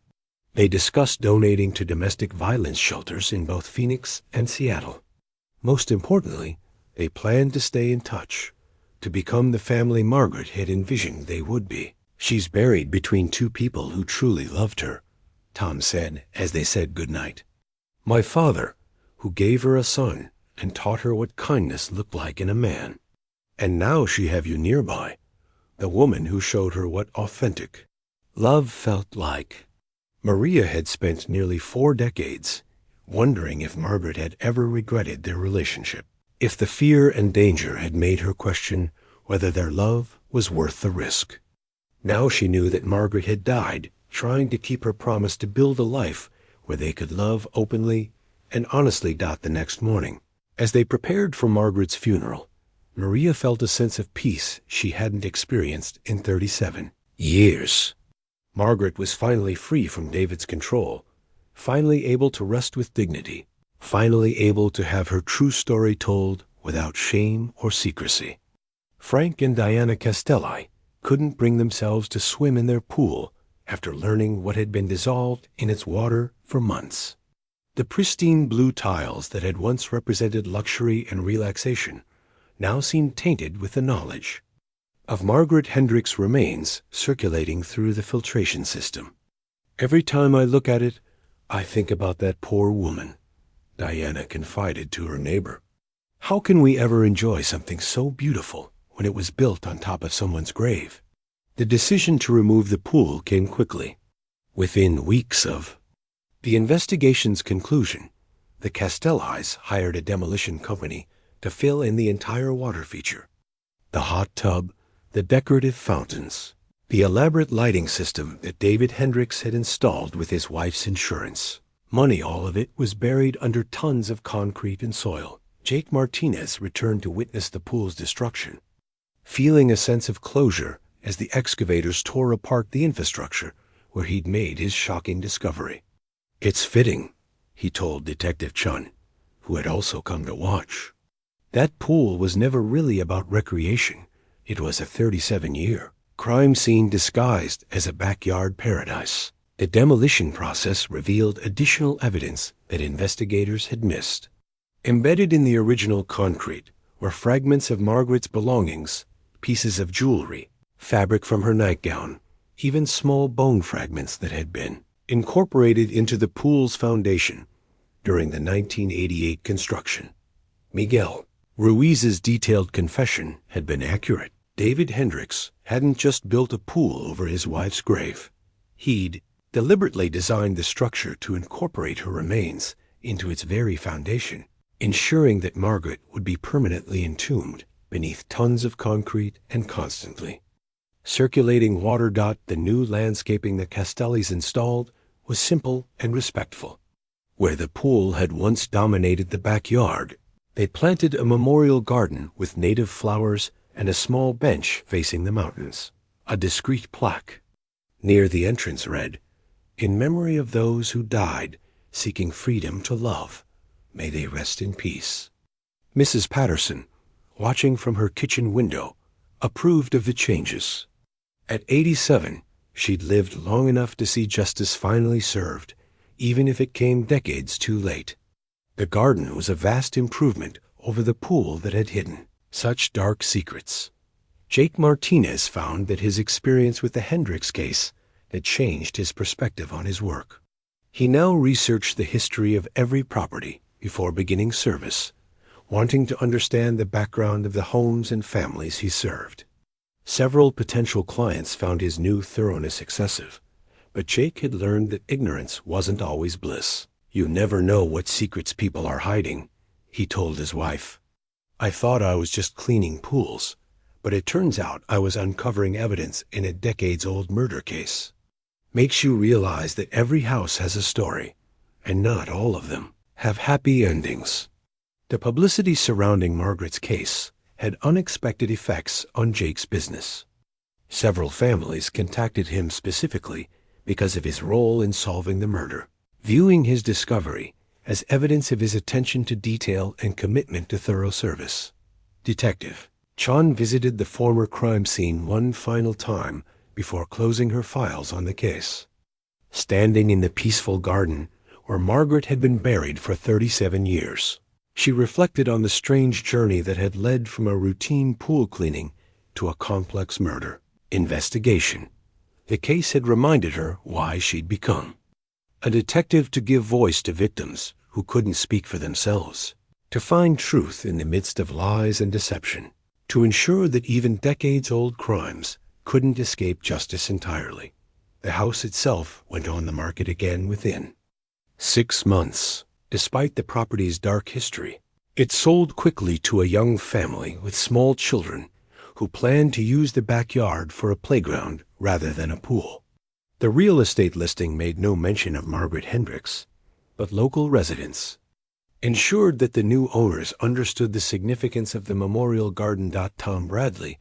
They discussed donating to domestic violence shelters in both Phoenix and Seattle. Most importantly, they planned to stay in touch, to become the family Margaret had envisioned they would be. "She's buried between two people who truly loved her," Tom said as they said goodnight. "My father, who gave her a son and taught her what kindness looked like in a man. And now she have you nearby, the woman who showed her what authentic love felt like." Maria had spent nearly 4 decades wondering if Margaret had ever regretted their relationship, if the fear and danger had made her question whether their love was worth the risk. Now she knew that Margaret had died trying to keep her promise to build a life where they could love openly and honestly. The next morning, as they prepared for Margaret's funeral, Maria felt a sense of peace she hadn't experienced in 37 years. Margaret was finally free from David's control, finally able to rest with dignity, finally able to have her true story told without shame or secrecy. Frank and Diana Castelli couldn't bring themselves to swim in their pool after learning what had been dissolved in its water for months. The pristine blue tiles that had once represented luxury and relaxation now seemed tainted with the knowledge of Margaret Hendricks' remains circulating through the filtration system. "Every time I look at it, I think about that poor woman," Diana confided to her neighbor. "How can we ever enjoy something so beautiful when it was built on top of someone's grave?" The decision to remove the pool came quickly. Within weeks of the investigation's conclusion, the Castellis hired a demolition company to fill in the entire water feature. The hot tub, the decorative fountains, the elaborate lighting system that David Hendricks had installed with his wife's insurance. Money, all of it, was buried under tons of concrete and soil. Jake Martinez returned to witness the pool's destruction, feeling a sense of closure as the excavators tore apart the infrastructure where he'd made his shocking discovery. "It's fitting," he told Detective Chun, who had also come to watch. That pool was never really about recreation. It was a 37-year crime scene disguised as a backyard paradise. The demolition process revealed additional evidence that investigators had missed. Embedded in the original concrete were fragments of Margaret's belongings, pieces of jewelry, fabric from her nightgown, even small bone fragments that had been incorporated into the pool's foundation during the 1988 construction. Miguel Ruiz's detailed confession had been accurate. David Hendricks hadn't just built a pool over his wife's grave. He'd deliberately designed the structure to incorporate her remains into its very foundation, ensuring that Margaret would be permanently entombed beneath tons of concrete and constantly circulating water. The new landscaping the Castellis installed was simple and respectful. Where the pool had once dominated the backyard, they planted a memorial garden with native flowers and a small bench facing the mountains. A discreet plaque near the entrance read, "In memory of those who died seeking freedom to love, may they rest in peace." Mrs. Patterson, watching from her kitchen window, approved of the changes. At 87, she'd lived long enough to see justice finally served, even if it came decades too late. The garden was a vast improvement over the pool that had hidden such dark secrets. Jake Martinez found that his experience with the Hendricks case had changed his perspective on his work. He now researched the history of every property before beginning service, wanting to understand the background of the homes and families he served. Several potential clients found his new thoroughness excessive, but Jake had learned that ignorance wasn't always bliss. "You never know what secrets people are hiding," he told his wife. "I thought I was just cleaning pools, but it turns out I was uncovering evidence in a decades-old murder case." Makes you realize that every house has a story, and not all of them have happy endings. The publicity surrounding Margaret's case had unexpected effects on Jake's business. Several families contacted him specifically because of his role in solving the murder, viewing his discovery as evidence of his attention to detail and commitment to thorough service. Detective Chun visited the former crime scene one final time before closing her files on the case. Standing in the peaceful garden where Margaret had been buried for 37 years, she reflected on the strange journey that had led from a routine pool cleaning to a complex murder investigation. The case had reminded her why she'd become a detective, to give voice to victims who couldn't speak for themselves, to find truth in the midst of lies and deception, to ensure that even decades-old crimes couldn't escape justice entirely. The house itself went on the market again within 6 months. Despite the property's dark history, it sold quickly to a young family with small children who planned to use the backyard for a playground rather than a pool. The real estate listing made no mention of Margaret Hendricks, but local residents ensured that the new owners understood the significance of the memorial garden. Tom Bradley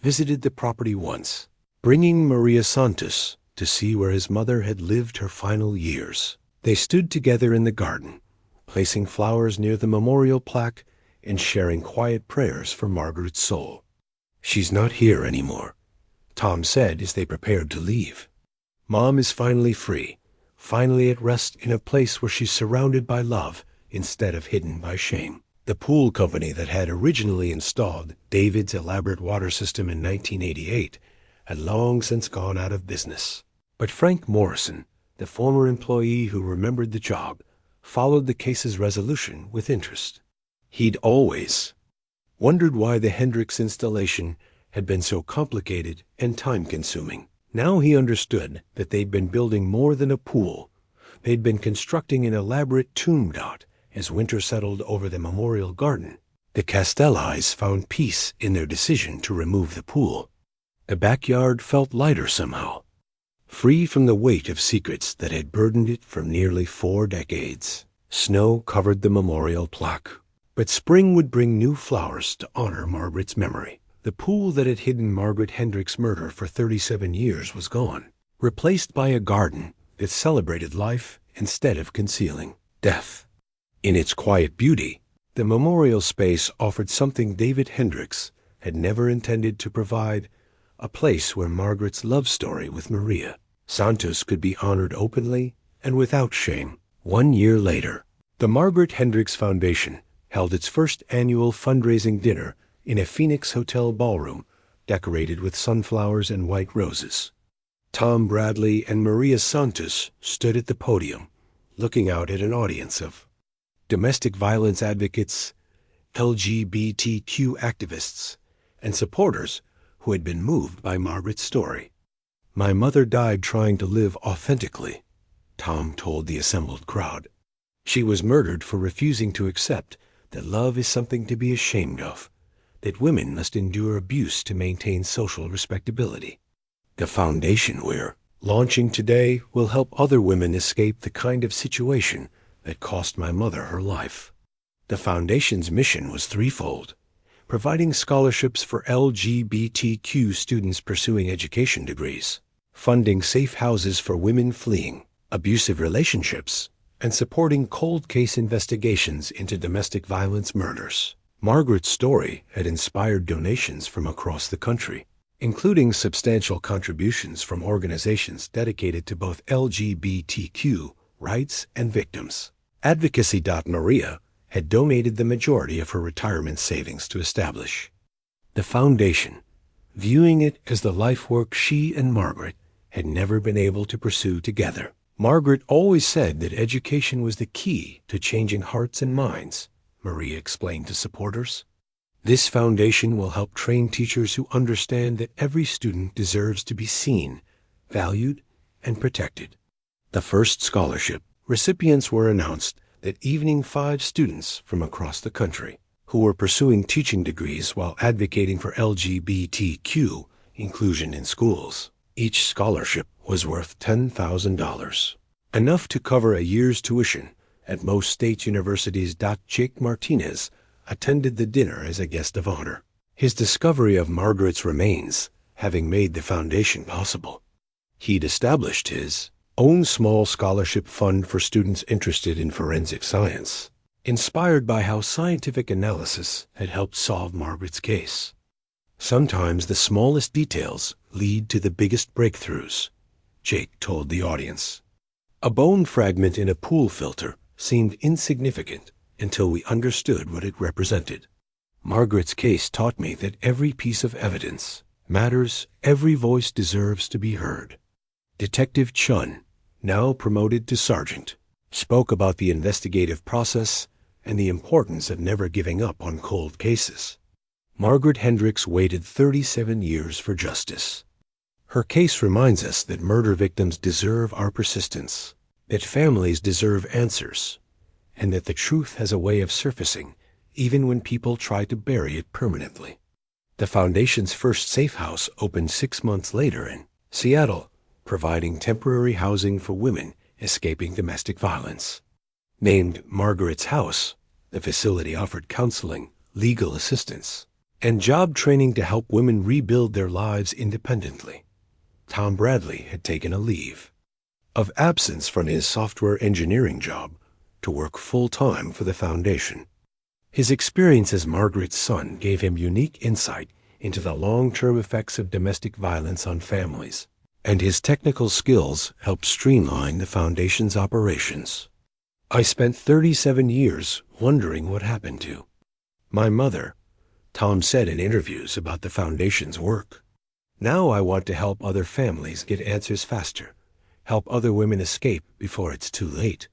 visited the property once, bringing Maria Santos to see where his mother had lived her final years. They stood together in the garden, placing flowers near the memorial plaque and sharing quiet prayers for Margaret's soul. "She's not here anymore," Tom said as they prepared to leave. "Mom is finally free, finally at rest in a place where she's surrounded by love instead of hidden by shame." The pool company that had originally installed David's elaborate water system in 1988 had long since gone out of business. But Frank Morrison, the former employee who remembered the job, followed the case's resolution with interest. He'd always wondered why the Hendricks installation had been so complicated and time-consuming. Now he understood that they'd been building more than a pool. They'd been constructing an elaborate tomb. As winter settled over the memorial garden, the Castellis found peace in their decision to remove the pool. The backyard felt lighter somehow, free from the weight of secrets that had burdened it for nearly 4 decades. Snow covered the memorial plaque, but spring would bring new flowers to honor Margaret's memory. The pool that had hidden Margaret Hendricks' murder for 37 years was gone, replaced by a garden that celebrated life instead of concealing death. In its quiet beauty, the memorial space offered something David Hendricks had never intended to provide: a place where Margaret's love story with Maria Santos could be honored openly and without shame. 1 year later, the Margaret Hendricks Foundation held its first annual fundraising dinner in a Phoenix hotel ballroom decorated with sunflowers and white roses. Tom Bradley and Maria Santos stood at the podium, looking out at an audience of domestic violence advocates, LGBTQ activists, and supporters who had been moved by Margaret's story. "My mother died trying to live authentically," Tom told the assembled crowd. "She was murdered for refusing to accept that love is something to be ashamed of, that women must endure abuse to maintain social respectability. The foundation we're launching today will help other women escape the kind of situation that cost my mother her life." The foundation's mission was threefold: providing scholarships for LGBTQ students pursuing education degrees, funding safe houses for women fleeing abusive relationships, and supporting cold case investigations into domestic violence murders. Margaret's story had inspired donations from across the country, including substantial contributions from organizations dedicated to both LGBTQ rights and victims. Advocacy. Maria had donated the majority of her retirement savings to establish the foundation, viewing it as the life work she and Margaret had never been able to pursue together. Margaret always said that education was the key to changing hearts and minds, Maria explained to supporters. "This foundation will help train teachers who understand that every student deserves to be seen, valued, and protected." The first scholarship recipients were announced that evening 5 students from across the country who were pursuing teaching degrees while advocating for LGBTQ inclusion in schools. Each scholarship was worth $10,000, enough to cover a year's tuition at most state universities. Jake Martinez attended the dinner as a guest of honor, his discovery of Margaret's remains having made the foundation possible. He'd established his own small scholarship fund for students interested in forensic science, inspired by how scientific analysis had helped solve Margaret's case. "Sometimes the smallest details lead to the biggest breakthroughs," Jake told the audience. "A bone fragment in a pool filter seemed insignificant until we understood what it represented. Margaret's case taught me that every piece of evidence matters, every voice deserves to be heard." Detective Chun, now promoted to sergeant, spoke about the investigative process and the importance of never giving up on cold cases. Margaret Hendricks waited 37 years for justice. Her case reminds us that murder victims deserve our persistence, that families deserve answers, and that the truth has a way of surfacing even when people try to bury it permanently. The Foundation's first safe house opened 6 months later in Seattle, providing temporary housing for women escaping domestic violence. Named Margaret's House, the facility offered counseling, legal assistance, and job training to help women rebuild their lives independently. Tom Bradley had taken a leave of absence from his software engineering job to work full-time for the Foundation. His experience as Margaret's son gave him unique insight into the long-term effects of domestic violence on families, and his technical skills helped streamline the Foundation's operations. I spent 37 years wondering what happened to my mother, Tom said in interviews about the Foundation's work. Now I want to help other families get answers faster, help other women escape before it's too late.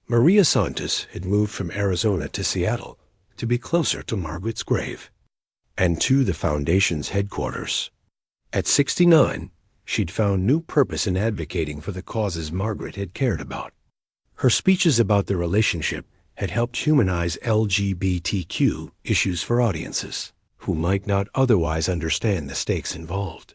Maria Santos had moved from Arizona to Seattle to be closer to Margaret's grave and to the Foundation's headquarters. At 69, she'd found new purpose in advocating for the causes Margaret had cared about. Her speeches about the relationship had helped humanize LGBTQ issues for audiences who might not otherwise understand the stakes involved.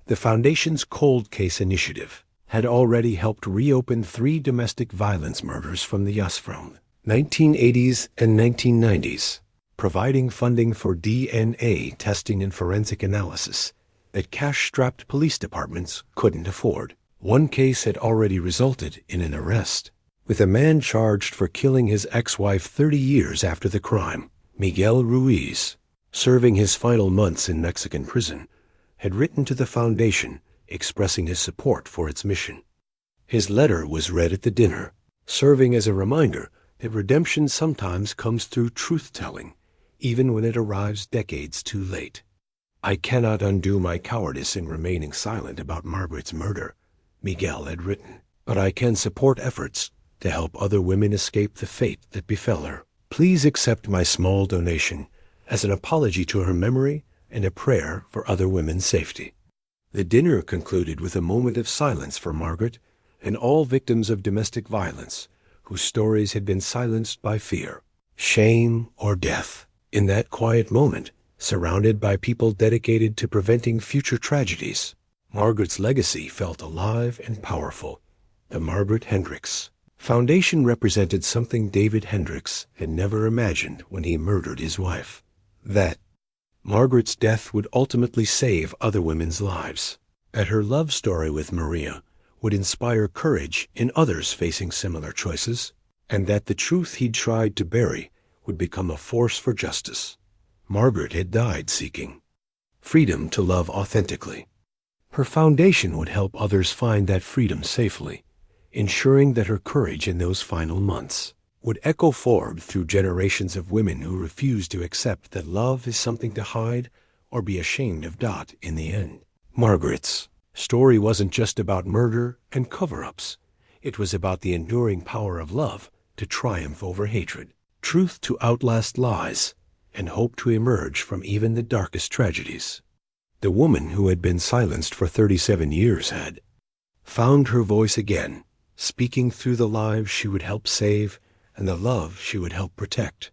The Foundation's Cold Case Initiative had already helped reopen 3 domestic violence murders from the 1980s and 1990s, providing funding for DNA testing and forensic analysis that cash-strapped police departments couldn't afford. One case had already resulted in an arrest, with a man charged for killing his ex-wife 30 years after the crime. Miguel Ruiz, serving his final months in Mexican prison, had written to the Foundation expressing his support for its mission. His letter was read at the dinner, serving as a reminder that redemption sometimes comes through truth-telling, even when it arrives decades too late. I cannot undo my cowardice in remaining silent about Margaret's murder, Miguel had written, but I can support efforts to help other women escape the fate that befell her. Please accept my small donation as an apology to her memory and a prayer for other women's safety. The dinner concluded with a moment of silence for Margaret and all victims of domestic violence whose stories had been silenced by fear, shame, or death. In that quiet moment, surrounded by people dedicated to preventing future tragedies, Margaret's legacy felt alive and powerful. The Margaret Hendricks Foundation represented something David Hendricks had never imagined when he murdered his wife: that Margaret's death would ultimately save other women's lives, that her love story with Maria would inspire courage in others facing similar choices, and that the truth he'd tried to bury would become a force for justice. Margaret had died seeking freedom to love authentically. Her foundation would help others find that freedom safely, ensuring that her courage in those final months would echo forward through generations of women who refused to accept that love is something to hide or be ashamed of. In the end, Margaret's story wasn't just about murder and cover-ups. It was about the enduring power of love to triumph over hatred, truth to outlast lies, and hope to emerge from even the darkest tragedies. The woman who had been silenced for 37 years had found her voice again, speaking through the lives she would help save and the love she would help protect.